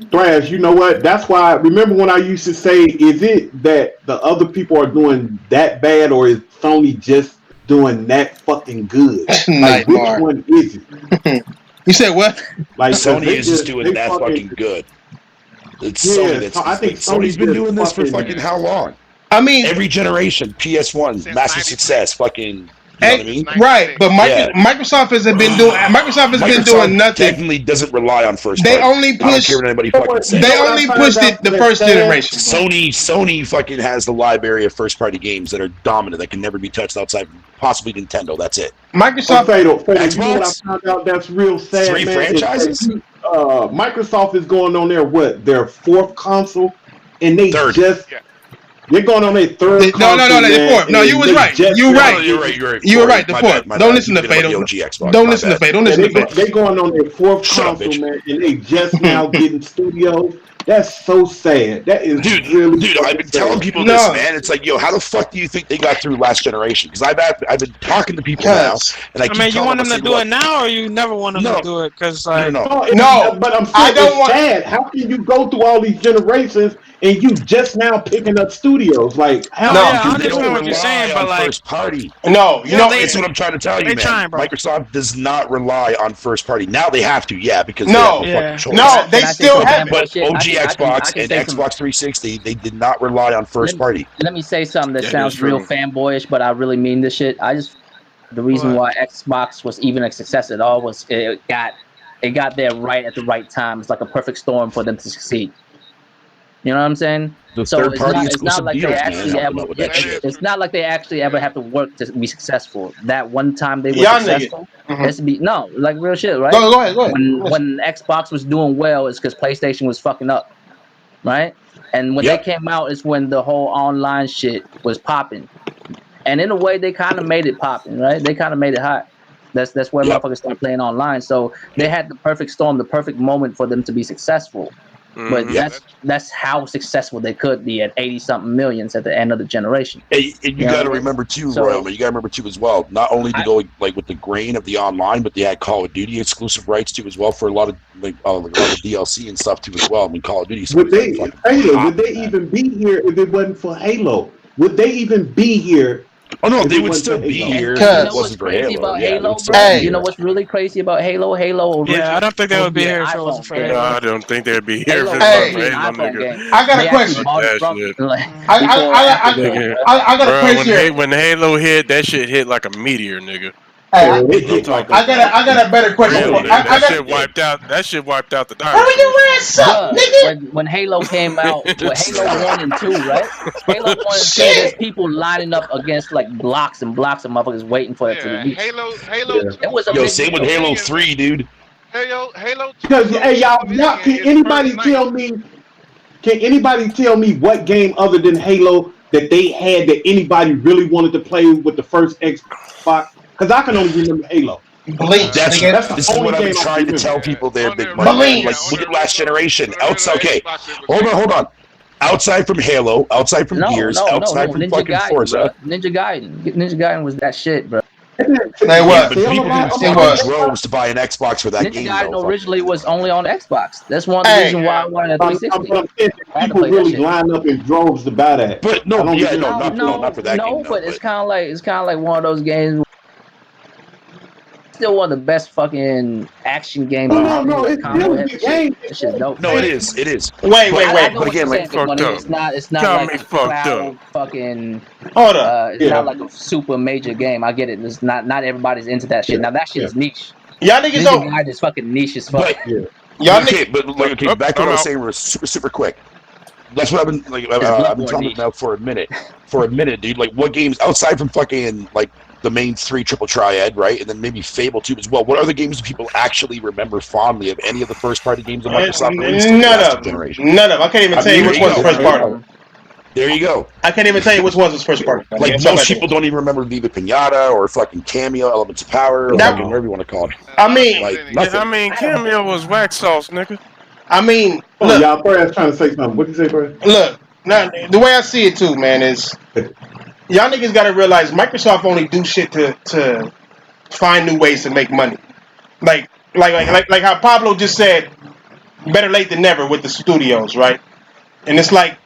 S1: Thrash, you know what? That's why. Remember when I used to say, is it that the other people are doing that bad, or is Sony just doing that fucking good? Like, which one is it?
S2: You said what?
S4: Like Sony is just doing that fucking good. It's Sony that's. I think Sony's been doing this for fucking how long?
S2: I mean,
S4: every generation. PS1, massive success. Fucking You know what I mean?
S2: Right, but Microsoft has been doing nothing.
S4: Technically doesn't rely on first
S2: They
S4: party.
S2: only
S4: I don't
S2: push.
S4: care what anybody fucking says.
S2: They only pushed it the first generation.
S4: Sony fucking has the library of first party games that are dominant that can never be touched outside possibly Nintendo. That's it.
S2: Microsoft.
S1: You know what I found out that's real sad,
S4: 3
S1: man?
S4: franchises?
S1: Microsoft is going on their fourth console, and they
S4: third.
S1: They're going on their third.
S2: No, they're fourth. No, you was right. You were right. You were right. The fourth. Don't listen to Fatal. Don't listen to Fatal. Don't listen to Fatal.
S1: They're going on their fourth console, man, and they just now getting studios. That's so sad. That is
S4: dude. I've been telling people this, man. It's like, yo, how the fuck do you think they got through last generation? Because I've been talking to people now, and I mean,
S11: you want them to do it now, or you never want them to do it? Because
S1: but I'm saying it's sad. How can you go through all these generations and you just now picking up studios? Like, how?
S11: I understand what you're saying, but like
S4: first party.
S2: No,
S4: that's what I'm trying to tell you, man. Microsoft does not rely on first party. Now they have to, because they have no fucking choice.
S2: They still have.
S4: But OG Xbox and Xbox 360, they did not rely on first party.
S7: Let me say something that sounds real fanboyish, but I really mean this shit. The reason why Xbox was even a success at all was it got there right at the right time. It's like a perfect storm for them to succeed. You know what I'm saying? So it's not like they actually ever. It's not like they actually ever have to work to be successful. That one time they were successful. Like real shit, right?
S2: Go ahead.
S7: When Xbox was doing well, it's because PlayStation was fucking up, right? And when they came out, is when the whole online shit was popping. And in a way, they kind of made it popping, right? They kind of made it hot. That's where motherfuckers started playing online. So they had the perfect storm, the perfect moment for them to be successful. But that's how successful they could be at 80-something millions at the end of the generation.
S4: And you got to remember too, Royal. You got to remember too as well. Not only to go like with the grain of the online, but they had Call of Duty exclusive rights too as well for a lot of a lot of DLC and stuff too as well. I mean, Call of Duty.
S1: Would they even be here if it wasn't for Halo? Would they even be here?
S4: Oh no, they would still be here if it wasn't for Halo.
S7: You know what's really crazy about Halo?
S11: I don't think they would be here if it wasn't for Halo.
S10: No, I don't think they'd be here if it wasn't for Halo, nigga.
S2: I got a question. I got a question.
S10: When Halo hit, that shit hit like a meteor, nigga.
S2: I got a better question.
S10: Real, that shit wiped out the dinosaurs.
S2: Hurry your ass up, nigga!
S7: When Halo came out, Halo 1 and 2, right? Halo 1 and 2, there's people lining up against like blocks and blocks of motherfuckers waiting for it to release.
S5: Halo.
S7: It was
S4: same with Halo 3, dude.
S5: Halo.
S1: Because y'all, can anybody tell me? Can anybody tell me what game other than Halo that they had that anybody really wanted to play with the first Xbox? Because I can only remember Halo.
S2: Bleach.
S4: This is what I've been trying to tell people there, Big Money. Like, look at last generation. Hold on. Outside from Halo, outside from Gears, outside from fucking Forza.
S7: Ninja Gaiden was that shit, bro.
S4: But people didn't take droves to buy an Xbox for that game.
S7: Ninja Gaiden originally was only on Xbox. That's one of the reasons why I wanted a 360.
S1: People really line up in droves to buy that.
S4: But not for that game.
S7: No, but it's kind of like one of those games. Still one of the best fucking action games.
S1: No, it's still a game.
S7: It's just dope.
S4: No, it is.
S2: Wait.
S10: But again, like fucked up.
S7: It's not like a cloud fucking.
S2: Hold up.
S7: It's not like a super major game. I get it. It's not everybody's into that shit. Now that shit is niche.
S2: Y'all niggas don't.
S7: Ninja is fucking niche as fuck.
S4: Back to what I was saying super quick. That's what I've been I've been talking about for a minute. Dude. Like, what games outside from fucking like the main 3 triple triad, right? And then maybe Fable 2 as well. What other games do people actually remember fondly of any of the first party games of Microsoft?
S2: None of them. I can't even tell you which one's first party.
S4: There you go.
S2: I can't even tell you which one's his first party.
S4: Like, most people don't even remember Viva Pinata or fucking Cameo, Elements of Power, or fucking whatever you want to call it.
S2: I mean,
S10: Cameo was wax sauce, nigga.
S2: I mean,
S1: look, y'all Brad trying to say something. What did you say, Brad?
S2: Look, now the way I see it too, man, is y'all niggas gotta realize Microsoft only do shit to find new ways to make money. Like how Pablo just said, better late than never with the studios, right? And it's like,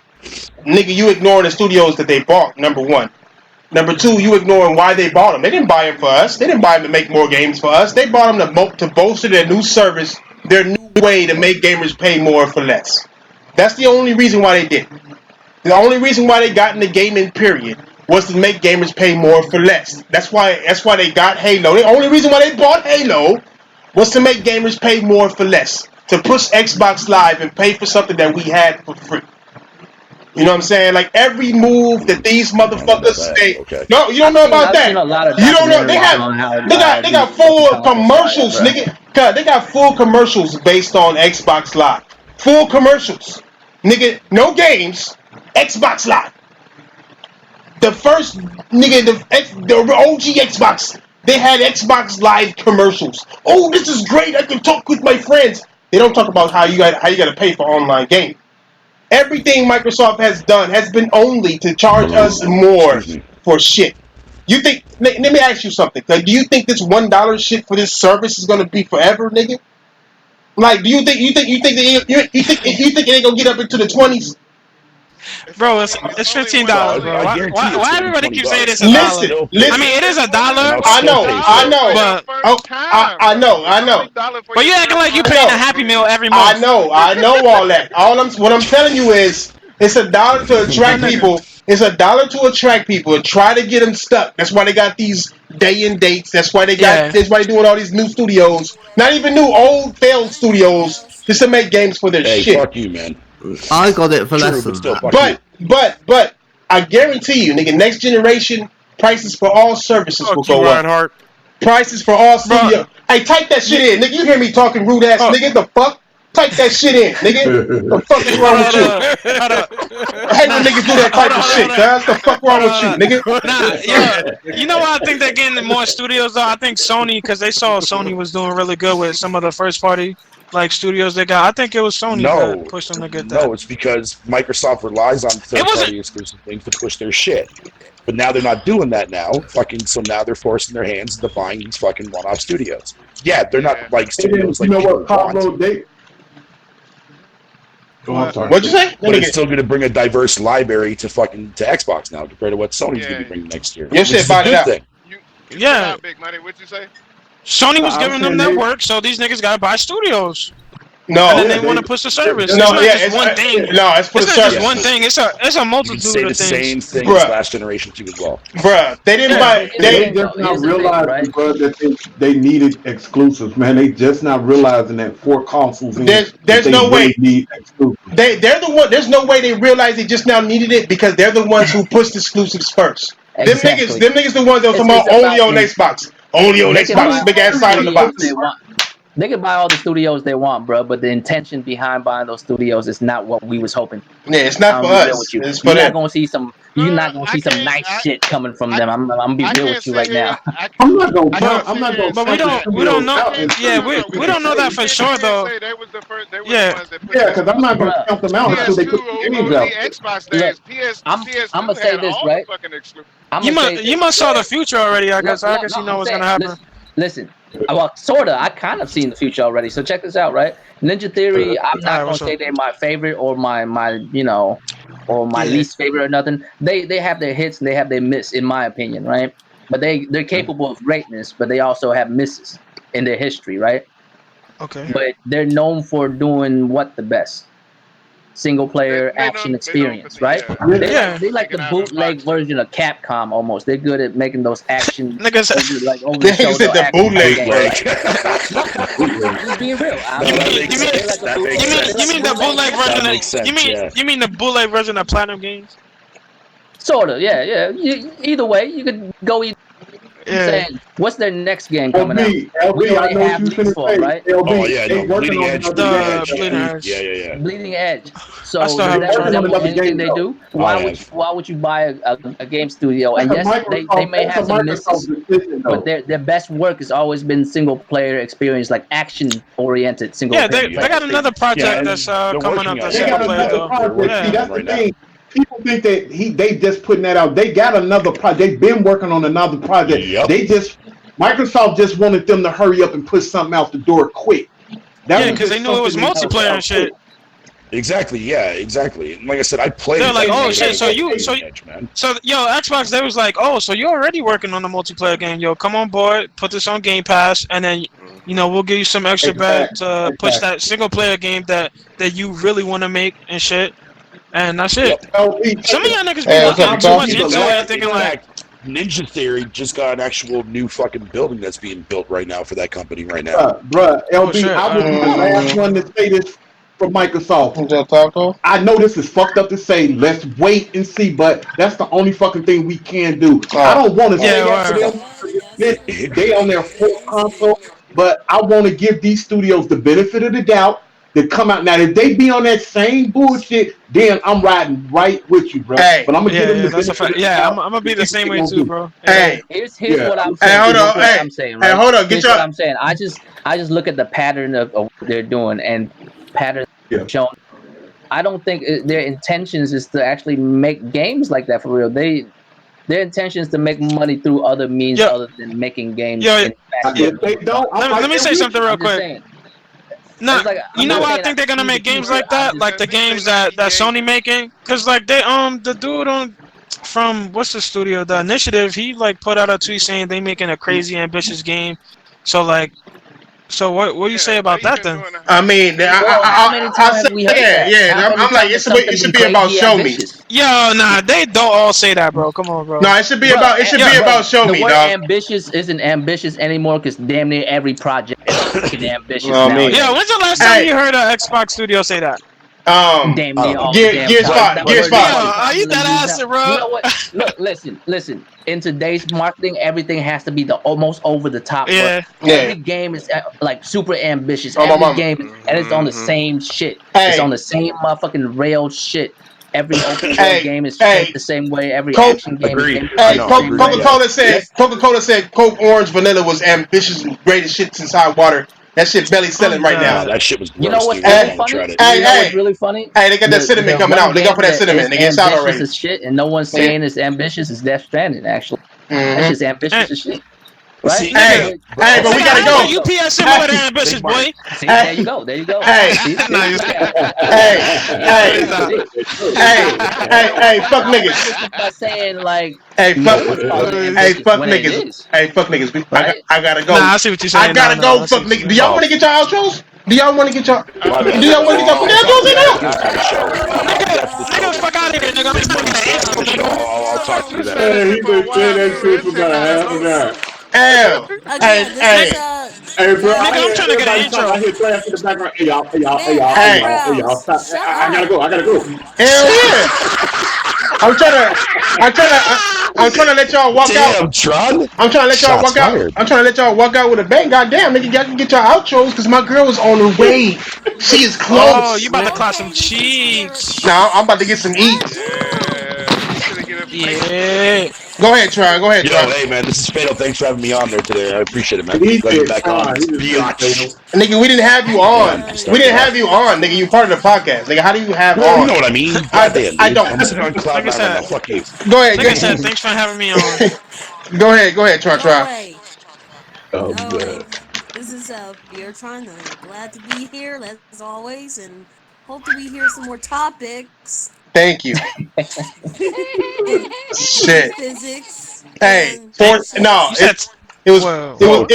S2: nigga, you ignoring the studios that they bought, number one. Number two, you ignoring why they bought them. They didn't buy them for us. They didn't buy them to make more games for us. They bought them to bolster their new service, their new way to make gamers pay more for less. That's the only reason why they did it. The only reason why they got in the gaming period was to make gamers pay more for less. That's why they got Halo. The only reason why they bought Halo was to make gamers pay more for less. To push Xbox Live and pay for something that we had for free. You know what I'm saying? Like every move that these motherfuckers say. No, you don't know about that. You don't know. They got full commercials, nigga. God, they got full commercials based on Xbox Live. Full commercials, nigga. No games. Xbox Live. The first nigga, the OG Xbox. They had Xbox Live commercials. Oh, this is great. I can talk with my friends. They don't talk about how you got to pay for online gaming. Everything Microsoft has done has been only to charge us more for shit. You think? Let me ask you something. Like, do you think this $1 shit for this service is gonna be forever, nigga? Like, do you think it ain't gonna get up into the 20s?
S11: Bro, it's $15, bro. Why everybody keep saying it's $1?
S2: Listen.
S11: I mean, it is $1.
S2: I know.
S11: But you acting like you paying a Happy Meal every month.
S2: I know all that. What I'm telling you is, it's $1 to attract people. It's $1 to attract people and try to get them stuck. That's why they got these day and dates. That's why that's why they're doing all these new studios. Not even new, old failed studios just to make games for their shit.
S4: Fuck you, man.
S9: I got it for less than that.
S2: But I guarantee you, nigga, next generation prices for all services will go up. Prices for all studios. Hey, type that shit in, nigga. You hear me talking rude ass, nigga? The fuck? Type that shit in, nigga. The fuck is wrong with you? I hate when niggas do that type of shit, guys. The fuck wrong with you, nigga?
S11: You know why I think they're getting more studios though? I think Sony, because they saw Sony was doing really good with some of the first party studios they got. I think it was Sony that pushed them to get that.
S4: No, it's because Microsoft relies on third-party exclusive things to push their shit. But now they're not doing that now. So now they're forcing their hands into buying these fucking one-off studios. Yeah, they're not like studios like people want.
S2: What'd you say?
S4: But it's still going to bring a diverse library to Xbox now compared to what Sony's going to bring next year.
S2: Your shit bought it out.
S11: Yeah.
S5: Big money. What'd you say?
S11: Sony was giving them that work, so these niggas gotta buy studios.
S2: No,
S11: and then they want to push the service.
S2: No,
S11: it's one thing.
S2: No, it's for the
S11: It's
S2: service.
S11: not just one thing. It's a multitude of things.
S4: You can say the same thing as last generation too as well.
S2: Bruh, they didn't buy.
S1: They just not realizing, bro, that they needed exclusives, man. They just not realizing that 4 consoles.
S2: There's no way.
S1: Need exclusives.
S2: They're the one. There's no way they realize they just now needed it because they're the ones who pushed exclusives first.
S7: Exactly.
S2: Them niggas the ones that were talking about only on Xbox. Only on Xbox. Big ass sign on the box.
S7: They can buy all the studios they want, bro, but the intention behind buying those studios is not what we was hoping.
S2: Yeah, it's not for us. It's for them.
S7: You're not gonna see some nice shit coming from them. I'm gonna be real with you right now.
S1: I'm not gonna.
S11: But we don't know. Yeah, we don't know that for sure though.
S1: Yeah, because I'm not gonna count them out until they put the games out.
S7: I'm gonna say this, right?
S11: You must saw the future already. I guess you know what's gonna happen.
S7: Listen. Well, sorta. I kind of seen the future already. So check this out, right? Ninja Theory. I'm not gonna say they're my favorite or my least favorite or nothing. They have their hits and they have their miss, in my opinion, right? But they're capable of greatness, but they also have misses in their history, right?
S11: Okay.
S7: But they're known for doing what the best. Single player action experience, right? They like the bootleg version of Capcom almost. They're good at making those action
S11: niggas
S7: like over the shoulder.
S2: The bootleg
S7: Just being real.
S11: You mean the bootleg version of you mean the bootleg version of Platinum Games?
S7: Sorta, yeah. Either way, you could go either. Saying, what's their next game coming out? We already have Pitfall, right?
S4: Bleeding Edge.
S7: Bleeding Edge. So that's anything they do. Why would you buy a game studio? And yes, they may have some misses, but their best work has always been single player experience, like action oriented single player.
S11: Yeah, they got another project that's coming up. That's single player though.
S1: That's the thing. People think that they just putting that out. They got another project. They've been working on another project.
S4: Yep.
S1: Microsoft just wanted them to hurry up and push something out the door quick.
S11: Because they knew it was multiplayer and shit.
S4: Exactly. Yeah. Exactly. And like I said, I played.
S11: They're like, oh shit. So Xbox. They was like, oh, so you're already working on the multiplayer game. Yo, come on board. Put this on Game Pass, and then we'll give you some extra bread to push that single player game that you really want to make and shit. And that's it.
S1: LP,
S11: Some of y'all niggas be
S2: Hey,
S11: like,
S2: what's up,
S11: too
S2: Tom?
S11: much into it, thinking like,
S4: Ninja Theory just got an actual new fucking building that's being built right now for that company right now.
S1: Bruh, LB,
S11: shit.
S1: I will be the last one to say this from Microsoft.
S2: Taco?
S1: I know this is fucked up to say, let's wait and see, but that's the only fucking thing we can do. I don't want to say that to them. They on their fourth console, but I want to give these studios the benefit of the doubt to come out. Now, if they be on that same bullshit, then I'm riding right with you, bro.
S2: Hey.
S1: But I'm gonna give them the
S11: that's a
S1: benefit
S11: fact.
S1: of the
S11: Yeah,
S1: doubt.
S11: I'm gonna be the same way too, bro.
S2: Hey,
S7: here's
S1: Yeah.
S7: what I'm saying.
S2: hold on.
S7: Here's what I'm saying, right?
S2: Hey, hold on. Get
S7: Here's
S2: your.
S7: what I'm saying. I just look at the pattern of what they're doing and pattern shown. I don't think their intentions is to actually make games like that for real. Their intention is to make money through other means other than making games.
S1: If they don't,
S11: Let me say something real quick.
S7: Saying.
S11: No,
S7: Like,
S11: you know why I think they're gonna make games like that, like the games that Sony making, cause like they the dude from what's the studio, The Initiative, he like put out a tweet saying they making a crazy ambitious game, so like, so what do you say about that then?
S2: I mean,
S7: how many times have we heard that?
S2: Yeah. I'm like, it should be about show me.
S11: Yo, nah, they don't all say that, bro. Come on, bro.
S2: No, it should be about show me,
S7: the word
S2: dog.
S7: ambitious isn't ambitious anymore because damn near every project is fucking ambitious
S2: Well, I
S7: now.
S2: mean-
S11: Yeah, when's the last time you heard an Xbox studio say that?
S7: Damn near all the damn
S2: Gears
S7: time.
S2: 5, Gears 5.
S11: Are you that ass, bro?
S7: You know what? Look, listen. In today's marketing, everything has to be the almost over the top.
S11: Yeah.
S7: Every game is like super ambitious.
S2: Oh, my
S7: Every
S2: mama.
S7: game, and it's on the same shit.
S2: Hey.
S7: It's on the same motherfucking rail shit. Every open world
S2: Hey,
S7: game is
S2: hey.
S7: shaped the same way. Every
S2: Coke-
S7: action game
S4: Agreed.
S7: is shaped
S2: Hey,
S7: the same way.
S2: Coca-Cola said Coke Orange Vanilla was ambitious and greatest shit since hot water. That shit belly selling right now.
S4: That shit was gross,
S7: You know what's
S4: dude.
S7: really
S4: I haven't
S7: funny?
S4: tried it.
S2: Hey,
S7: You know
S2: hey.
S7: what's really funny?
S2: Hey, they got that cinnamon coming
S7: one
S2: out. They got for that
S7: game
S2: cinnamon.
S7: is
S2: They get out
S7: ambitious
S2: already.
S7: as shit, and no one's saying it's ambitious. It's Death Stranding, actually. That's just ambitious as shit. Right?
S4: See,
S2: Hey, but we gotta go.
S11: UPS simulator ambitious, boy.
S7: See, there you go.
S2: Hey.
S7: See?
S2: Hey, fuck niggas.
S7: By saying like,
S2: Hey,
S7: no
S2: fuck,
S7: one's calling it
S2: hey,
S7: ambitious
S2: fuck
S7: when it
S2: niggas.
S7: is.
S2: Hey, fuck niggas. I gotta go.
S11: Nah, I see what you're saying.
S2: I gotta
S11: Nah,
S2: go,
S11: I see
S2: fuck
S11: what you're
S2: niggas. Do y'all want to get your outros? Do y'all want to get your? Do y'all want to get your outros in now?
S11: Nigga, fuck out of here, nigga. I'm just fucking an
S4: I'll talk to you then.
S1: Hey, he been saying that shit for about half an hour.
S2: Hey,
S1: bro.
S11: Nigga, I'm trying to get an intro.
S1: I hear trash in the background. Hey, y'all. Stop.
S6: Shut
S1: I gotta go.
S2: Hell yeah! I'm trying to let y'all walk out.
S4: Damn, Tron.
S2: I'm trying to let y'all
S4: Shots
S2: walk out.
S4: fired.
S2: I'm trying to let y'all walk out with a bang. Goddamn, nigga, y'all can get your outros because my girl is on her way. She is close.
S11: Oh, you about to clap some cheeks.
S2: Now I'm about to get some eats.
S11: Yeah.
S2: Go ahead, Try. Go ahead,
S4: Yo,
S2: Try.
S4: hey man, this is Fatal. Thanks for having me on there today. I appreciate it, man. Glad to be back on. Biatch.
S2: Nigga, we didn't have you on. We didn't have you on, nigga. You part of the podcast, nigga. How do you have
S4: Well,
S2: on?
S4: you know what I mean.
S2: I
S4: Goddamn,
S2: don't.
S4: I'm sitting on cloud nine right now. Fuck you.
S2: Go ahead.
S11: Like I said, thanks for having me on.
S2: Go ahead, Try.
S1: Oh,
S6: No
S1: man.
S6: way. This is Beer Tron. I'm glad to be here as always, and hope to be here some more topics.
S2: Thank you. Shit.
S6: Physics.
S2: Hey, no, it was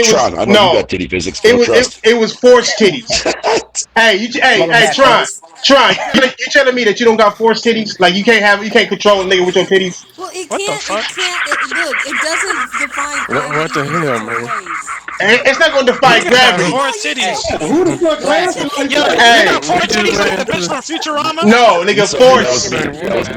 S4: Tron. I know
S2: no.
S4: you got titty physics.
S2: It was forced titties. hey, Tron, you telling me that you don't got forced titties? Like you can't control a nigga with your titties?
S6: Well, it
S11: What the
S6: can't.
S11: fuck?
S6: It can't. Look, it doesn't define.
S10: What the hell, man?
S2: It's not gonna defy gravity.
S11: Four titties.
S1: Who the fuck laughing like
S11: Yo, you
S1: that?
S11: got four titties like the bitch from Futurama?
S2: No, nigga, force.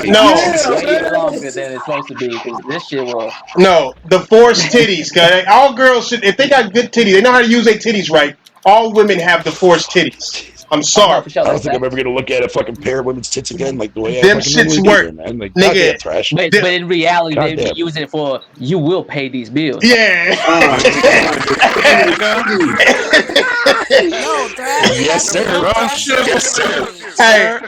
S2: No.
S7: way longer than it's supposed to be because this shit will.
S2: No, the forced titties. Cause all girls should, if they got good titties, they know how to use their titties right. All women have the forced titties. I'm sorry.
S4: I don't think I'm ever gonna look at a fucking pair of women's tits again like the way
S2: Them
S4: I fucking
S2: shits
S4: normally
S2: work.
S4: do, man. Like,
S2: Nigga.
S4: goddamn trash.
S7: But in reality, they
S4: Goddamn.
S7: be using it for you will pay these bills.
S2: Yeah.
S6: No, Thrash.
S4: Yes, sir. Yes, sir.
S2: Hey,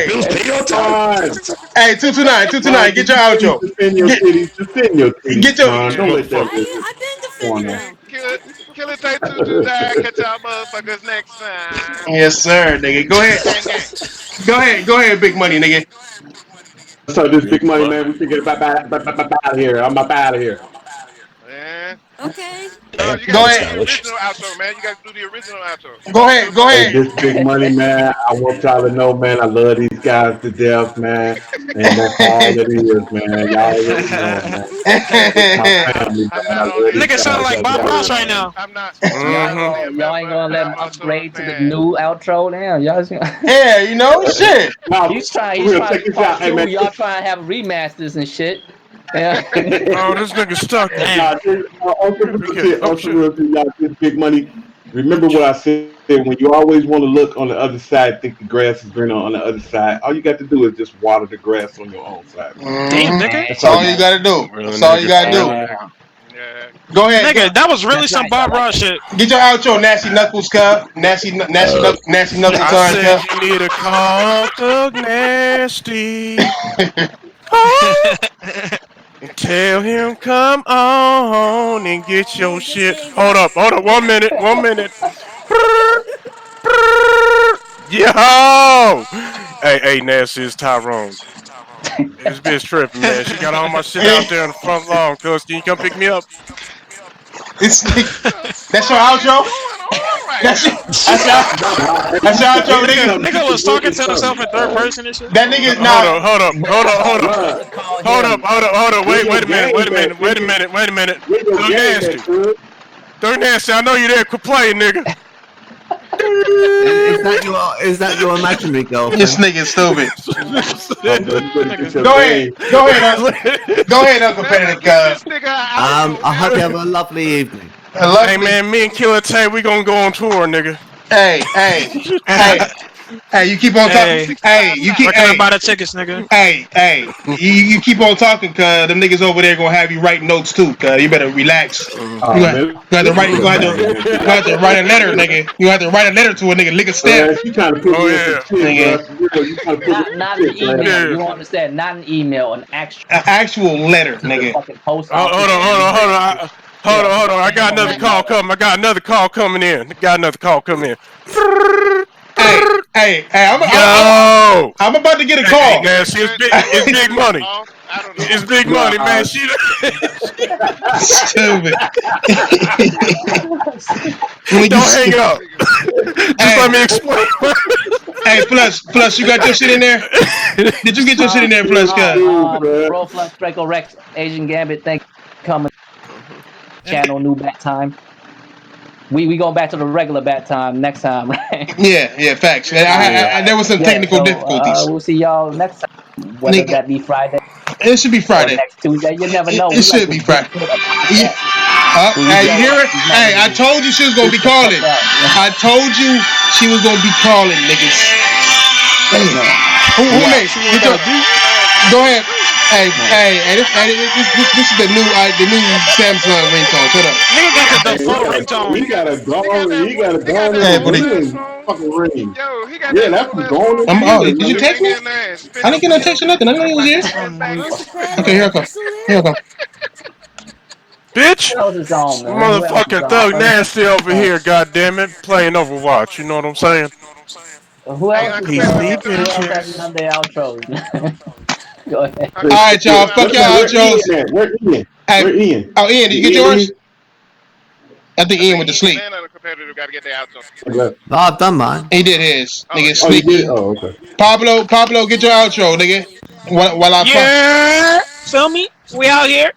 S4: Bills pay on time.
S2: hey, 229, get your outro.
S1: Defend your titties. Defend your titties.
S2: Get your-
S1: Son. Don't let that bitch.
S6: I've been defending them.
S5: Kill it, take 229. Catch y'all motherfuckers next time.
S2: Yes, sir, nigga. Go ahead, big money, nigga.
S1: So this big money, man. We can get out of here. I'm up out of here.
S5: Man.
S6: Okay.
S5: No, you
S2: Go
S5: gotta
S2: ahead.
S5: do the original outro, man. You gotta do the original outro.
S2: Go ahead. Go
S1: Hey,
S2: ahead.
S1: this Big Money, man. I want y'all to know, man, I love these guys to death, man. And that's all it is, man. Y'all already know, man. It's my family, man. I love these
S11: Nigga sound like Bob Ross right now.
S5: I'm not.
S7: Y'all ain't gonna let him upgrade to the new outro now. Y'all just
S2: Yeah, you know, shit.
S7: He's trying to part two. Y'all trying to have remasters and shit. Yeah.
S10: Oh, this nigga stuck.
S1: Nah, y'all, this Big Money. Remember what I said, when you always want to look on the other side, think the grass is greener on the other side. All you got to do is just water the grass on your own side.
S11: Damn, nigga.
S2: That's all you gotta do. That's all you gotta do. Go ahead.
S11: Nigga, that was really some Bob Ross shit.
S2: Get your outro, Nasty Knuckles, cuz. Nasty Knuckles,
S10: I said you need a call Thug Nasty. And tell him come on and get your shit. Hold up, 1 minute. Yo! Hey, Nasty, it's Tyrone. This bitch tripping, man. She got all my shit out there in the front lawn. Cuz, can you come pick me up?
S2: That's your outro? That's your outro, nigga.
S11: Nigga was talking to himself in third person and shit.
S2: That nigga,
S10: Hold up. Wait a minute. Thug Nasty, I know you there. Quit playing, nigga.
S9: Is that your imaginary girlfriend?
S2: This nigga stupid. Go ahead, Uncle Penitent, cuz.
S9: I hope you have a lovely evening.
S10: Hey man, me and Killer Tay, we gonna go on tour, nigga.
S2: Hey, you keep on talking. Hey, you keep.
S11: Where can I buy the tickets, nigga?
S2: Hey, you keep on talking, cuz them niggas over there gonna have you write notes too, cuz you better relax. You have to write a letter, nigga. You have to write a letter to a nigga, lick a stamp.
S1: You trying to put
S7: Not an email. You don't understand? Not an email, an
S2: actual letter, nigga.
S7: Hold
S10: on. I got another call coming in.
S2: Hey, I'm about to get a call.
S10: Hey, guys, it's big money. It's big money, man.
S2: Stupid.
S10: Don't hang up. Just let me explain.
S2: Hey, Plus, you got your shit in there? Did you get your shit in there, Plus?
S7: Bro, Flux, Draco Rex, Asian Gambit, thank you for coming. Channel new bat time. We going back to the regular bat time next time, right?
S2: Yeah, facts. There was some technical difficulties.
S7: We'll see y'all next time. Whether that be Friday.
S2: It should be Friday.
S7: Or next Tuesday. You never know.
S2: It should be Friday. Yeah. Hey, you hear it? Hey, I told you she was gonna be calling. I told you she was gonna be calling, niggas. Who next? Go ahead. Hey, this is the new Samsung ringtone. Shut up.
S11: Nigga got the default ringtone.
S1: He got a fucking ring.
S5: Yo, he got
S1: that's gone.
S2: Did you text me? I didn't get no text or nothing. I didn't know he was here. Okay, here I come.
S10: Bitch! Motherfucking Thug Nasty over here, goddammit, playing Overwatch. You know what I'm saying?
S7: Who else? He's sleeping. Sunday outros. Go ahead.
S2: All right, y'all. Fuck y'all outros.
S1: Where Ian?
S2: Oh, Ian, did you get yours? I think Ian went to sleep.
S9: No, I've done mine.
S2: He did his. Nigga, sleepy.
S1: Oh, okay.
S2: Pablo, get your outro, nigga. While I
S11: feel me? We out here.